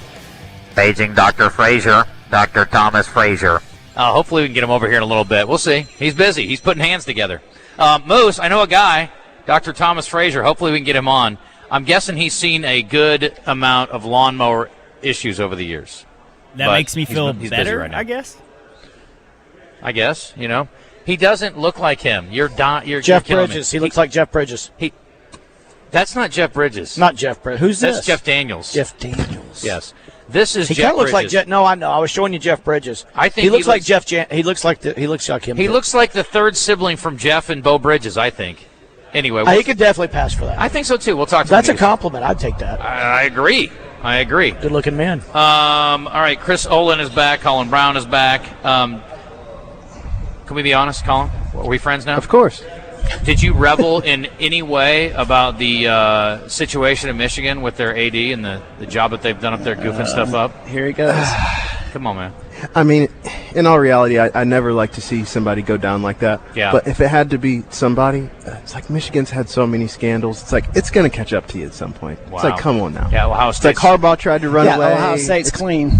paging Dr. Frazier, Dr. Thomas Frazier. Hopefully we can get him over here in a little bit. We'll see. He's busy. He's putting hands together. Moose, I know a guy, Dr. Thomas Frazier. Hopefully we can get him on. I'm guessing he's seen a good amount of lawnmower issues over the years. That makes me feel better, right now. I guess. You know. He doesn't look like him. You're Jeff Bridges. He looks like Jeff Bridges. That's not Jeff Bridges. Not Jeff Bridges. Who's this? That's Jeff Daniels. Jeff Daniels. Yes. This is he Jeff kind of looks Bridges. like Jeff. No, I know. I was showing you Jeff Bridges. I think he looks like Jeff. He looks like him. He looks like the third sibling from Jeff and Bo Bridges, I think. Anyway, he could definitely pass for that. I think so too. We'll talk to him. That's a compliment. I'd take that. I agree. Good-looking man. All right, Chris Olin is back. Colin Brown is back. Can we be honest, Colin? Are we friends now? Of course. Did you revel in any way about the situation in Michigan with their AD and the job that they've done up there goofing stuff up? Here he goes. Come on, man. I mean, in all reality, I never like to see somebody go down like that. Yeah. But if it had to be somebody, it's like Michigan's had so many scandals. It's like it's going to catch up to you at some point. Wow. It's like, come on now. Yeah, Ohio State. It's like Harbaugh tried to run away. Ohio State's clean.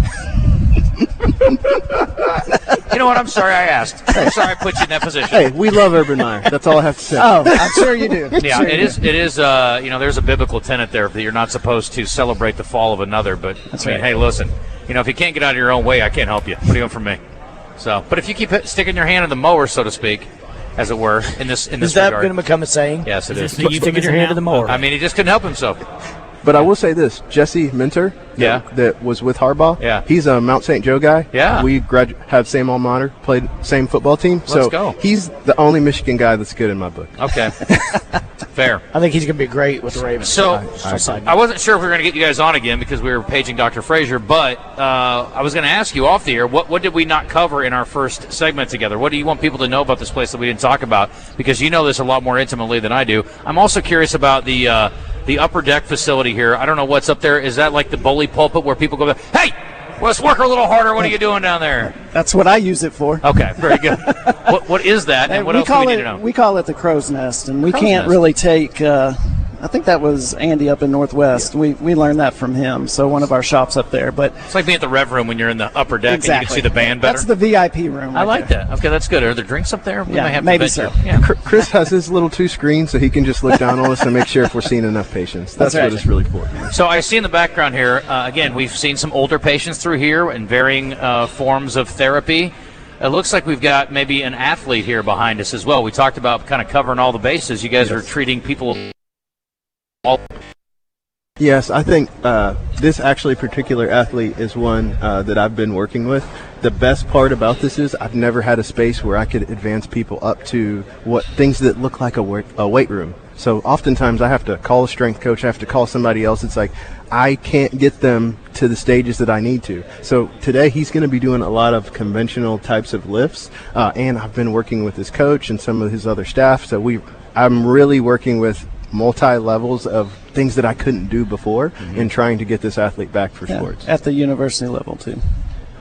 You know what? I'm sorry I asked. I'm sorry I put you in that position. Hey, we love Urban Meyer. That's all I have to say. Oh, I'm sure you do. Yeah, it is. There's a biblical tenet there that you're not supposed to celebrate the fall of another. But right. Hey, listen. If you can't get out of your own way, I can't help you. What are you doing for me? So, but if you keep sticking your hand in the mower, so to speak, as it were, in this is that going to become a saying? Yes, it is. Sticking your hand in the mower. I mean, he just couldn't help himself. But I will say this, Jesse Minter, that was with Harbaugh, he's a Mount St. Joe guy. Yeah. We have same alma mater, played same football team. Let's go. He's the only Michigan guy that's good in my book. Okay. Fair. I think he's going to be great with the Ravens. So, I wasn't sure if we were going to get you guys on again because we were paging Dr. Frazier, but I was going to ask you off the air, what did we not cover in our first segment together? What do you want people to know about this place that we didn't talk about? Because you know this a lot more intimately than I do. I'm also curious about the upper deck facility here. I don't know what's up there. Is that like the bully pulpit where people go, hey, let's work a little harder. What are you doing down there? That's what I use it for. Okay, very good. What is that, and what else do we need to know? We call it the crow's nest, and we Crow's can't nest. really take I think that was Andy up in Northwest. We learned that from him. So one of our shops up there. But it's like being at the Rev Room when you're in the upper deck and you can see the band better. That's the VIP room. I like that. Okay, that's good. Are there drinks up there? We might have to maybe venture. so. Yeah. Chris has his little 2 screens, so he can just look down on us and make sure if we're seeing enough patients. That's right. what it's really for. So I see in the background here, again, we've seen some older patients through here in varying forms of therapy. It looks like we've got maybe an athlete here behind us as well. We talked about kind of covering all the bases. You guys are treating people all. Yes, I think this actually particular athlete is one that I've been working with. The best part about this is I've never had a space where I could advance people up to what things that look like a weight room. So oftentimes I have to call a strength coach, I have to call somebody else. It's like I can't get them to the stages that I need to. So today he's going to be doing a lot of conventional types of lifts, and I've been working with his coach and some of his other staff. So I'm really working with multi-levels of things that I couldn't do before and trying to get this athlete back for sports. At the university level, too,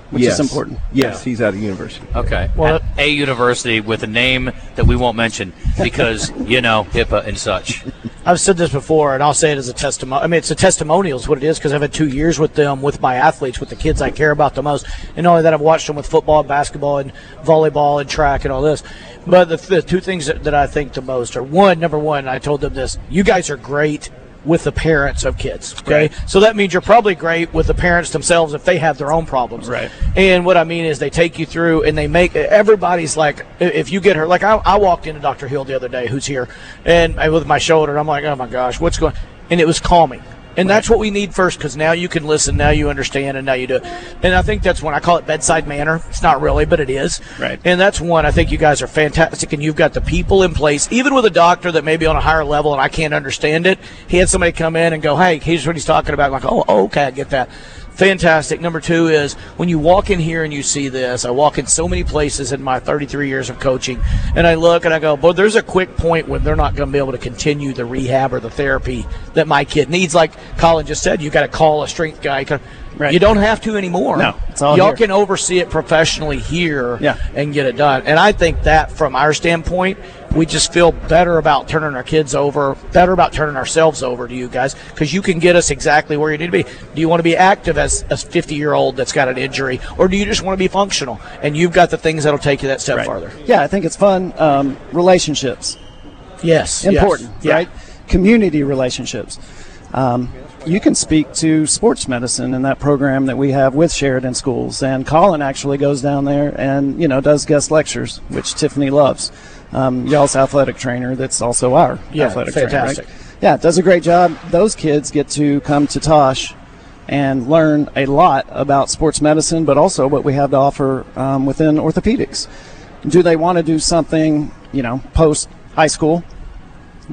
which is important. Yes, he's at a university. Okay. Well, at a university with a name that we won't mention because, HIPAA and such. I've said this before, and I'll say it as a testimony. I mean, it's a testimonial is what it is because I've had 2 years with them, with my athletes, with the kids I care about the most. And not only that, I've watched them with football, basketball, and volleyball, and track, and all this. But the 2 things that I think the most are, number one, I told them this, you guys are great with the parents of kids, okay? Right. So that means you're probably great with the parents themselves if they have their own problems. Right. And what I mean is they take you through and they make, everybody's like, if you get her, like I walked into Dr. Hill the other day, who's here, and with my shoulder, and I'm like, oh my gosh, what's going on? And it was calming. And that's what we need first, because now you can listen, now you understand, and now you do it. And I think that's when I call it bedside manner. It's not really, but it is. Right. And that's one. I think you guys are fantastic, and you've got the people in place. Even with a doctor that may be on a higher level and I can't understand it, he had somebody come in and go, hey, here's what he's talking about. I'm like, oh, okay, I get that. Fantastic. Number 2 is when you walk in here and you see this, I walk in so many places in my 33 years of coaching, and I look and I go, boy, there's a quick point when they're not going to be able to continue the rehab or the therapy that my kid needs. Like Colin just said, you got to call a strength guy. Right. You don't have to anymore. No, it's all Y'all here. can oversee it professionally here Yeah. and get it done. And I think that from our standpoint, we just feel better about turning our kids over, better about turning ourselves over to you guys, because you can get us exactly where you need to be. Do you want to be active as a 50-year-old that's got an injury, or do you just want to be functional? And you've got the things that'll take you that step farther. Yeah, I think it's fun. Relationships. Yes. Important, yes. right? Community relationships. You can speak to sports medicine in that program that we have with Sheridan Schools, and Colin actually goes down there and does guest lectures, which Tiffany loves. Y'all's athletic trainer, that's also our athletic fantastic. trainer. Right? Yeah, does a great job. Those kids get to come to Tosh and learn a lot about sports medicine, but also what we have to offer within orthopedics. Do they want to do something, post high school?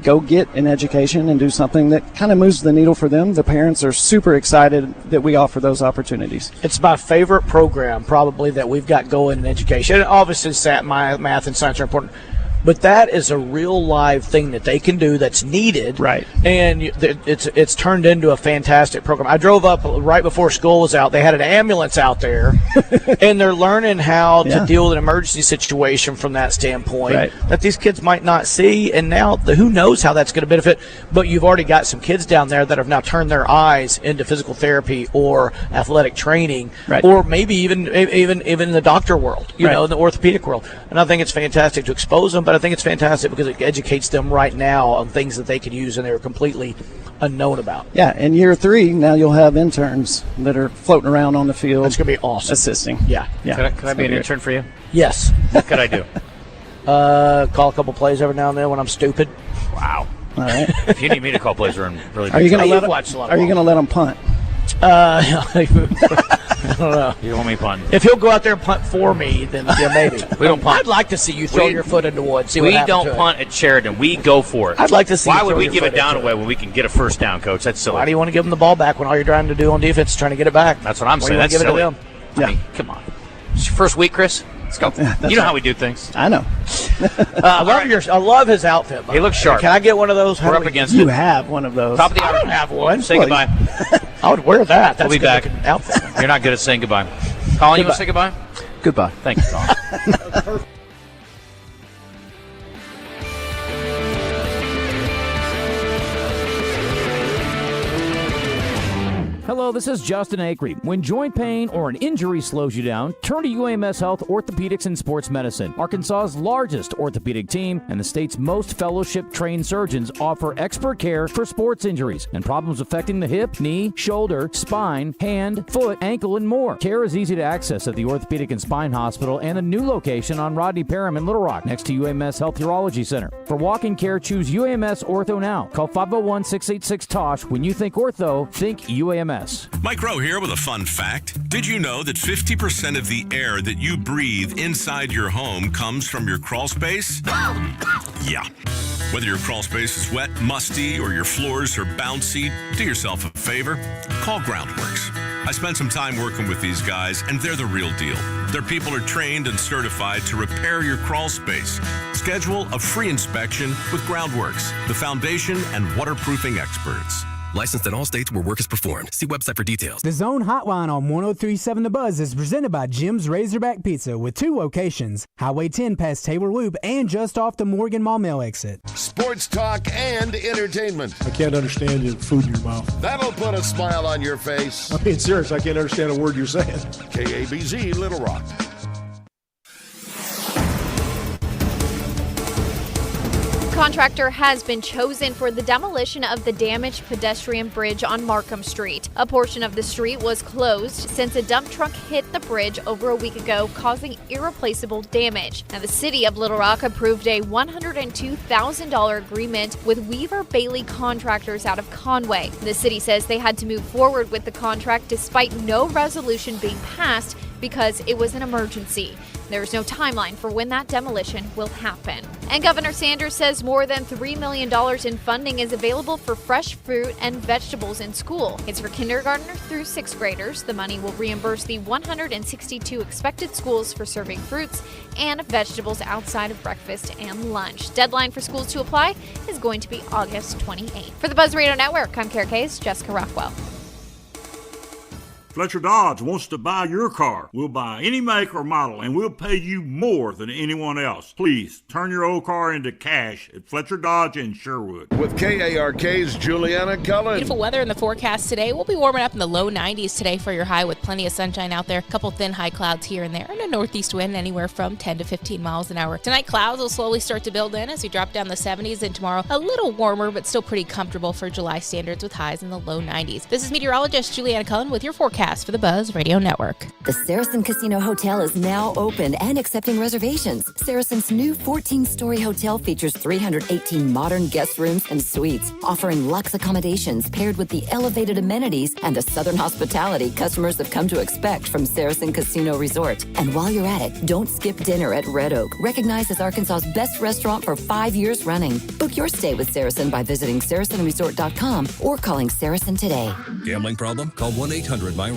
Go get an education and do something that kind of moves the needle for them. The parents are super excited that we offer those opportunities. It's my favorite program probably that we've got going in education. And obviously math and science are important. But that is a real live thing that they can do that's needed. Right. And it's turned into a fantastic program. I drove up right before school was out. They had an ambulance out there, and they're learning how to deal with an emergency situation from that standpoint that these kids might not see. And now who knows how that's going to benefit. But you've already got some kids down there that have now turned their eyes into physical therapy or athletic training, or maybe even in the doctor world, you know, in the orthopedic world. And I think it's fantastic to expose them. But I think it's fantastic because it educates them right now on things that they can use and they're completely unknown about. Yeah, in year 3, now you'll have interns that are floating around on the field. That's going to be awesome. Assisting. Yeah. Could I be an intern for you? Yes. What could I do? Call a couple plays every now and then when I'm stupid. Wow. All right. If you need me to call plays, we're in really Are you going to let them punt? I don't know. You want me to punt? If he'll go out there and punt for me, then maybe. We don't punt. I'd like to see you throw your foot into wood. See what we happens don't to punt at Sheridan. We go for it. I'd like to see. Why you would throw we your give foot it down into away when we can get a first down, Coach? That's silly. Why do you want to give them the ball back when all you're trying to do on defense is trying to get it back? That's what I'm saying. That's give silly. It to them? I mean, come on. It's your first week, Chris. Let's go. You know how we do things. I know. I love his outfit. He looks sharp. Can I get one of those? We're up against You it. have one of those. Top of the I hour. don't have one. Say goodbye. I would wear that. That's We'll be back. Outfit. You're not good at saying goodbye. Colin, you want to say goodbye? Goodbye. Thank you, Colin. Hello, this is Justin Acri. When joint pain or an injury slows you down, turn to UAMS Health Orthopaedics and Sports Medicine. Arkansas's largest orthopedic team and the state's most fellowship-trained surgeons offer expert care for sports injuries and problems affecting the hip, knee, shoulder, spine, hand, foot, ankle, and more. Care is easy to access at the Orthopedic and Spine Hospital and a new location on Rodney Parham in Little Rock, next to UAMS Health Urology Center. For walk-in care, choose UAMS Ortho now. Call 501-686-TOSH. When you think ortho, think UAMS. Mike Rowe here with a fun fact. Did you know that 50% of the air that you breathe inside your home comes from your crawl space? Yeah. Whether your crawl space is wet, musty, or your floors are bouncy, do yourself a favor. Call Groundworks. I spent some time working with these guys, and they're the real deal. Their people are trained and certified to repair your crawl space. Schedule a free inspection with Groundworks, the foundation and waterproofing experts. Licensed in all states where work is performed. See website for details. The Zone Hotline on 103.7 The Buzz is presented by Jim's Razorback Pizza with 2 locations, Highway 10 past Taylor Loop and just off the Morgan Maumelle exit. Sports talk and entertainment. I can't understand the food in your mouth. That'll put a smile on your face. I'm being serious. I can't understand a word you're saying. KABZ, Little Rock. Contractor has been chosen for the demolition of the damaged pedestrian bridge on Markham Street. A portion of the street was closed since a dump truck hit the bridge over a week ago, causing irreplaceable damage. Now, the city of Little Rock approved a $102,000 agreement with Weaver Bailey Contractors out of Conway. The city says they had to move forward with the contract despite no resolution being passed because it was an emergency. There is no timeline for when that demolition will happen. And Governor Sanders says more than $3 million in funding is available for fresh fruit and vegetables in school. It's for kindergartners through 6th graders. The money will reimburse the 162 expected schools for serving fruits and vegetables outside of breakfast and lunch. Deadline for schools to apply is going to be August 28th. For the Buzz Radio Network, I'm Kara Case, Jessica Rockwell. Fletcher Dodge wants to buy your car. We'll buy any make or model, and we'll pay you more than anyone else. Please, turn your old car into cash at Fletcher Dodge in Sherwood. With KARK's Juliana Cullen. Beautiful weather in the forecast today. We'll be warming up in the low 90s today for your high with plenty of sunshine out there. A couple thin high clouds here and there, and a northeast wind anywhere from 10 to 15 miles an hour. Tonight, clouds will slowly start to build in as we drop down the 70s, and tomorrow, a little warmer, but still pretty comfortable for July standards with highs in the low 90s. This is meteorologist Juliana Cullen with your forecast for the Buzz Radio Network. The Saracen Casino Hotel is now open and accepting reservations. Saracen's new 14-story hotel features 318 modern guest rooms and suites, offering luxe accommodations paired with the elevated amenities and the southern hospitality customers have come to expect from Saracen Casino Resort. And while you're at it, don't skip dinner at Red Oak, recognized as Arkansas's best restaurant for 5 years running. Book your stay with Saracen by visiting SaracenResort.com or calling Saracen today. Gambling problem? Call 1-800-MY-RESET.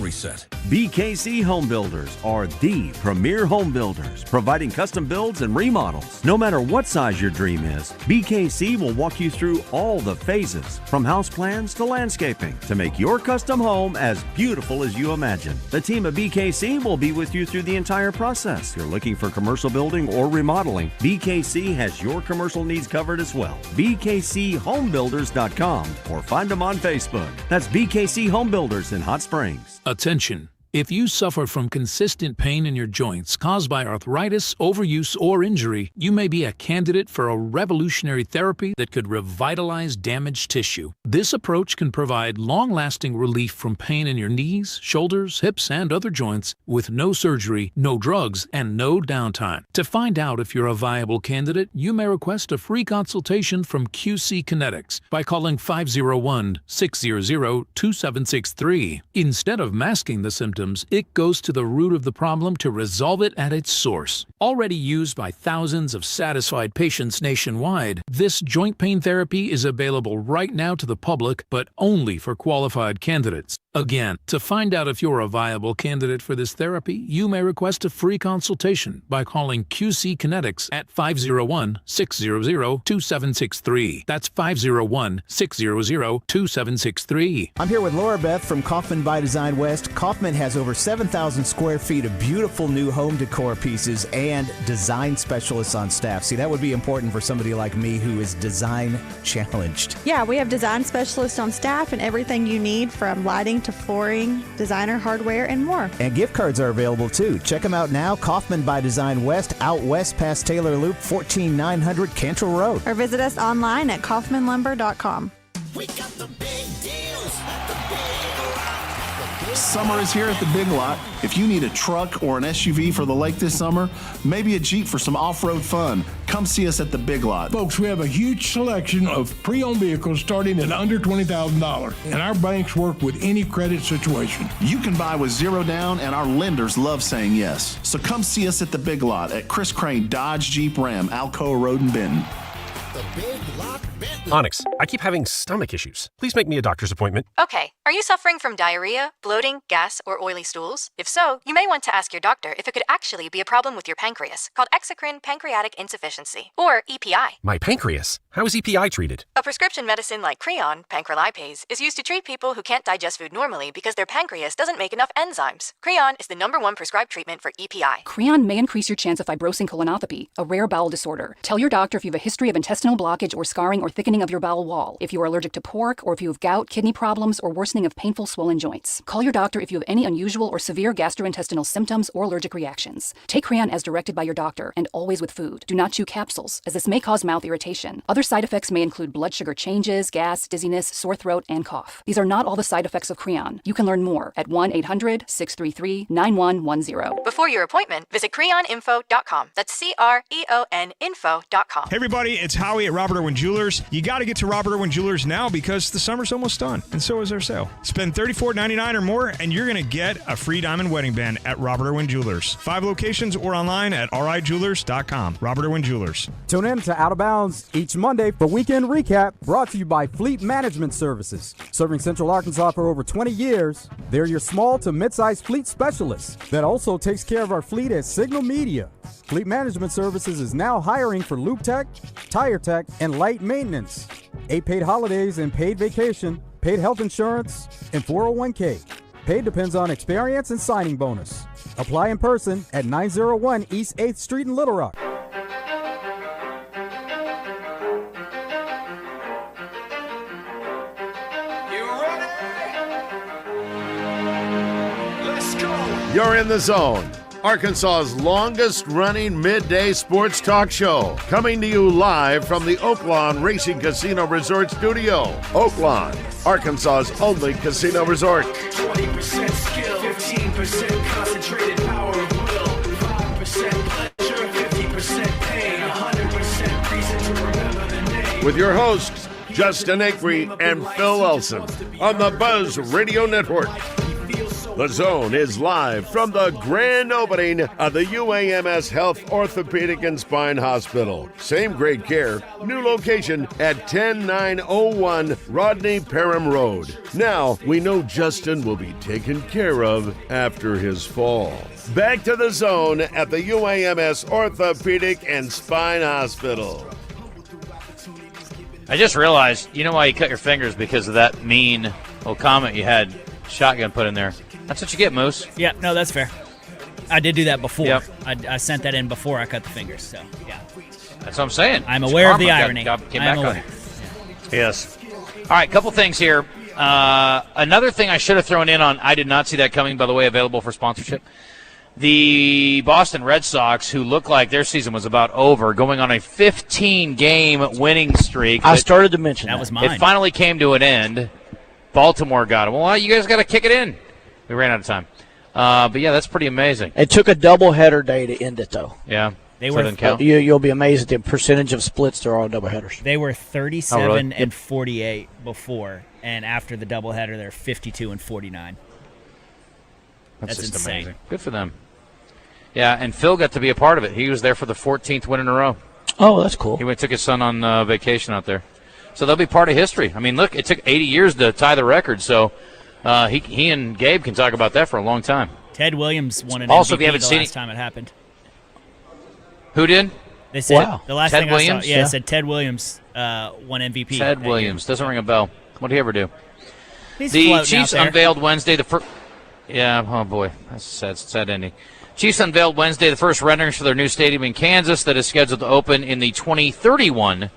BKC Home Builders are the premier home builders, providing custom builds and remodels. No matter what size your dream is, BKC will walk you through all the phases, from house plans to landscaping, to make your custom home as beautiful as you imagine. The team at BKC will be with you through the entire process. If you're looking for commercial building or remodeling, BKC has your commercial needs covered as well. BKCHomebuilders.com or find them on Facebook. That's BKC Home Builders in Hot Springs. Attention. If you suffer from consistent pain in your joints caused by arthritis, overuse, or injury, you may be a candidate for a revolutionary therapy that could revitalize damaged tissue. This approach can provide long-lasting relief from pain in your knees, shoulders, hips, and other joints with no surgery, no drugs, and no downtime. To find out if you're a viable candidate, you may request a free consultation from QC Kinetics by calling 501-600-2763. Instead of masking the symptoms, it goes to the root of the problem to resolve it at its source. Already used by thousands of satisfied patients nationwide, this joint pain therapy is available right now to the public, but only for qualified candidates. Again, to find out if you're a viable candidate for this therapy, you may request a free consultation by calling QC Kinetics at 501-600-2763. That's 501-600-2763. I'm here with Laura Beth from Kaufman by Design West. Kaufman has over 7,000 square feet of beautiful new home decor pieces and design specialists on staff. See, that would be important for somebody like me who is design challenged. Yeah, we have design specialists on staff and everything you need from lighting to flooring, designer hardware, and more. And gift cards are available too. Check them out now. Kaufman by Design West, out west past Taylor Loop, 14900 Cantrell Road. Or visit us online at kaufmanlumber.com. We got the big deals at the Big Lot. Summer is here at the Big Lot. If you need a truck or an SUV for the lake this summer, maybe a Jeep for some off-road fun, come see us at the Big Lot. Folks, we have a huge selection of pre-owned vehicles starting at under $20,000, and our banks work with any credit situation. You can buy with zero down, and our lenders love saying yes. So come see us at the Big Lot at Chris Crane Dodge Jeep Ram, Alcoa Road in Benton. The Big Lot Benton. Onyx, I keep having stomach issues. Please make me a doctor's appointment. Okay, are you suffering from diarrhea, bloating, gas, or oily stools? If so, you may want to ask your doctor if it could actually be a problem with your pancreas, called exocrine pancreatic insufficiency, or EPI. My pancreas? How is EPI treated? A prescription medicine like Creon, pancrelipase, is used to treat people who can't digest food normally because their pancreas doesn't make enough enzymes. Creon is the #1 prescribed treatment for EPI. Creon may increase your chance of fibrosing colonopathy, a rare bowel disorder. Tell your doctor if you have a history of intestinal blockage or scarring or thickening of your bowel wall, if you are allergic to pork, or if you have gout, kidney problems, or worsening of painful swollen joints. Call your doctor if you have any unusual or severe gastrointestinal symptoms or allergic reactions. Take Creon as directed by your doctor, and always with food. Do not chew capsules, as this may cause mouth irritation. Other side effects may include blood sugar changes, gas, dizziness, sore throat, and cough. These are not all the side effects of Creon. You can learn more at 1-800-633-9110. Before your appointment, visit creoninfo.com. That's CREON info.com. Hey everybody, it's Howie at Robert Irwin Jewelers. You got to get to Robert Irwin Jewelers now because the summer's almost done, and so is our sale. Spend $34.99 or more, and you're going to get a free diamond wedding band at Robert Irwin Jewelers. 5 locations or online at rijewelers.com. Robert Irwin Jewelers. Tune in to Out of Bounds each Monday for Weekend Recap, brought to you by Fleet Management Services. Serving Central Arkansas for over 20 years, they're your small to mid-sized fleet specialists that also takes care of our fleet at Signal Media. Fleet Management Services is now hiring for Loop Tech, Tire Tech, and Light Maintenance. 8 paid holidays and paid vacation, paid health insurance, and 401k. Paid depends on experience and signing bonus. Apply in person at 901 East 8th Street in Little Rock. You're in the zone. Arkansas's longest-running midday sports talk show. Coming to you live from the Oaklawn Racing Casino Resort Studio. Oaklawn, Arkansas's only casino resort. 20% skill, 15% concentrated power of will, 5% pleasure, 50% pain, 100% reason to remember the name. With your hosts, Justin Acri and Phil Elson on the Buzz Radio Network. The Zone is live from the grand opening of the UAMS Health Orthopedic and Spine Hospital. Same great care, new location at 10901 Rodney Parham Road. Now, we know Justin will be taken care of after his fall. Back to The Zone at the UAMS Orthopedic and Spine Hospital. I just realized, you know why you cut your fingers? Because of that mean little comment you had, shotgun put in there. That's what you get, Moose. Yeah, no, that's fair. I did do that before. Yep. I sent that in before I cut the fingers, so yeah. That's what I'm saying. I'm aware of the irony. Came back on you. Yes. All right, couple things here. Another thing I should have thrown in on, I did not see that coming, by the way, available for sponsorship. The Boston Red Sox, who looked like their season was about over, going on a 15-game winning streak. I started to mention that was mine. It finally came to an end. Baltimore got it. Well, you guys got to kick it in. We ran out of time. But, yeah, that's pretty amazing. It took a doubleheader day to end it, though. Yeah. They were. You'll be amazed at the percentage of splits there are on doubleheaders. They were 37 and 48 before, and after the doubleheader, they're 52 and 49. That's just insane. Amazing. Good for them. Yeah, and Phil got to be a part of it. He was there for the 14th win in a row. Oh, that's cool. He took his son on vacation out there. So they'll be part of history. I mean, look, it took 80 years to tie the record, so he and Gabe can talk about that for a long time. Ted Williams won an also, MVP if you haven't the seen last time it happened. Who did? They said wow. The last Ted thing Williams? I saw, it said Ted Williams won MVP. Ted Williams. Doesn't ring a bell. What did he ever do? He's the Chiefs unveiled Wednesday the first. Yeah, oh boy, that's a sad ending. Chiefs unveiled Wednesday the first renderings for their new stadium in Kansas that is scheduled to open in the 2031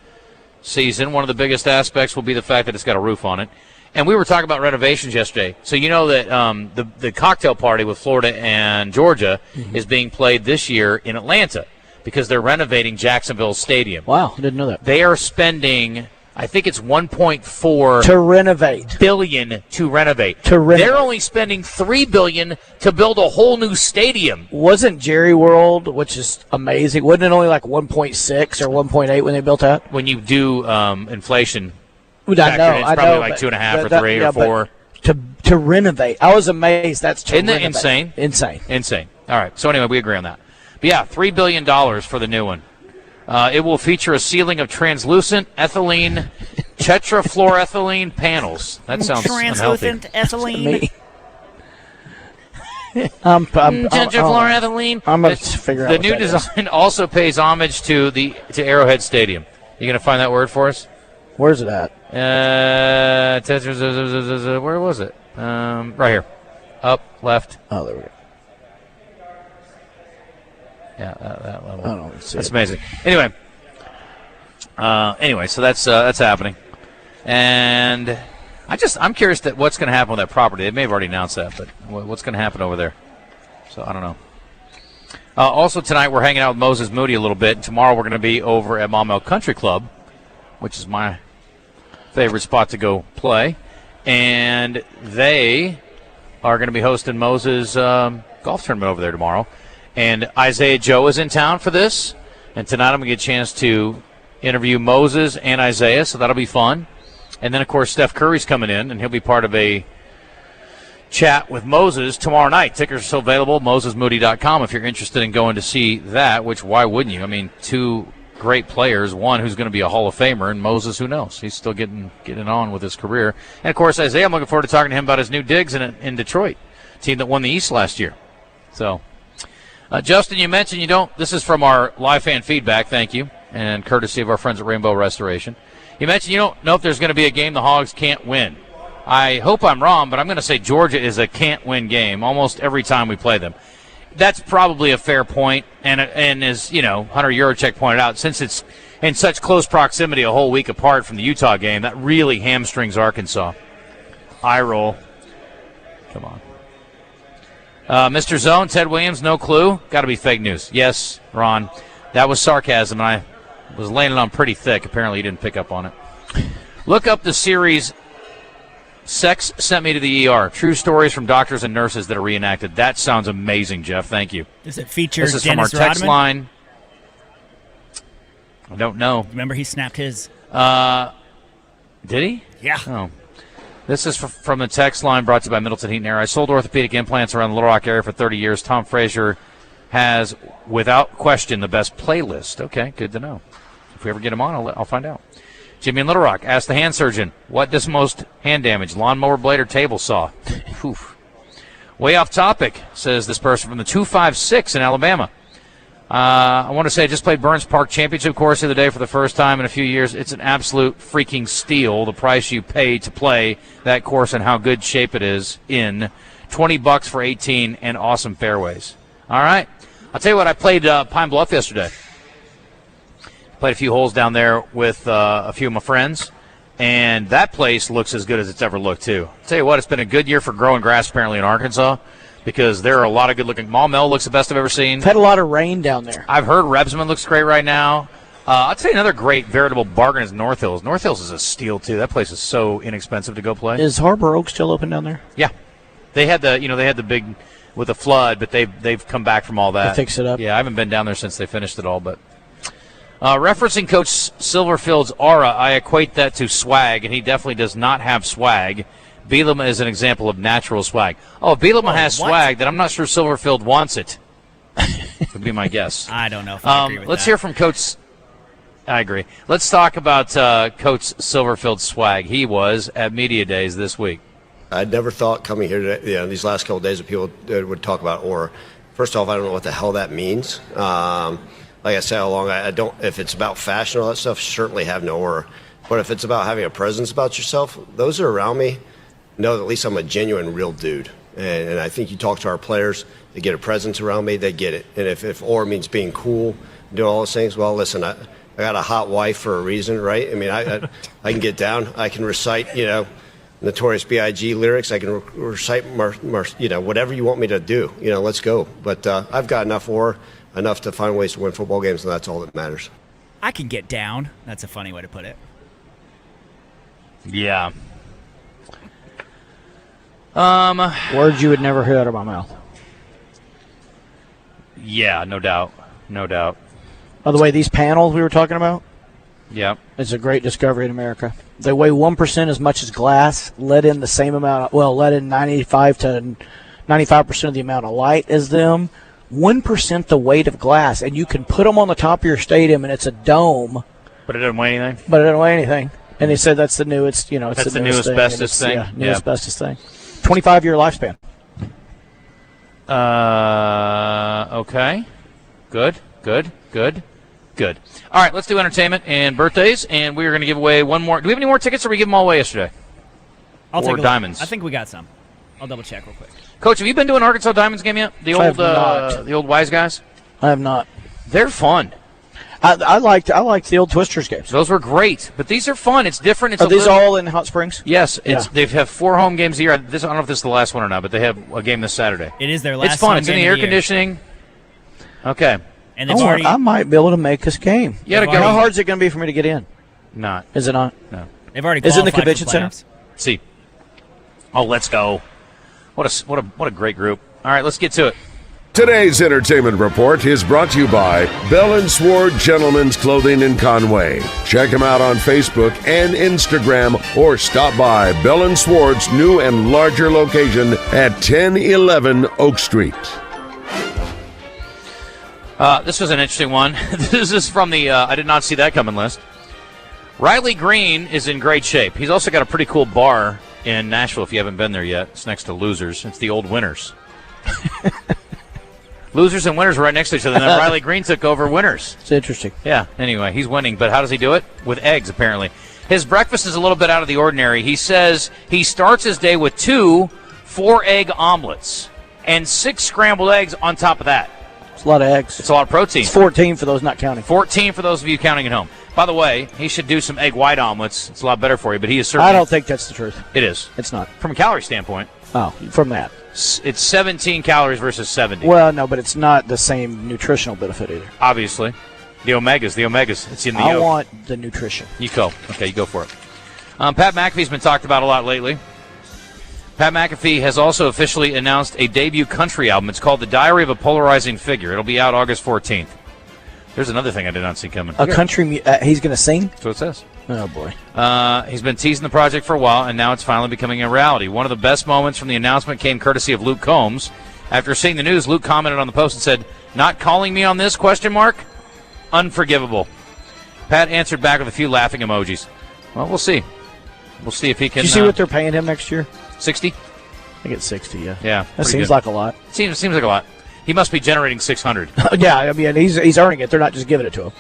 season. One of the biggest aspects will be the fact that it's got a roof on it. And we were talking about renovations yesterday. So you know that the cocktail party with Florida and Georgia is being played this year in Atlanta because they're renovating Jacksonville Stadium. Wow, I didn't know that. They are spending, I think it's $1.4 to renovate. billion to renovate. Renovate. They're only spending $3 billion to build a whole new stadium. Wasn't Jerry World, which is amazing, wasn't it only like 1.6 or 1.8 when they built that? When you do inflation, I know, it's probably like 2.5 or 3 or 4. To renovate, I was amazed. That's to Isn't that renovate. insane? Insane. All right. So anyway, we agree on that. But yeah, $3 billion for the new one. It will feature a ceiling of translucent ethylene tetrafluoroethylene panels. That sounds translucent unhealthy. Tetrafluoroethylene. I'm going to figure out the new design also pays homage to Arrowhead Stadium. You going to find that word for us? Where's it at? Where was it? Right here. Up, left. Oh, there we go. Yeah, that level. I don't see That's it. amazing. Anyway, so that's happening, and I'm curious that what's going to happen with that property. They may have already announced that, but what's going to happen over there? So I don't know. Also tonight we're hanging out with Moses Moody a little bit, and tomorrow we're going to be over at Maumelle Country Club, which is my favorite spot to go play, and they are going to be hosting Moses' golf tournament over there tomorrow. And Isaiah Joe is in town for this. And tonight I'm going to get a chance to interview Moses and Isaiah, so that'll be fun. And then, of course, Steph Curry's coming in, and he'll be part of a chat with Moses tomorrow night. Tickets are still available, mosesmoody.com, if you're interested in going to see that, which why wouldn't you? I mean, two great players, one who's going to be a Hall of Famer, and Moses, who knows? He's still getting on with his career. And, of course, Isaiah, I'm looking forward to talking to him about his new digs in Detroit, team that won the East last year. So... Justin, you mentioned this is from our live fan feedback, thank you, and courtesy of our friends at Rainbow Restoration. You mentioned you don't know if there's going to be a game the Hogs can't win. I hope I'm wrong, but I'm going to say Georgia is a can't-win game almost every time we play them. That's probably a fair point, and as, Hunter Yurachek pointed out, since it's in such close proximity a whole week apart from the Utah game, that really hamstrings Arkansas. Eye roll. Come on. Mr. Zone, Ted Williams, no clue. Got to be fake news. Yes, Ron. That was sarcasm, and I was laying it on pretty thick. Apparently, you didn't pick up on it. Look up the series Sex Sent Me to the ER. True stories from doctors and nurses that are reenacted. That sounds amazing, Jeff. Thank you. Does it feature This is Dennis from our text Rodman? line. I don't know. Remember he snapped his. Did he? Yeah. Oh. This is from the text line brought to you by Middleton Heat and Air. I sold orthopedic implants around the Little Rock area for 30 years. Tom Frazier has, without question, the best playlist. Okay, good to know. If we ever get him on, I'll find out. Jimmy in Little Rock asked the hand surgeon, what does most hand damage, lawnmower blade or table saw? Way off topic, says this person from the 256 in Alabama. I want to say I just played Burns Park Championship course the other day for the first time in a few years. It's an absolute freaking steal, the price you pay to play that course and how good shape it is in. $20 for 18 and awesome fairways. All right. I'll tell you what, I played Pine Bluff yesterday. Played a few holes down there with a few of my friends, and that place looks as good as it's ever looked, too. I'll tell you what, it's been a good year for growing grass apparently in Arkansas, because there are a lot of good-looking. Maumelle looks the best I've ever seen. We've had a lot of rain down there. I've heard Rebsman looks great right now. I'll tell you another great veritable bargain is North Hills. North Hills is a steal, too. That place is so inexpensive to go play. Is Harbor Oak still open down there? Yeah. They had the big with the flood, but they've come back from all that. They fixed it up. Yeah, I haven't been down there since they finished it all, but referencing Coach Silverfield's aura, I equate that to swag, and he definitely does not have swag. Bielema is an example of natural swag. Oh, if Bielema has swag, then I'm not sure Silverfield wants it. Would be my guess. I don't know if I agree with let's that. hear from Coach. I agree. Let's talk about Coach Silverfield's swag. He was at Media Days this week. I never thought coming here today, these last couple of days that people would talk about aura. First off, I don't know what the hell that means. Like I said all along, I don't. If it's about fashion or all that stuff, certainly have no aura. But if it's about having a presence about yourself, those are around me know that at least I'm a genuine, real dude. And I think you talk to our players, they get a presence around me, they get it. And if aura means being cool, doing all those things, well, listen, I got a hot wife for a reason, right? I mean, I can get down, I can recite, Notorious B.I.G. lyrics. I can recite, whatever you want me to do. Let's go. But I've got enough to find ways to win football games, and that's all that matters. I can get down. That's a funny way to put it. Yeah. Words you would never hear out of my mouth. Yeah, no doubt. No doubt. By the way, these panels we were talking about, yeah, it's a great discovery in America. They weigh 1% as much as glass, let in the same amount, let in 95% of the amount of light as them, 1% the weight of glass, and you can put them on the top of your stadium, and it's a dome. But it doesn't weigh anything? But it doesn't weigh anything. And they said that's the new, it's the new asbestos thing? Yeah, new asbestos thing. 25-year lifespan. Okay. Good. All right, let's do entertainment and birthdays, and we are going to give away one more. Do we have any more tickets, or we give them all away yesterday? I'll take a look. Diamonds. I think we got some. I'll double check real quick. Coach, have you been to an Arkansas Diamonds game yet? The old Wise Guys? I have not. They're fun. I liked the old Twisters games. Those were great, but these are fun. It's different. Are these all in Hot Springs? Yes. They have 4 home games a year. I don't know if this is the last one or not, but they have a game this Saturday. It is their last. It's fun. Home it's in game the of air conditioning. Okay. And I might be able to make this game. How hard is it going to be for me to get in? Not. Is it not? No. They've already. Is it in the convention center? See. Oh, let's go. What a great group. All right, let's get to it. Today's entertainment report is brought to you by Bell & Sword Gentlemen's Clothing in Conway. Check them out on Facebook and Instagram, or stop by Bell & Sword's new and larger location at 1011 Oak Street. This was an interesting one. This is from the I did not see that coming list. Riley Green is in great shape. He's also got a pretty cool bar in Nashville if you haven't been there yet. It's next to Losers. It's the old Winners. Losers and Winners were right next to each other, and then Riley Green took over Winners. It's interesting. Yeah, anyway, he's winning, but how does he do it? With eggs, apparently. His breakfast is a little bit out of the ordinary. He says he starts his day with 2 4-egg omelets and 6 scrambled eggs on top of that. It's a lot of eggs. It's a lot of protein. It's 14 for those not counting. 14 for those of you counting at home. By the way, he should do some egg white omelets. It's a lot better for you, but he is certainly... I don't think that's the truth. It is. It's not. From a calorie standpoint. Oh, from that. It's 17 calories versus 70. Well, no, but it's not the same nutritional benefit either. Obviously. The omegas. It's in the I yolk. want the nutrition. You go. Okay, you go for it. Pat McAfee's been talked about a lot lately. Pat McAfee has also officially announced a debut country album. It's called The Diary of a Polarizing Figure. It'll be out August 14th. There's another thing I did not see coming. A country, he's going to sing? That's what it says. Oh, boy. He's been teasing the project for a while, and now it's finally becoming a reality. One of the best moments from the announcement came courtesy of Luke Combs. After seeing the news, Luke commented on the post and said, "Not calling me on this, ? Unforgivable." Pat answered back with a few laughing emojis. Well, we'll see. We'll see if he can... Did you see what they're paying him next year? 60? I think it's 60, yeah. Yeah. That seems like a lot. Seems like a lot. He must be generating 600. Yeah, I mean, he's earning it. They're not just giving it to him.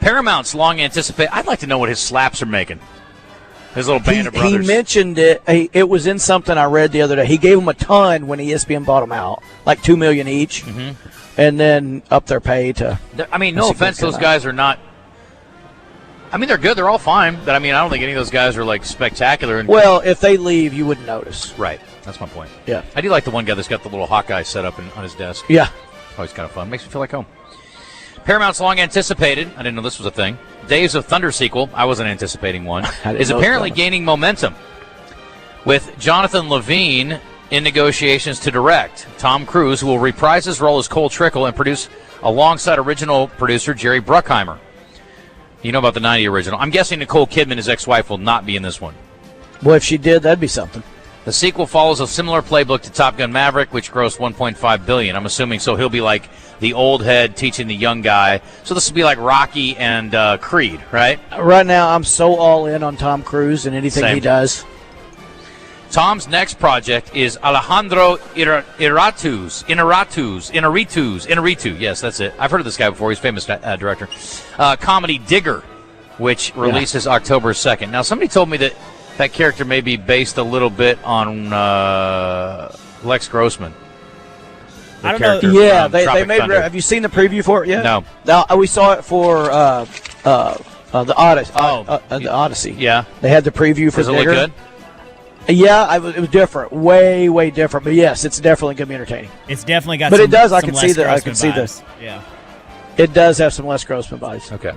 Paramount's long anticipated. I'd like to know what his slaps are making. His little band of brothers. He mentioned it. It was in something I read the other day. He gave them a ton when ESPN bought them out, like $2 million each, and then up their pay to. I mean, no offense, those guys are not. I mean, they're good. They're all fine, but I mean, I don't think any of those guys are like spectacular. Well, if they leave, you wouldn't notice. Right. That's my point. Yeah. I do like the one guy that's got the little Hawkeye set up on his desk. Yeah. Always kind of fun. Makes me feel like home. Paramount's long anticipated, I didn't know this was a thing, Days of Thunder sequel, I wasn't anticipating one, is apparently gaining momentum. With Jonathan Levine in negotiations to direct, Tom Cruise, who will reprise his role as Cole Trickle and produce alongside original producer Jerry Bruckheimer. You know about the 90 original. I'm guessing Nicole Kidman, his ex-wife, will not be in this one. Well, if she did, that'd be something. The sequel follows a similar playbook to Top Gun Maverick, which grossed $1.5 billion. I'm assuming so he'll be like the old head teaching the young guy. So this will be like Rocky and Creed, right? Right now, I'm so all in on Tom Cruise and anything he does. Tom's next project is Alejandro Inarritu. Yes, that's it. I've heard of this guy before. He's a famous director. Comedy Digger, which releases October 2nd. Now, somebody told me that character may be based a little bit on Lex Grossman. I don't know. Yeah, they made. Have you seen the preview for it yet? No. We saw it for the Odyssey. The Odyssey. Yeah. They had the preview for Does it Digger. look good? Yeah, it was different, way different. But yes, it's definitely going to be entertaining. It's definitely got. But some, it does. I some can Les see that. I can Grossman see vibes. this. Yeah. It does have some Les Grossman vibes. Okay.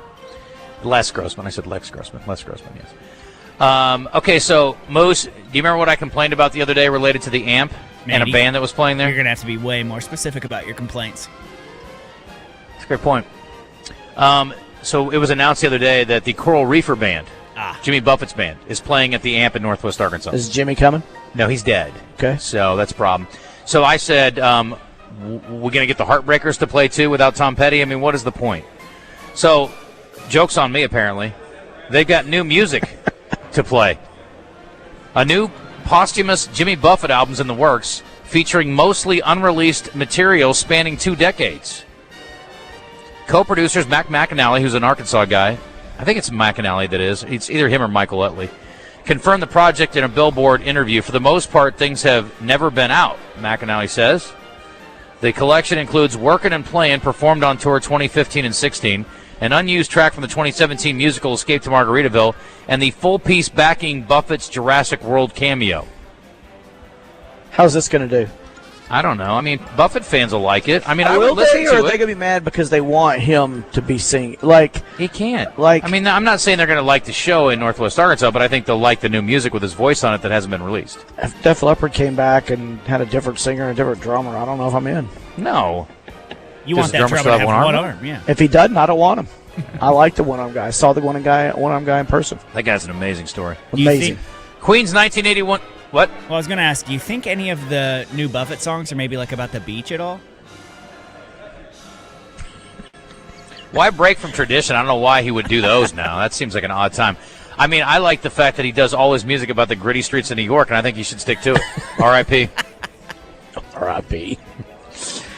Les Grossman. I said Lex Grossman. Les Grossman, yes. Okay, so, Moose, do you remember what I complained about the other day related to the amp and a band that was playing there? You're going to have to be way more specific about your complaints. That's a great point. So it was announced the other day that the Coral Reefer Band, Jimmy Buffett's band, is playing at the amp in Northwest Arkansas. Is Jimmy coming? No, he's dead. Okay. So that's a problem. So I said, we're going to get the Heartbreakers to play too without Tom Petty? I mean, what is the point? So, joke's on me, apparently. They've got new music to play. A new posthumous Jimmy Buffett album's in the works, featuring mostly unreleased material spanning 2 decades. Co-producers Mac McAnally, who's an Arkansas guy, I think it's McAnally that is, it's either him or Michael Utley, confirmed the project in a Billboard interview. For the most part, things have never been out, McAnally says. The collection includes Workin' and Playin', performed on tour 2015 and 16, an unused track from the 2017 musical Escape to Margaritaville, and the full piece backing Buffett's Jurassic World cameo. How's this going to do? I don't know. I mean, Buffett fans will like it. I mean, I will would listen they, to or it. are they going to be mad because they want him to be singing? Like, he can't. Like, I mean, I'm not saying they're going to like the show in Northwest Arkansas, but I think they'll like the new music with his voice on it that hasn't been released. If Def Leppard came back and had a different singer and a different drummer, I don't know if I'm in. No. You want that drummer to have one arm? Yeah. If he doesn't, I don't want him. I like the one-arm guy. I saw the one-arm guy in person. That guy's an amazing story. Amazing. Queen's 1981. What? Well, I was going to ask, do you think any of the new Buffett songs are maybe like about the beach at all? Why break from tradition? I don't know why he would do those now. That seems like an odd time. I mean, I like the fact that he does all his music about the gritty streets of New York, and I think he should stick to it. R.I.P. R.I.P.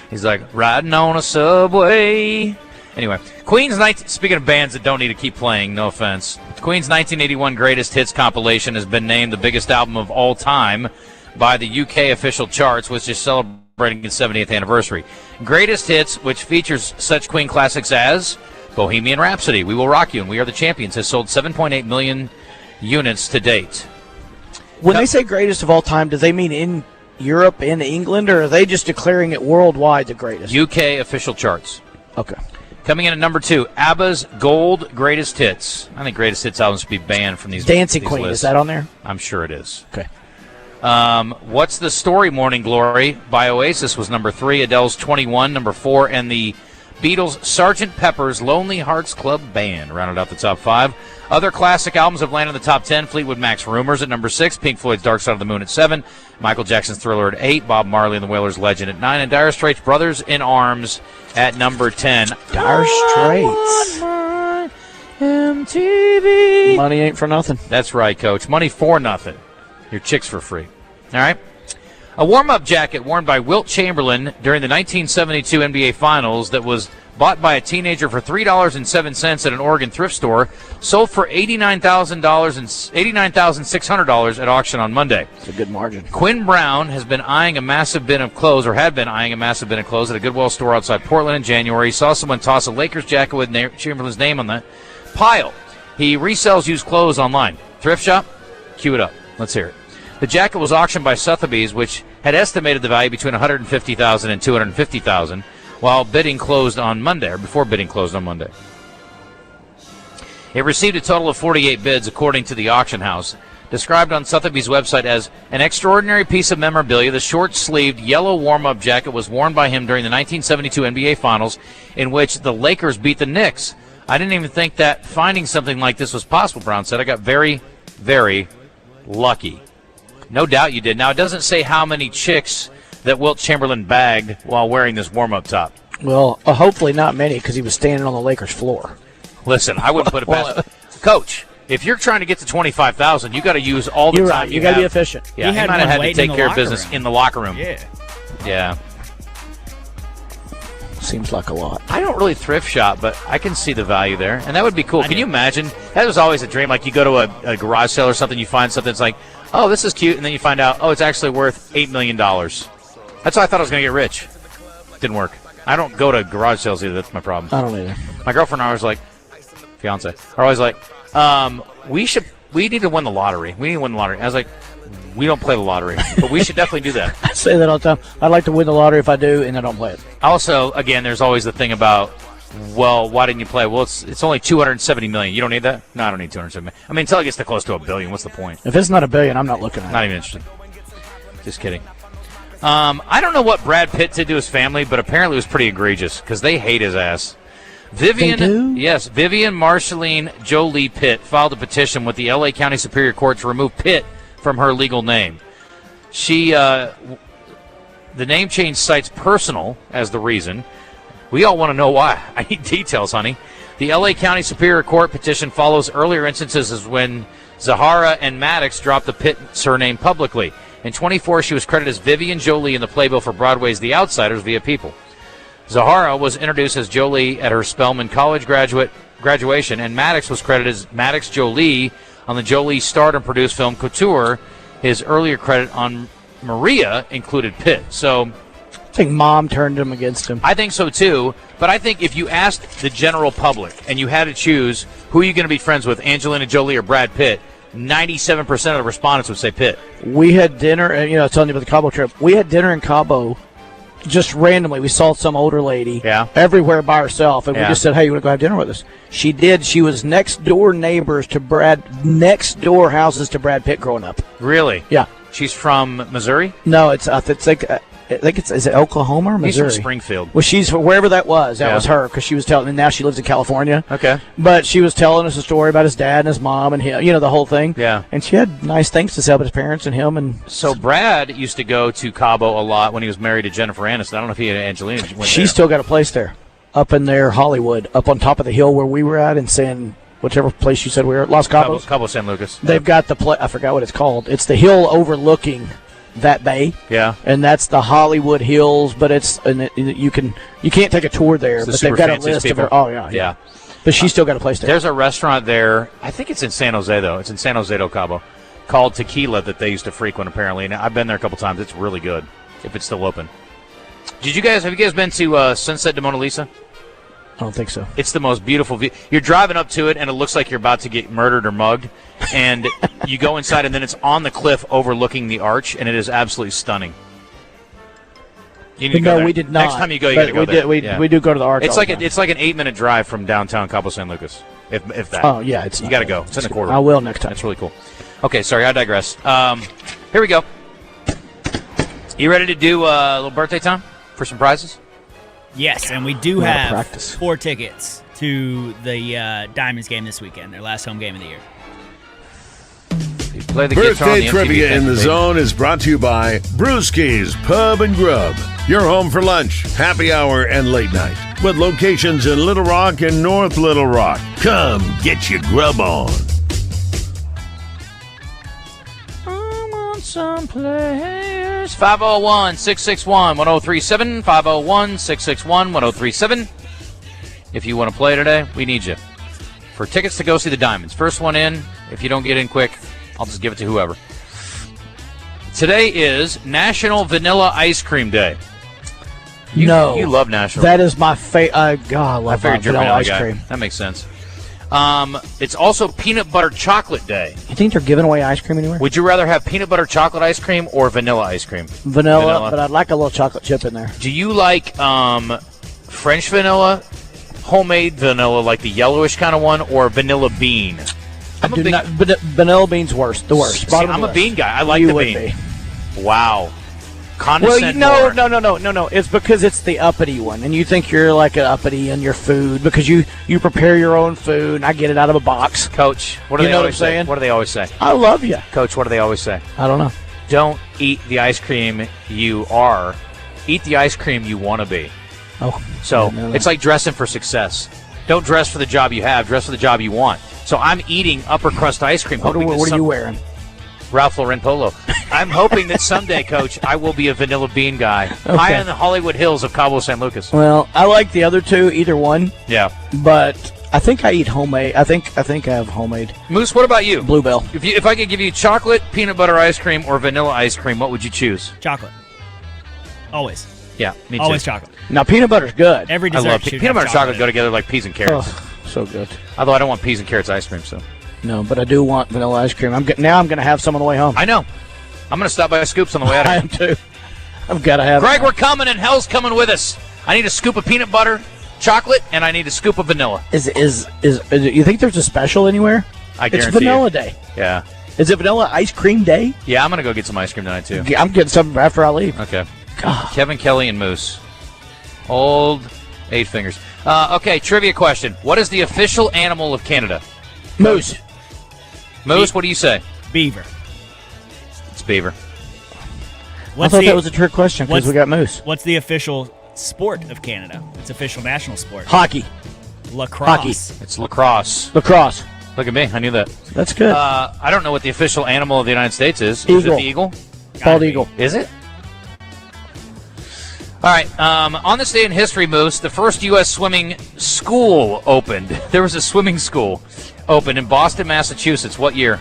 He's like, riding on a subway. Anyway, speaking of bands that don't need to keep playing, no offense, Queen's 1981 Greatest Hits compilation has been named the biggest album of all time by the UK official charts, which is celebrating its 70th anniversary. Greatest Hits, which features such Queen classics as Bohemian Rhapsody, We Will Rock You, and We Are the Champions, has sold 7.8 million units to date. When they say greatest of all time, do they mean in Europe, in England, or are they just declaring it worldwide the greatest? UK official charts. Okay. Coming in at number 2, ABBA's Gold Greatest Hits. I think Greatest Hits albums should be banned from these Dancing these Queen, lists. is that on there? I'm sure it is. Okay. What's the Story, Morning Glory by Oasis was number 3, Adele's 21, number 4, and the Beatles' Sgt. Pepper's Lonely Hearts Club Band rounded out the top 5. Other classic albums have landed in the top 10. Fleetwood Mac's Rumors at number 6, Pink Floyd's Dark Side of the Moon at 7, Michael Jackson's Thriller at 8, Bob Marley and the Wailers' Legend at 9, and Dire Straits' Brothers in Arms at number 10. Dire Straits. MTV. Money ain't for nothing. That's right, Coach. Money for nothing. Your chicks for free. All right? A warm-up jacket worn by Wilt Chamberlain during the 1972 NBA Finals that was bought by a teenager for $3.07 at an Oregon thrift store, sold for $89,600 at auction on Monday. It's a good margin. Quinn Brown has been eyeing a massive bin of clothes, or had been eyeing a massive bin of clothes at a Goodwill store outside Portland in January. He saw someone toss a Lakers jacket with Chamberlain's name on the pile. He resells used clothes online. Thrift shop? Cue it up. Let's hear it. The jacket was auctioned by Sotheby's, which had estimated the value between $150,000 and $250,000. While bidding closed on Monday, or before bidding closed on Monday. It received a total of 48 bids, according to the auction house. Described on Sotheby's website as an extraordinary piece of memorabilia, the short-sleeved yellow warm-up jacket was worn by him during the 1972 NBA Finals, in which the Lakers beat the Knicks. I didn't even think that finding something like this was possible, Brown said. I got very, very lucky. No doubt you did. Now, it doesn't say how many chicks that Wilt Chamberlain bagged while wearing this warm-up top. Well, hopefully not many, because he was standing on the Lakers floor. Listen, I wouldn't put it past Coach, if you're trying to get to 25,000, you got to use all the You're time right. You got to have. be efficient. Yeah, he might have had to take care of business in the locker room. Yeah. Yeah. Seems like a lot. I don't really thrift shop, but I can see the value there, and that would be cool. Can you imagine? That was always a dream. Like, you go to a garage sale or something, you find something that's like, oh, this is cute, and then you find out, oh, it's actually worth $8 million. That's why I thought I was going to get rich. Didn't work. I don't go to garage sales either. That's my problem. I don't either. My girlfriend and I was like, fiance, are always like, we should we need to win the lottery. We need to win the lottery. I was like, we don't play the lottery, but we should definitely do that. I say that all the time. I'd like to win the lottery if I do, and I don't play it. Also, again, there's always the thing about, well, why didn't you play? Well, it's only $270 million. You don't need that? No, I don't need $270 million. I mean, until it gets to close to $1 billion, what's the point? If it's not $1 billion, I'm not looking at it. Not even interested. Just kidding. I don't know what Brad Pitt did to his family, but apparently it was pretty egregious because they hate his ass. Vivian Marceline Jolie Pitt filed a petition with the L.A. County Superior Court to remove Pitt from her legal name. She, the name change cites personal as the reason. We all want to know why. I need details, honey. The L.A. County Superior Court petition follows earlier instances as when Zahara and Maddox dropped the Pitt surname publicly. In 24, she was credited as Vivian Jolie in the playbill for Broadway's The Outsiders via People. Zahara was introduced as Jolie at her Spelman College graduation, and Maddox was credited as Maddox Jolie on the Jolie starred and produced film Couture. His earlier credit on Maria included Pitt. So I think Mom turned him against him. I think so, too. But I think if you asked the general public and you had to choose who are you going to be friends with, Angelina Jolie or Brad Pitt, 97% of the respondents would say Pitt. We had dinner, and I was telling you about the Cabo trip. We had dinner in Cabo just randomly. We saw some older lady everywhere by herself, and we just said, hey, you want to go have dinner with us? She did. She was next door neighbors to next door houses to Brad Pitt growing up. Really? Yeah. She's from Missouri? No, it's like... I think is it Oklahoma or Missouri? He's from Springfield. Well, she's wherever that was. That was her because she was telling. And now she lives in California. Okay. But she was telling us a story about his dad and his mom and him. The whole thing. Yeah. And she had nice things to say about his parents and him. And so Brad used to go to Cabo a lot when he was married to Jennifer Aniston. I don't know if he had Angelina. She's still got a place there, up in there, Hollywood, up on top of the hill where we were at, in whichever place you said we were at, Los Cabos. Cabo San Lucas. They've got the I forgot what it's called. It's the hill overlooking that bay. Yeah. And that's the Hollywood Hills, but you can't take a tour there, but they've got a list of it. Oh yeah. But she's still got a place there. There's a restaurant there. I think it's in San Jose though. It's in San Jose del Cabo, called Tequila, that they used to frequent apparently. And I've been there a couple times. It's really good if it's still open. Have you guys been to Sunset de Mona Lisa? I don't think so. It's the most beautiful view. You're driving up to it, and it looks like you're about to get murdered or mugged. And you go inside, and then it's on the cliff overlooking the arch, and it is absolutely stunning. You need to go there. We did not. Next time you go, you got to go there. We do go to the arch. It's like an 8-minute drive from downtown Cabo San Lucas, if that. Oh yeah, you got to go. It's in the corridor. I will next time. It's really cool. Okay, sorry, I digress. Here we go. You ready to do a little birthday time for some prizes? Yes, and we do have 4 tickets to the Diamonds game this weekend, their last home game of the year. Play the Birthday Trivia in the Zone is brought to you by Brewski's Pub and Grub. Your home for lunch, happy hour, and late night. With locations in Little Rock and North Little Rock. Come get your grub on. I want some players. 501-661-1037. 501-661-1037. If you want to play today, we need you. For tickets to go see the Diamonds. First one in. If you don't get in quick, I'll just give it to whoever. Today is National Vanilla Ice Cream Day. You love National. That is my favorite. God, I love vanilla ice cream. That makes sense. It's also Peanut Butter Chocolate Day. You think they're giving away ice cream anywhere? Would you rather have peanut butter chocolate ice cream or vanilla ice cream? Vanilla, but I'd like a little chocolate chip in there. Do you like French vanilla, homemade vanilla, like the yellowish kind of one, or vanilla bean? Vanilla bean's worst. The worst. See, I'm a bean guy. I like the bean. Wow. Well, no. It's because it's the uppity one, and you think you're like an uppity in your food because you prepare your own food, and I get it out of a box. Coach, what do they always say? What do they always say? I love you. Coach, what do they always say? I don't know. Don't eat the ice cream you are. Eat the ice cream you want to be. Oh. So it's like dressing for success. Don't dress for the job you have. Dress for the job you want. So I'm eating upper crust ice cream. What are you wearing? Ralph Lauren polo. I'm hoping that someday, Coach, I will be a vanilla bean guy. Okay. High in the Hollywood Hills of Cabo San Lucas. Well, I like the other two, either one. Yeah. But I think I eat homemade. I think I have homemade. Moose, what about you? Bluebell. If I could give you chocolate, peanut butter ice cream, or vanilla ice cream, what would you choose? Chocolate. Always. Yeah, me too. Always chocolate. Now, peanut butter's good. Every dessert I love peanut butter and chocolate go together like peas and carrots. Oh, so good. Although I don't want peas and carrots ice cream, so. No, but I do want vanilla ice cream. I'm going to have some on the way home. I know. I'm going to stop by Scoops on the way out. I am too. I've got to have Greg, it. we're coming, and hell's coming with us. I need a scoop of peanut butter, chocolate, and I need a scoop of vanilla. Is you think there's a special anywhere? I guarantee it's Vanilla you. Day. Yeah. Is it Vanilla Ice Cream Day? Yeah, I'm going to go get some ice cream tonight, too. Yeah, I'm getting some after I leave. Okay. Kevin Kelly and Moose. Old 8 fingers. Okay, trivia question. What is the official animal of Canada? Moose. Moose, what do you say? Beaver. It's beaver. I thought that was a trick question because we got moose. What's the official sport of Canada? It's official national sport. Hockey. Lacrosse. Hockey. It's lacrosse. Lacrosse. Look at me. I knew that. That's good. I don't know what the official animal of the United States is. Eagle. Is it the eagle? Bald eagle. Is it? All right. On this day in history, Moose, the first U.S. swimming school opened. There was a swimming school opened in Boston, Massachusetts. What year?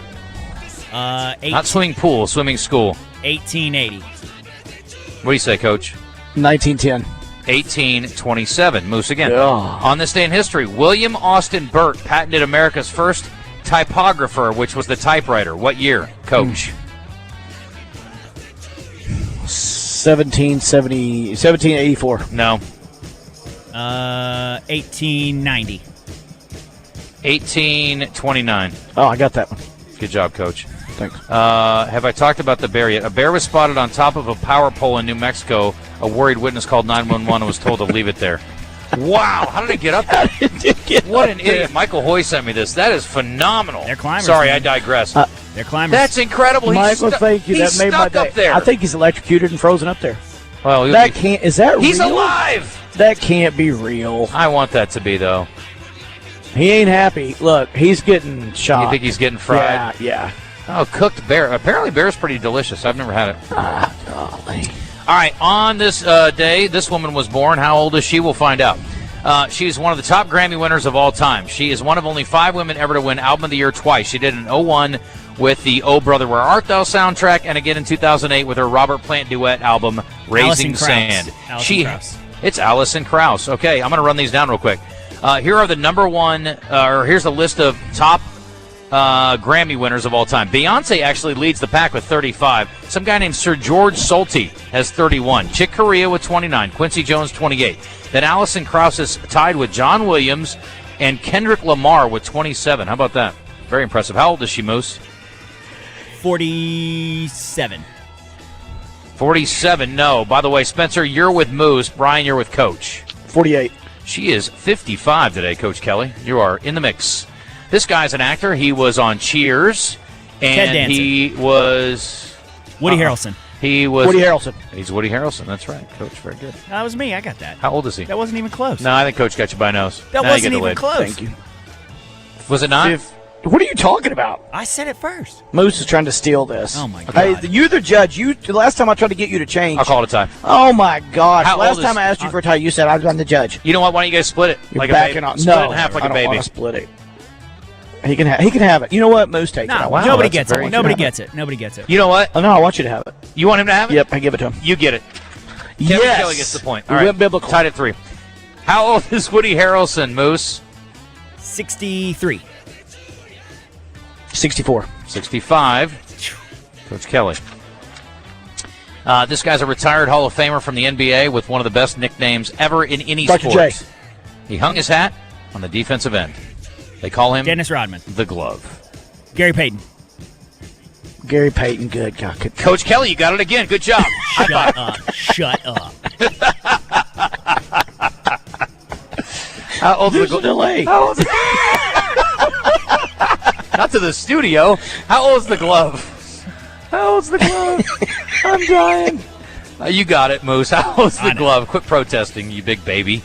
Not swimming pool, swimming school. 1880. What do you say, Coach? 1910. 1827. Moose again. Yeah. On this day in history, William Austin Burt patented America's first typographer, which was the typewriter. What year, Coach? 1784. No. 1890. 1829. Oh, I got that one. Good job, Coach. Thanks. Have I talked about the bear yet? A bear was spotted on top of a power pole in New Mexico. A worried witness called 911 and was told to leave it there. Wow, how did it get up there? What an idiot. Michael Hoy sent me this. That is phenomenal. They're climbers. Sorry, man. I digress. They're climbers. That's incredible. Michael, thank you. That made my day. Up there. I think he's electrocuted and frozen up there. Well, Is that He's real? alive! That can't be real. I want that to be, though. He ain't happy. Look, he's getting shot. You think he's getting fried? Yeah. Oh, cooked bear. Apparently, bear's pretty delicious. I've never had it. Golly. All right, on this day, this woman was born. How old is she? We'll find out. She's one of the top Grammy winners of all time. She is one of only 5 women ever to win Album of the Year twice. She did it in 2001 with the Oh Brother Where Art Thou soundtrack, and again in 2008 with her Robert Plant duet album, Raising Sand. It's Alison Krauss. Okay, I'm going to run these down real quick. Here are the here's the list of top Grammy winners of all time. Beyonce actually leads the pack with 35. Some guy named Sir George Solti has 31. Chick Corea with 29. Quincy Jones, 28. Then Alison Krauss is tied with John Williams and Kendrick Lamar with 27. How about that? Very impressive. How old is she, Moose? 47. 47, no. By the way, Spencer, you're with Moose. Brian, you're with Coach. 48. She is 55 today, Coach Kelly. You are in the mix. This guy's an actor. He was on Cheers. And he was... Woody Harrelson. He was... Woody Harrelson. He's Woody Harrelson. That's right, Coach. Very good. That was me. I got that. How old is he? That wasn't even close. No, I think Coach got you by nose. That Now you wasn't get even delayed. close. Thank you. Was it not? What are you talking about? I said it first. Moose is trying to steal this. Oh, my God. Hey, you're the judge. The last time I tried to get you to change. I'll call it a tie. Oh, my gosh. How Last old time I asked you for a tie, you said I'm the judge. You know what? Why don't you guys split it? You're like backing a baby. off. Split No, it in half like I a don't baby. want to split it. He can have it. You know what? Moose takes it. No, Wow, nobody that's gets it. very Nobody good. gets it. Nobody gets it. You know what? Oh, no, I want you to have it. You want him to have it? Yep, I give it to him. You get it. Kevin Yes. Kelly gets the point. We All right. went biblical. Tied at 3. How old is Woody Harrelson, Moose? 63. 64. 65. Coach Kelly. This guy's a retired Hall of Famer from the NBA with one of the best nicknames ever in any Dr. sport. J. He hung his hat on the defensive end. They call him Dennis Rodman. the Glove. Gary Payton. Gary Payton, good. God, good. Coach Kelly, you got it again. Good job. Shut up. Shut up. How old is There's the a delay. How old is Not to the studio. How old is the Glove? How old's the Glove? I'm dying. You got it, Moose. How old's the Glove? Quit protesting, you big baby.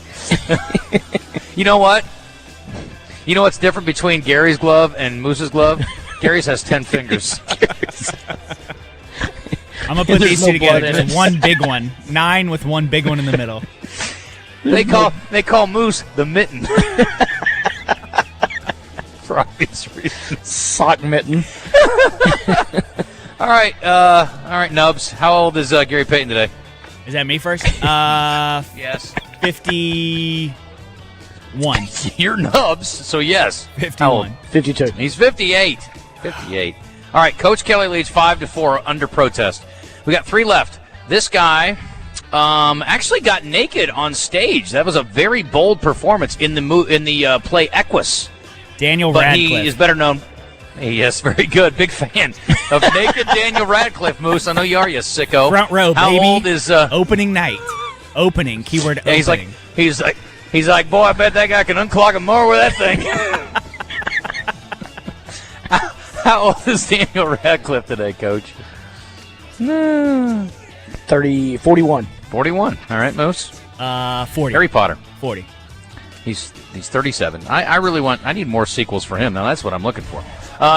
You know what? You know what's different between Gary's glove and Moose's glove? Gary's has 10 fingers. I'm going to put There's these no two together. blood in Just it. one big one. 9 with one big one in the middle. They call Moose the mitten. For obvious reasons. Sock mitten. All right, Nubs. How old is Gary Payton today? Is that me first? Yes. 50. 1. You're Nubs, so yes. 51. 52. He's 58. 58. All right, Coach Kelly leads 5-4 under protest. We got 3 left. This guy actually got naked on stage. That was a very bold performance in the play Equus. Daniel But Radcliffe. he is better known. Yes, very good. Big fan of naked Daniel Radcliffe, Moose. I know you are, you sicko. Front row, How baby. old is opening night? Opening. Keyword opening. He's like, boy, I bet that guy can unclog a mower with that thing. How old is Daniel Radcliffe today, Coach? 41. 41. All right, Moose. 40. Harry Potter. 40. He's 37. I need more sequels for him. Now that's what I'm looking for.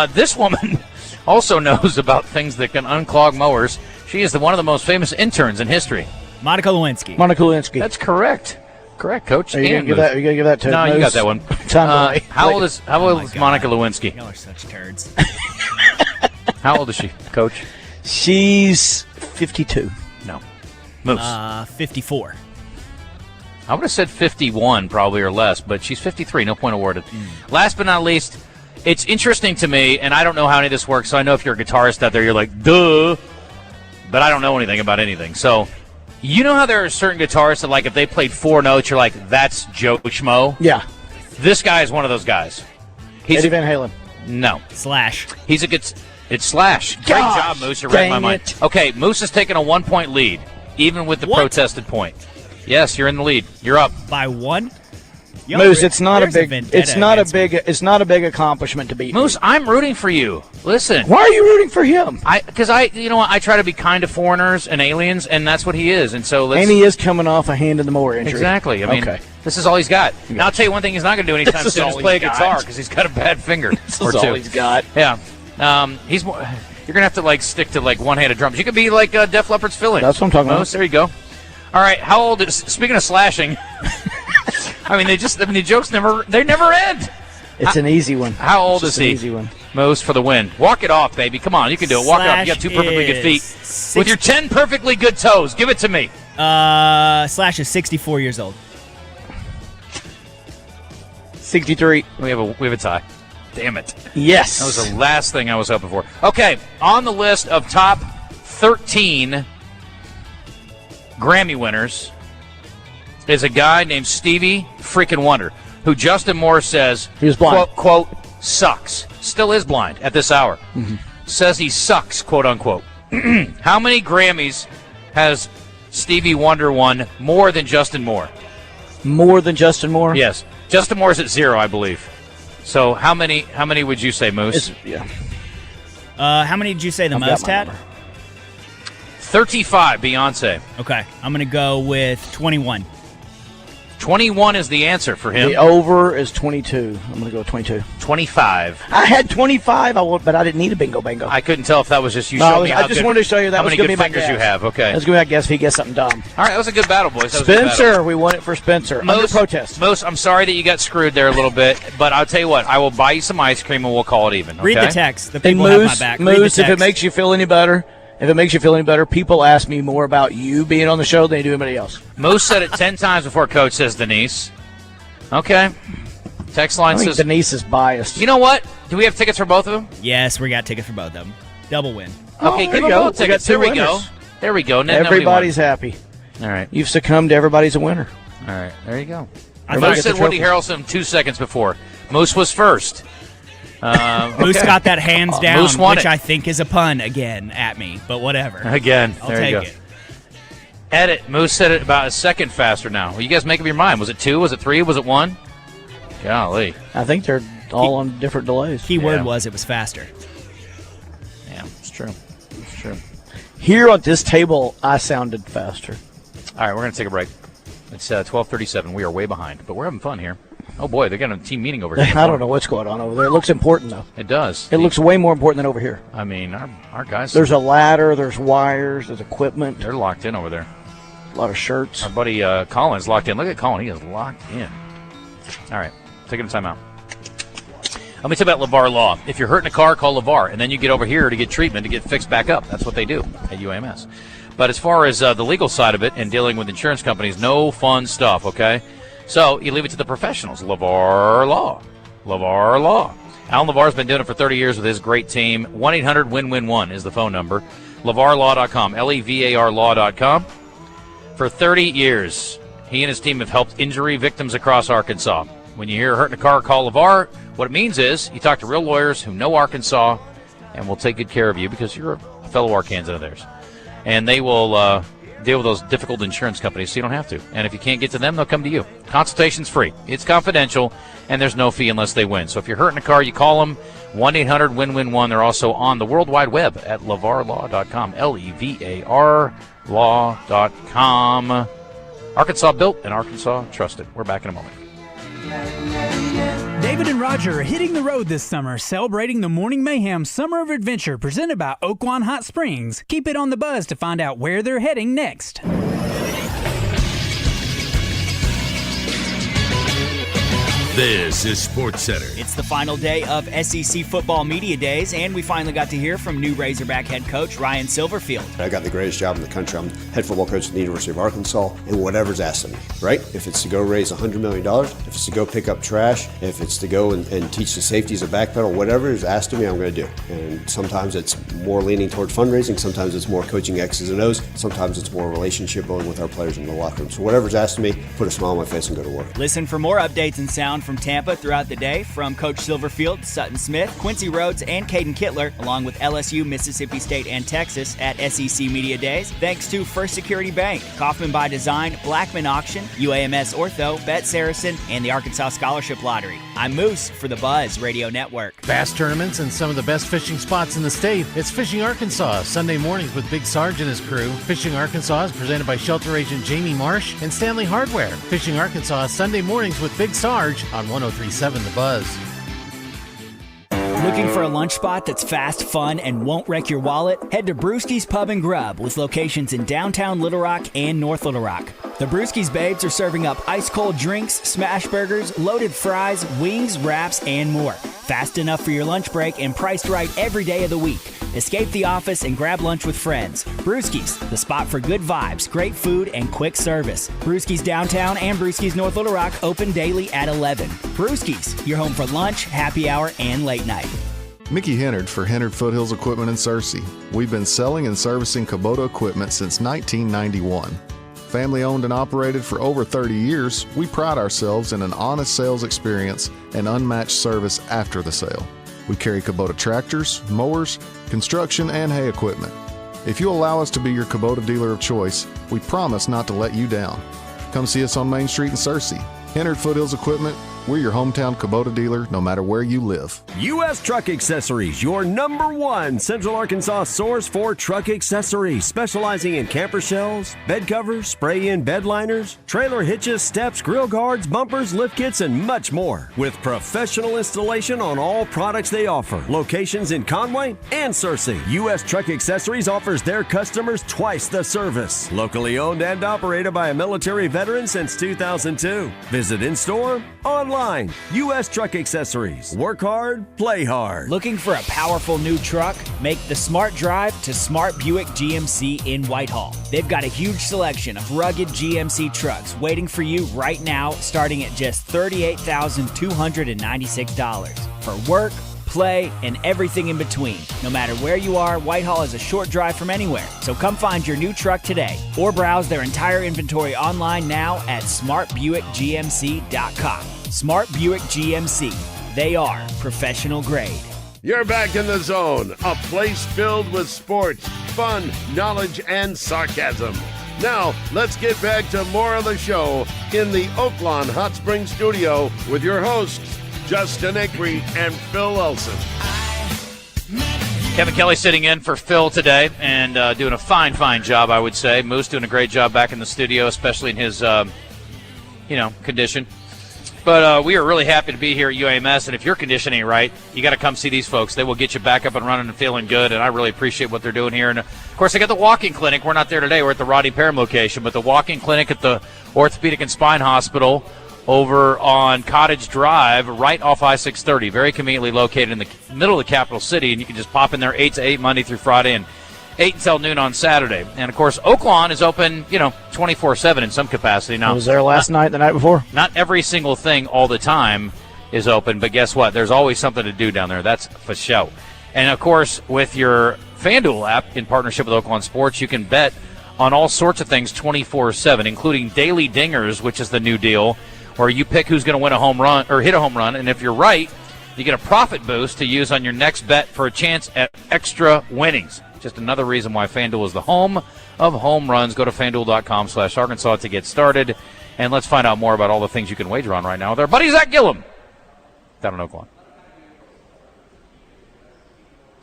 This woman also knows about things that can unclog mowers. She is one of the most famous interns in history. Monica Lewinsky. Monica Lewinsky. That's correct. Correct, Coach. Are you And going to give that to No, Moose? you got that one. How old is Monica Lewinsky? Y'all are such turds. How old is she, Coach? She's 52. No. Moose. 54. I would have said 51 probably or less, but she's 53. No point awarded. Last but not least, it's interesting to me, and I don't know how any of this works, so I know if you're a guitarist out there, you're like, duh, but I don't know anything about anything. So you know how there are certain guitarists that, like, if they played 4 notes, you're like, that's Joe Schmo? Yeah. This guy is one of those guys. Eddie Van Halen. No. Slash. It's Slash. Great job, Moose. You read my mind. Okay, Moose has taken a 1-point lead, even with the protested point. Yes, you're in the lead. You're up by 1. Moose, it's not a big accomplishment to beat. Moose, I'm rooting for you. Listen. Why are you rooting for him? Because I try to be kind to foreigners and aliens, and that's what he is. And so and he is coming off a hand in the mower injury. Exactly. I mean, this is all he's got. Now I'll tell you one thing he's not going to do anytime soon is play a guitar because he's got a bad finger. This is all he's got. Yeah. He's more. You're gonna have to stick to one-handed drums. You could be like Def Leppard's fill-in. That's what I'm talking about. There you go. All right. How old is? Speaking of slashing, I mean the jokes never end. It's an easy one. How old is he? An easy one. Moose for the win. Walk it off, baby. Come on, you can do it. Walk it off. You got 2 perfectly good feet with your 10 perfectly good toes. Give it to me. Slash is 64 years old. 63. We have a tie. Damn it. Yes. That was the last thing I was hoping for. Okay, on the list of top 13 Grammy winners is a guy named Stevie freaking Wonder, who Justin Moore says, he was blind. Quote, sucks. Still is blind at this hour. Mm-hmm. Says he sucks, quote unquote. How many Grammys has Stevie Wonder won more than Justin Moore? More than Justin Moore? Yes. Justin Moore's at 0, I believe. So how many would you say, Moose? How many did you say the most had? 35, Beyonce. Okay. I'm going to go with 21. 21 is the answer for him. The over is 22. I'm going to go with 22. 25. I had 25, but I didn't need a bingo. I couldn't tell if that was just you showing me I just wanted to show you that how was many going to good be my fingers guess. you have. Okay. That's going to be my guess if he gets something dumb. All right, that was a good battle, boys. Spencer, we won it for Spencer. Under protest. Moose, I'm sorry that you got screwed there a little bit, but I'll tell you what, I will buy you some ice cream and we'll call it even. Okay? Read the text. The people have my back. Moose, if it makes you feel any better, people ask me more about you being on the show than they do anybody else. Moose said it 10 times before Coach, says Denise. Okay. Text line says Denise is biased. You know what? Do we have tickets for both of them? Yes, we got tickets for both of them. Double win. Okay, give them both tickets. There we go. There we go. Everybody's happy. All right. You've succumbed to everybody's a winner. All right. There you go. Everybody Moose said Woody Harrelson 2 seconds before. Moose was first. Moose got that hands down, Moose won which it. I think is a pun again at me, but whatever. Again. I'll there take you go. it. Edit. Moose said it about a second faster now. Well, you guys make up your mind. Was it 2? Was it 3? Was it 1? Golly. I think they're all on different delays. Key word was it was faster. Yeah, it's true. It's true. Here at this table, I sounded faster. All right, we're going to take a break. It's 12:37. We are way behind, but we're having fun here. Oh, boy, they're getting a team meeting over here. I don't know what's going on over there. It looks important, though. It does. It looks way more important than over here. I mean, our guys. There's a ladder, there's wires, there's equipment. They're locked in over there. A lot of shirts. Our buddy Colin's locked in. Look at Colin. He is locked in. All right. Taking a timeout. Let me tell you about LeVar Law. If you're hurting a car, call LeVar, and then you get over here to get treatment to get fixed back up. That's what they do at UAMS. But as far as the legal side of it and dealing with insurance companies, no fun stuff, okay? So you leave it to the professionals. LeVar Law. LeVar Law. Alan LeVar's been doing it for 30 years with his great team. 1-800-WIN-WIN-1 is the phone number. LeVarLaw.com. LEVAR Law.com. For 30 years, he and his team have helped injury victims across Arkansas. When you hear hurt in a car, call LeVar. What it means is you talk to real lawyers who know Arkansas and will take good care of you because you're a fellow Arkansan of theirs. And they will deal with those difficult insurance companies so you don't have to. And if you can't get to them, they'll come to you. Consultation's free. It's confidential, and there's no fee unless they win. So if you're hurt in a car, you call them. 1-800-WIN-WIN-1. They're also on the World Wide Web at LeVarLaw.com. LEVAR Law.com. Arkansas built and Arkansas trusted. We're back in a moment. David and Roger are hitting the road this summer, celebrating the Morning Mayhem Summer of Adventure presented by Oaklawn Hot Springs. Keep it on the buzz to find out where they're heading next. This is Sports Center. It's the final day of SEC football media days, and we finally got to hear from new Razorback head coach Ryan Silverfield. I got the greatest job in the country. I'm head football coach at the University of Arkansas, and whatever's asked of me, right? If it's to go raise $100 million, if it's to go pick up trash, if it's to go and teach the safeties a backpedal, whatever is asked of me, I'm going to do. And sometimes it's more leaning towards fundraising, sometimes it's more coaching X's and O's, sometimes it's more relationship building with our players in the locker room. So whatever's asked of me, put a smile on my face and go to work. Listen for more updates and sound from Tampa throughout the day from Coach Silverfield, Sutton Smith, Quincy Rhodes, and Caden Kittler, along with LSU, Mississippi State, and Texas at SEC Media Days. Thanks to First Security Bank, Kaufman by Design, Blackman Auction, UAMS Ortho, Bet Saracen, and the Arkansas Scholarship Lottery. I'm Moose for the Buzz Radio Network. Bass tournaments and some of the best fishing spots in the state. It's Fishing Arkansas, Sunday mornings with Big Sarge and his crew. Fishing Arkansas is presented by Shelter Agent Jamie Marsh and Stanley Hardware. Fishing Arkansas, Sunday mornings with Big Sarge on 103.7 The Buzz. Looking for a lunch spot that's fast, fun, and won't wreck your wallet? Head to Brewski's Pub and Grub with locations in downtown Little Rock and North Little Rock. The Brewski's Babes are serving up ice-cold drinks, smash burgers, loaded fries, wings, wraps, and more. Fast enough for your lunch break and priced right every day of the week. Escape the office and grab lunch with friends. Brewski's, the spot for good vibes, great food, and quick service. Brewski's Downtown and Brewski's North Little Rock open daily at 11. Brewski's, your home for lunch, happy hour, and late night. Mickey Hennard for Hennard Foothills Equipment in Searcy. We've been selling and servicing Kubota equipment since 1991. Family owned and operated for over 30 years, we pride ourselves in an honest sales experience and unmatched service after the sale. We carry Kubota tractors, mowers, construction, and hay equipment. If you allow us to be your Kubota dealer of choice, we promise not to let you down. Come see us on Main Street in Searcy. Hennard Foothills Equipment, we're your hometown Kubota dealer no matter where you live. U.S. Truck Accessories, your #1 Central Arkansas source for truck accessories, specializing in camper shells, bed covers, spray-in bed liners, trailer hitches, steps, grill guards, bumpers, lift kits, and much more. With professional installation on all products they offer. Locations in Conway and Searcy. U.S. Truck Accessories offers their customers twice the service. Locally owned and operated by a military veteran since 2002. Visit in-store, online. U.S. Truck Accessories. Work hard, play hard. Looking for a powerful new truck? Make the smart drive to Smart Buick GMC in Whitehall. They've got a huge selection of rugged GMC trucks waiting for you right now, starting at just $38,296. For work, play, and everything in between. No matter where you are, Whitehall is a short drive from anywhere. So come find your new truck today or browse their entire inventory online now at smartbuickgmc.com. Smart Buick GMC. They are professional grade. You're back in the zone, a place filled with sports, fun, knowledge, and sarcasm. Now, let's get back to more of the show in the Oaklawn Hot Springs studio with your hosts, Justin Acri and Phil Elson. Kevin Kelly sitting in for Phil today and doing a fine job, I would say. Moose doing a great job back in the studio, especially in his, condition. But we are really happy to be here at UAMS, and if your condition ain't right, you got to come see these folks. They will get you back up and running and feeling good, and I really appreciate what they're doing here. And, of course, they got the walk-in clinic. We're not there today. We're at the Rodney Parham location, but the walk-in clinic at the Orthopaedic and Spine Hospital over on Cottage Drive, right off I-630, very conveniently located in the middle of the capital city, and you can just pop in there 8 to 8 Monday through Friday and 8 until noon on Saturday. And, of course, Oaklawn is open, 24/7 in some capacity. Now, I was there last night, the night before. Not every single thing all the time is open, but guess what? There's always something to do down there. That's for show. And, of course, with your FanDuel app in partnership with Oaklawn Sports, you can bet on all sorts of things 24/7, including daily dingers, which is the new deal, where you pick who's going to win a home run or hit a home run, and if you're right, you get a profit boost to use on your next bet for a chance at extra winnings. Just another reason why FanDuel is the home of home runs. Go to FanDuel.com/Arkansas to get started, and let's find out more about all the things you can wager on right now with our buddy Zach Gillum down in Oaklawn.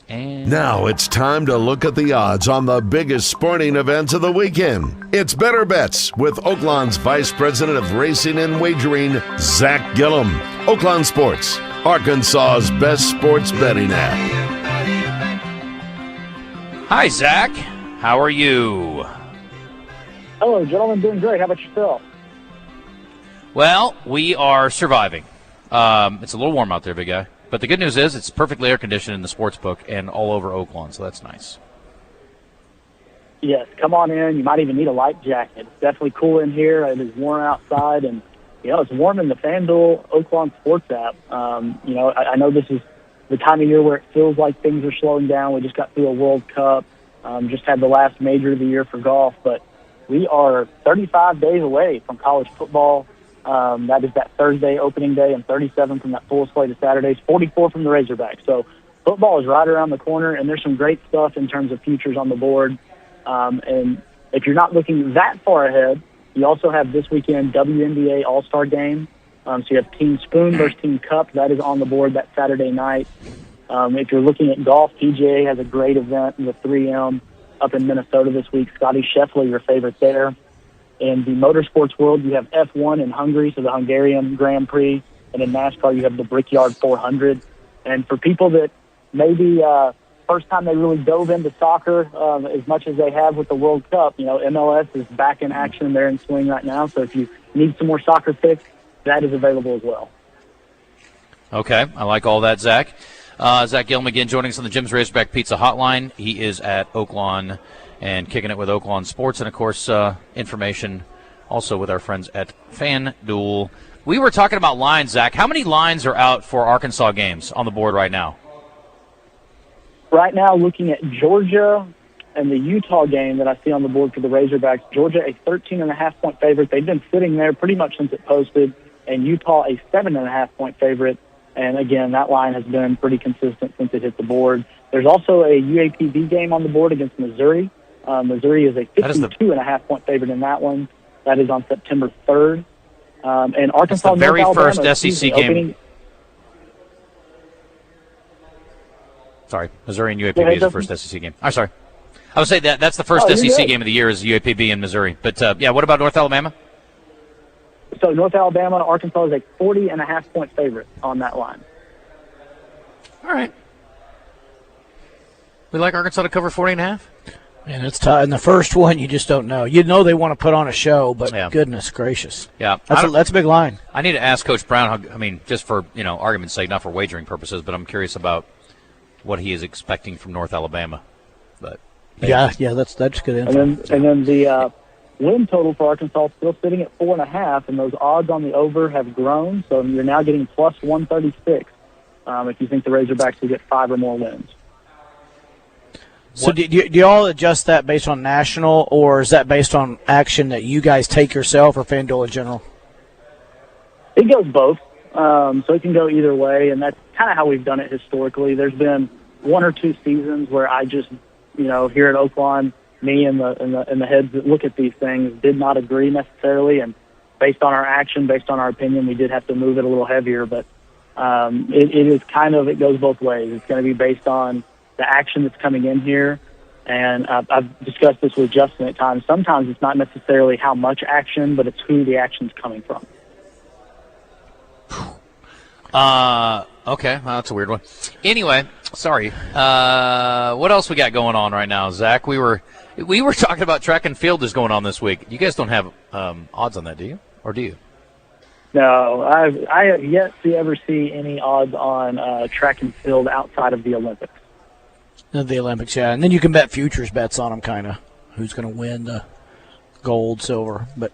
And now it's time to look at the odds on the biggest sporting events of the weekend. It's Better Bets with Oaklawn's Vice President of Racing and Wagering, Zach Gillum. Oaklawn Sports, Arkansas's best sports betting app. Hi, Zach. How are you? Hello, gentlemen. Doing great. How about yourself? Well, we are surviving. It's a little warm out there, big guy. But the good news is it's perfectly air-conditioned in the sports book and all over Oaklawn, so that's nice. Yes, come on in. You might even need a light jacket. It's definitely cool in here. It is warm outside, and, it's warm in the FanDuel Oaklawn Sports app. I know this is the time of year where it feels like things are slowing down. We just got through a World Cup, just had the last major of the year for golf, but we are 35 days away from college football. That is that Thursday opening day, and 37 from that full slate of Saturdays, 44 from the Razorbacks. So football is right around the corner, and there's some great stuff in terms of futures on the board. And if you're not looking that far ahead, you also have this weekend WNBA All-Star Game. So you have Team Spoon versus Team Cup. That is on the board that Saturday night. If you're looking at golf, PGA has a great event in the 3M up in Minnesota this week. Scotty Scheffler, your favorite there. In the motorsports world, you have F1 in Hungary, so the Hungarian Grand Prix. And in NASCAR, you have the Brickyard 400. And for people that maybe first time they really dove into soccer as much as they have with the World Cup, MLS is back in action. They're in swing right now. So if you need some more soccer picks, that is available as well. Okay, I like all that, Zach. Zach Gillum again joining us on the Jim's Razorback Pizza Hotline. He is at Oaklawn and kicking it with Oaklawn Sports, and, of course, information also with our friends at FanDuel. We were talking about lines, Zach. How many lines are out for Arkansas games on the board right now? Right now, looking at Georgia and the Utah game that I see on the board for the Razorbacks, Georgia a 13.5-point favorite. They've been sitting there pretty much since it posted, and Utah a 7.5-point favorite. And, again, that line has been pretty consistent since it hit the board. There's also a UAPB game on the board against Missouri. Missouri is a 52.5-point favorite in that one. That is on September 3rd. And Arkansas, that's the very North first Alabama, SEC game. Sorry, Missouri and UAPB is the first SEC game. I'm sorry. I would say that's the first SEC game of the year is UAPB and Missouri. But, what about North Alabama? So North Alabama, Arkansas is a 40.5-point favorite on that line. All right. We like Arkansas to cover 40.5? And it's tough. In the first one, you just don't know. You know they want to put on a show, but goodness gracious. Yeah. That's a big line. I need to ask Coach Brown, just for, argument's sake, not for wagering purposes, but I'm curious about what he is expecting from North Alabama. But that's good info. And then the win total for Arkansas is still sitting at 4.5, and those odds on the over have grown, so you're now getting plus 136 if you think the Razorbacks will get 5 or more wins. So do you all adjust that based on national, or is that based on action that you guys take yourself or FanDuel in general? It goes both, so it can go either way, and that's kind of how we've done it historically. There's been 1 or 2 seasons where I just, here at Oaklawn, me and the heads that look at these things did not agree necessarily, and based on our action, based on our opinion, we did have to move it a little heavier, but it goes both ways. It's going to be based on the action that's coming in here, and I've discussed this with Justin at times. Sometimes it's not necessarily how much action, but it's who the action's coming from. Okay, well, that's a weird one. Anyway, sorry. What else we got going on right now, Zach? We were talking about track and field is going on this week. You guys don't have odds on that, do you? Or do you? No, I have yet to ever see any odds on track and field outside of the Olympics. The Olympics, yeah. And then you can bet futures bets on them, kind of. Who's going to win the gold, silver, but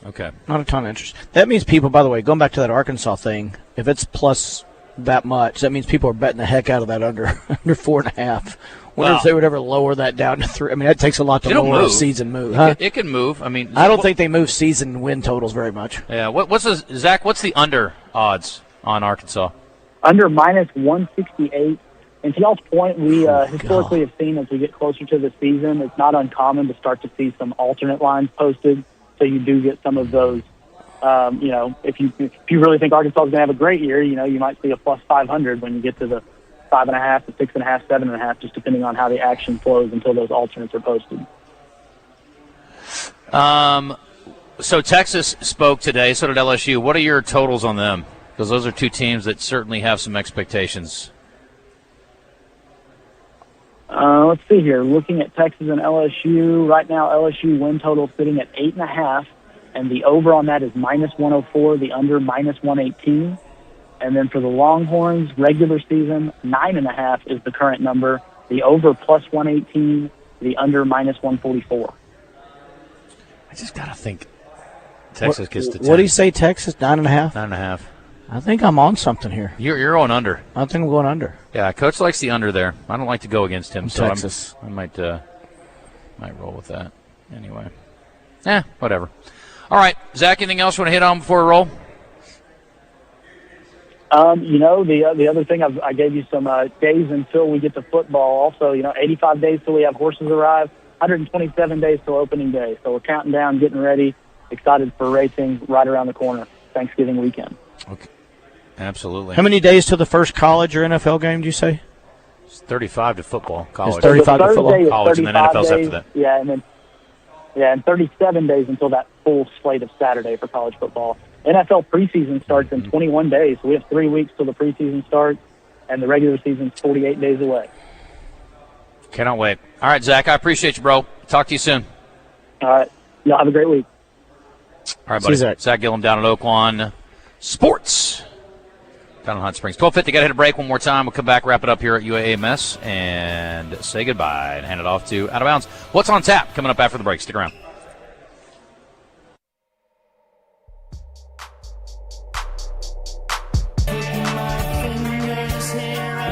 okay, not a ton of interest. That means people, by the way, going back to that Arkansas thing, if it's plus that much, that means people are betting the heck out of that under 4.5. Wonder if they would ever lower that down to 3. I mean, that takes a lot to lower a season move. Huh? It can move. I mean, I don't think they move season win totals very much. Yeah. What's Zach? What's the under odds on Arkansas? Under minus 168. And to y'all's point, we historically have seen as we get closer to the season, it's not uncommon to start to see some alternate lines posted. So you do get some of those. If you really think Arkansas is going to have a great year, you might see a plus 500 when you get to the 5.5 to 6.5, 7.5, just depending on how the action flows until those alternates are posted. So Texas spoke today. So did LSU. What are your totals on them? Because those are two teams that certainly have some expectations. Let's see here. Looking at Texas and LSU, right now LSU win total sitting at 8.5, and the over on that is minus 104, the under minus 118. And then for the Longhorns, regular season, 9.5 is the current number. The over plus 118, the under minus 144. I just got to think Texas gets to 10. What do you say, Texas? 9.5? 9.5. I think I'm on something here. You're going under. I think I'm going under. Yeah, Coach likes the under there. I don't like to go against him, so Texas. I might roll with that. Anyway. Whatever. All right, Zach, anything else you want to hit on before we roll? The other thing, I gave you some days until we get to football. Also, 85 days till we have horses arrive, 127 days till opening day. So we're counting down, getting ready, excited for racing right around the corner, Thanksgiving weekend. Okay. Absolutely. How many days till the first college or NFL game, do you say? It's 35 to football, college. It's 35 to football, college, and then NFL's after that. Yeah, and 37 days until that full slate of Saturday for college football. NFL preseason starts in 21 days. So we have 3 weeks till the preseason starts, and the regular season's 48 days away. Cannot wait. All right, Zach, I appreciate you, bro. Talk to you soon. All right. Y'all have a great week. All right, buddy. Zach Gillum down at Oaklawn Sports down in Hot Springs. 12:50. Got to hit a break one more time. We'll come back, wrap it up here at UAMS, and say goodbye and hand it off to Out of Bounds. What's on tap coming up after the break? Stick around.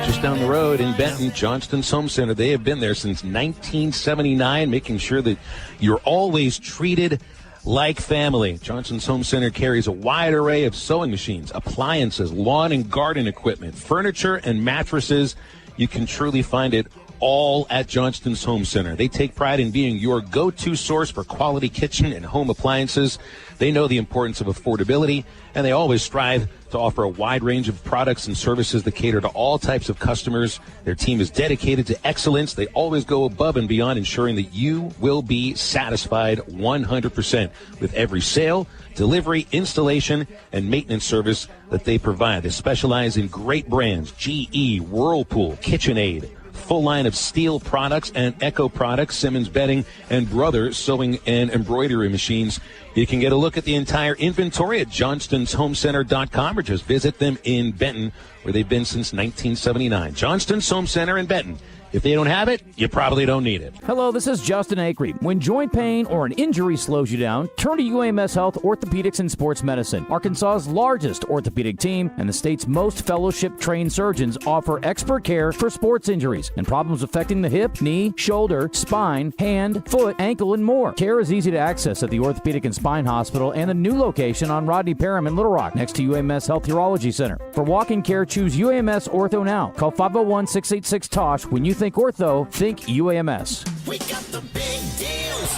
Just down the road in Benton, Johnston's Home Center. They have been there since 1979, making sure that you're always treated like family. Johnston's Home Center carries a wide array of sewing machines, appliances, lawn and garden equipment, furniture, and mattresses. You can truly find it all at Johnston's Home Center. They take pride in being your go-to source for quality kitchen and home appliances. They know the importance of affordability, and they always strive to offer a wide range of products and services that cater to all types of customers. Their team is dedicated to excellence. They always go above and beyond, ensuring that you will be satisfied 100% with every sale, delivery, installation, and maintenance service that they provide. They specialize in great brands: GE, Whirlpool, KitchenAid, full line of steel products and Echo products, Simmons Bedding, and Brother Sewing and Embroidery Machines. You can get a look at the entire inventory at johnstonsHomeCenter.com or just visit them in Benton, where they've been since 1979. Johnston's Home Center in Benton. If they don't have it, you probably don't need it. Hello, this is Justin Acri. When joint pain or an injury slows you down, turn to UAMS Health Orthopaedics and Sports Medicine. Arkansas's largest orthopedic team and the state's most fellowship-trained surgeons offer expert care for sports injuries and problems affecting the hip, knee, shoulder, spine, hand, foot, ankle, and more. Care is easy to access at the Orthopedic and Spine Hospital and the new location on Rodney Parham in Little Rock, next to UAMS Health Urology Center. For walk-in care, choose UAMS Ortho now. Call 501-686-TOSH. When you think ortho, think UAMS. We got the big deals.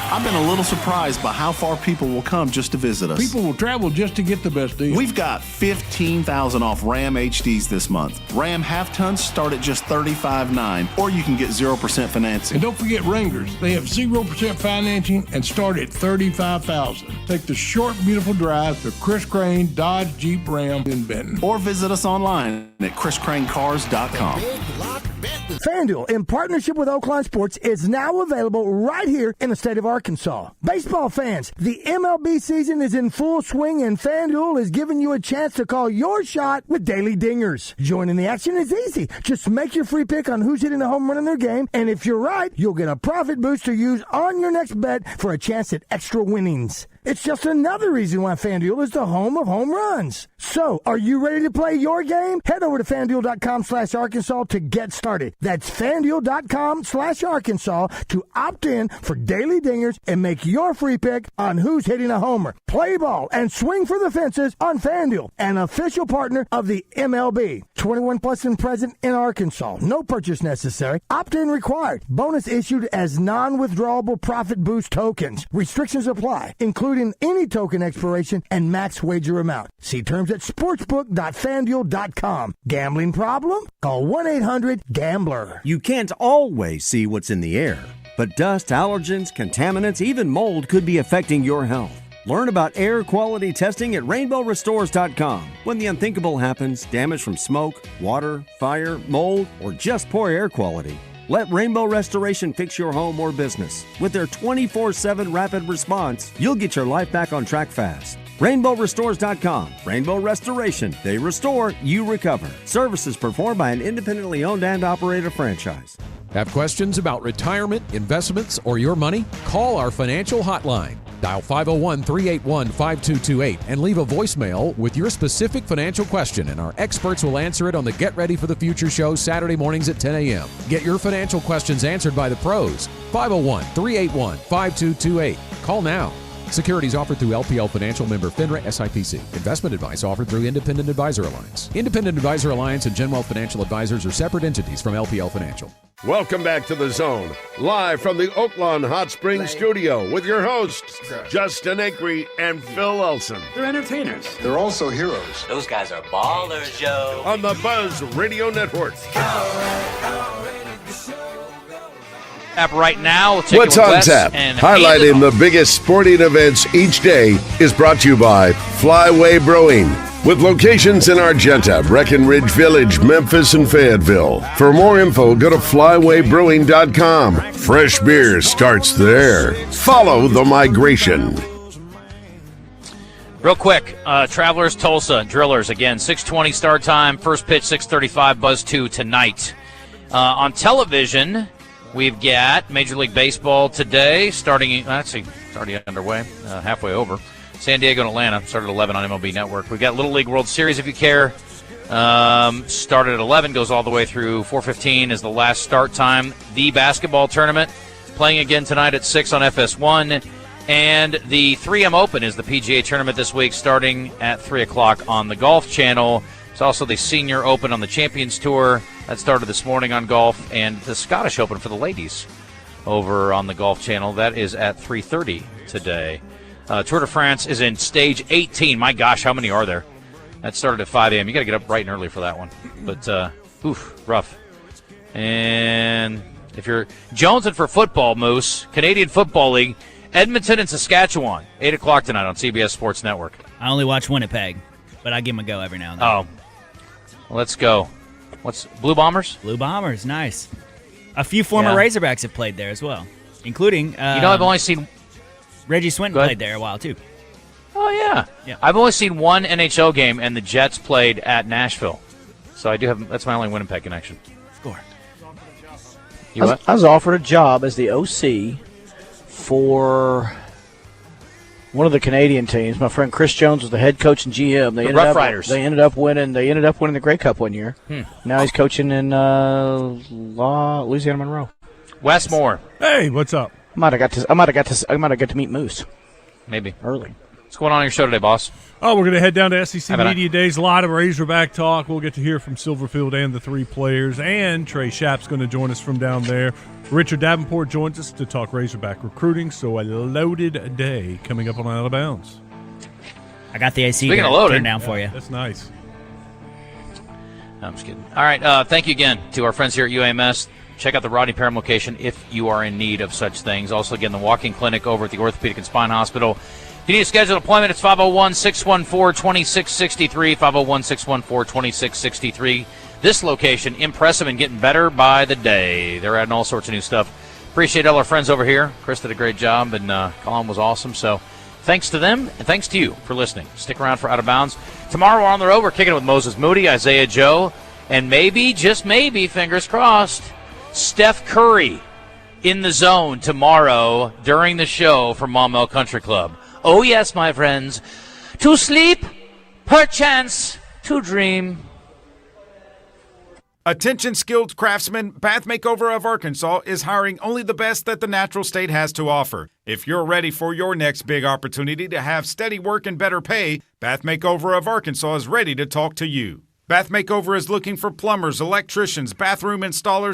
I've been a little surprised by how far people will come just to visit us. People will travel just to get the best deal. We've got 15,000 off Ram HDs this month. Ram half-tons start at just $35,900, or you can get 0% financing. And don't forget Wranglers. They have 0% financing and start at $35,000. Take the short, beautiful drive to Chris Crane Dodge Jeep Ram in Benton. Or visit us online at chriscranecars.com. Big Lock Benton. FanDuel, in partnership with Oakland Sports, is now available right here in the state of Arkansas. Baseball fans, the MLB season is in full swing, and FanDuel is giving you a chance to call your shot with daily dingers. Joining the action is easy. Just make your free pick on who's hitting the home run in their game, and if you're right, you'll get a profit boost to use on your next bet for a chance at extra winnings. It's just another reason why FanDuel is the home of home runs. So, are you ready to play your game? Head over to FanDuel.com/Arkansas to get started. That's FanDuel.com/Arkansas to opt in for daily dingers and make your free pick on who's hitting a homer. Play ball and swing for the fences on FanDuel, an official partner of the MLB. 21 plus and present in Arkansas. No purchase necessary. Opt-in required. Bonus issued as non-withdrawable profit boost tokens. Restrictions apply, including any token expiration and max wager amount. See terms at sportsbook.fanduel.com. Gambling problem? Call 1-800-GAMBLER. You can't always see what's in the air, but dust, allergens, contaminants, even mold could be affecting your health. Learn about air quality testing at rainbowrestores.com. When the unthinkable happens, damage from smoke, water, fire, mold, or just poor air quality, let Rainbow Restoration fix your home or business. With their 24/7 rapid response, you'll get your life back on track fast. RainbowRestores.com. Rainbow Restoration. They restore, you recover. Services performed by an independently owned and operated franchise. Have questions about retirement, investments, or your money? Call our financial hotline. Dial 501-381-5228 and leave a voicemail with your specific financial question, and our experts will answer it on the Get Ready for the Future show Saturday mornings at 10 a.m. Get your financial questions answered by the pros. 501-381-5228. Call now. Securities offered through LPL Financial, member FINRA SIPC. Investment advice offered through Independent Advisor Alliance. Independent Advisor Alliance and Genwealth Financial Advisors are separate entities from LPL Financial. Welcome back to The Zone, live from the Oakland Hot Springs studio with your hosts, Justin Acri and Phil Elson. They're entertainers. They're also heroes. Those guys are ballers, Joe. On the Buzz Radio Network. App right now. We'll take What's it with on Wes tap? and Highlighting the biggest sporting events each day is brought to you by Flyway Brewing, with locations in Argenta, Breckenridge Village, Memphis, and Fayetteville. For more info, go to flywaybrewing.com. Fresh beer starts there. Follow the migration. Real quick, Travelers, Tulsa, Drillers, again, 6:20 start time. First pitch, 6:35, Buzz 2 tonight. On television, we've got Major League Baseball today, starting, actually, it's already underway, halfway over. San Diego and Atlanta, started at 11 on MLB Network. We've got Little League World Series, if you care. Started at 11, goes all the way through 4:15 is the last start time. The basketball tournament, playing again tonight at 6 on FS1. And the 3M Open is the PGA tournament this week, starting at 3 o'clock on the Golf Channel. It's also the Senior Open on the Champions Tour. That started this morning on golf. And the Scottish Open for the ladies over on the Golf Channel. That is at 3:30 today. Tour de France is in stage 18. My gosh, how many are there? That started at 5 a.m. You got to get up bright and early for that one. But, rough. And if you're jonesing for football, Moose, Canadian Football League, Edmonton and Saskatchewan, 8 o'clock tonight on CBS Sports Network. I only watch Winnipeg, but I give them a go every now and then. Oh, let's go. What's Blue Bombers? Blue Bombers, nice. A few former Razorbacks have played there as well, including I've only seen Reggie Swinton played there a while too. Oh yeah. I've only seen one NHL game, and the Jets played at Nashville, so I do have. That's my only Winnipeg connection. Score. I was offered a job as the OC for one of the Canadian teams. My friend Chris Jones was the head coach in GM. The Rough Riders. They ended up winning the Grey Cup one year. Now he's coaching in Louisiana Monroe. Wes Moore. Hey, what's up? I might have got to meet Moose. Maybe early. What's going on your show today, boss? Oh, we're going to head down to SEC Media Days. A lot of Razorback talk. We'll get to hear from Silverfield and the three players. And Trey Schapp's going to join us from down there. Richard Davenport joins us to talk Razorback recruiting. So a loaded day coming up on Out of Bounds. I got the AC turned down for you. That's nice. No, I'm just kidding. All right, thank you again to our friends here at UAMS. Check out the Rodney Parham location if you are in need of such things. Also, again, the walk-in clinic over at the Orthopaedic and Spine Hospital. If you need to schedule an appointment, it's 501-614-2663, 501-614-2663. This location, impressive and getting better by the day. They're adding all sorts of new stuff. Appreciate all our friends over here. Chris did a great job, and Colin was awesome. So thanks to them, and thanks to you for listening. Stick around for Out of Bounds. Tomorrow we're on the road. We're kicking it with Moses Moody, Isaiah Joe, and maybe, just maybe, fingers crossed, Steph Curry in the zone tomorrow during the show from Maumelle Country Club. Oh, yes, my friends. To sleep, perchance to dream. Attention skilled craftsmen, Bath Makeover of Arkansas is hiring only the best that the natural state has to offer. If you're ready for your next big opportunity to have steady work and better pay, Bath Makeover of Arkansas is ready to talk to you. Bath Makeover is looking for plumbers, electricians, bathroom installers,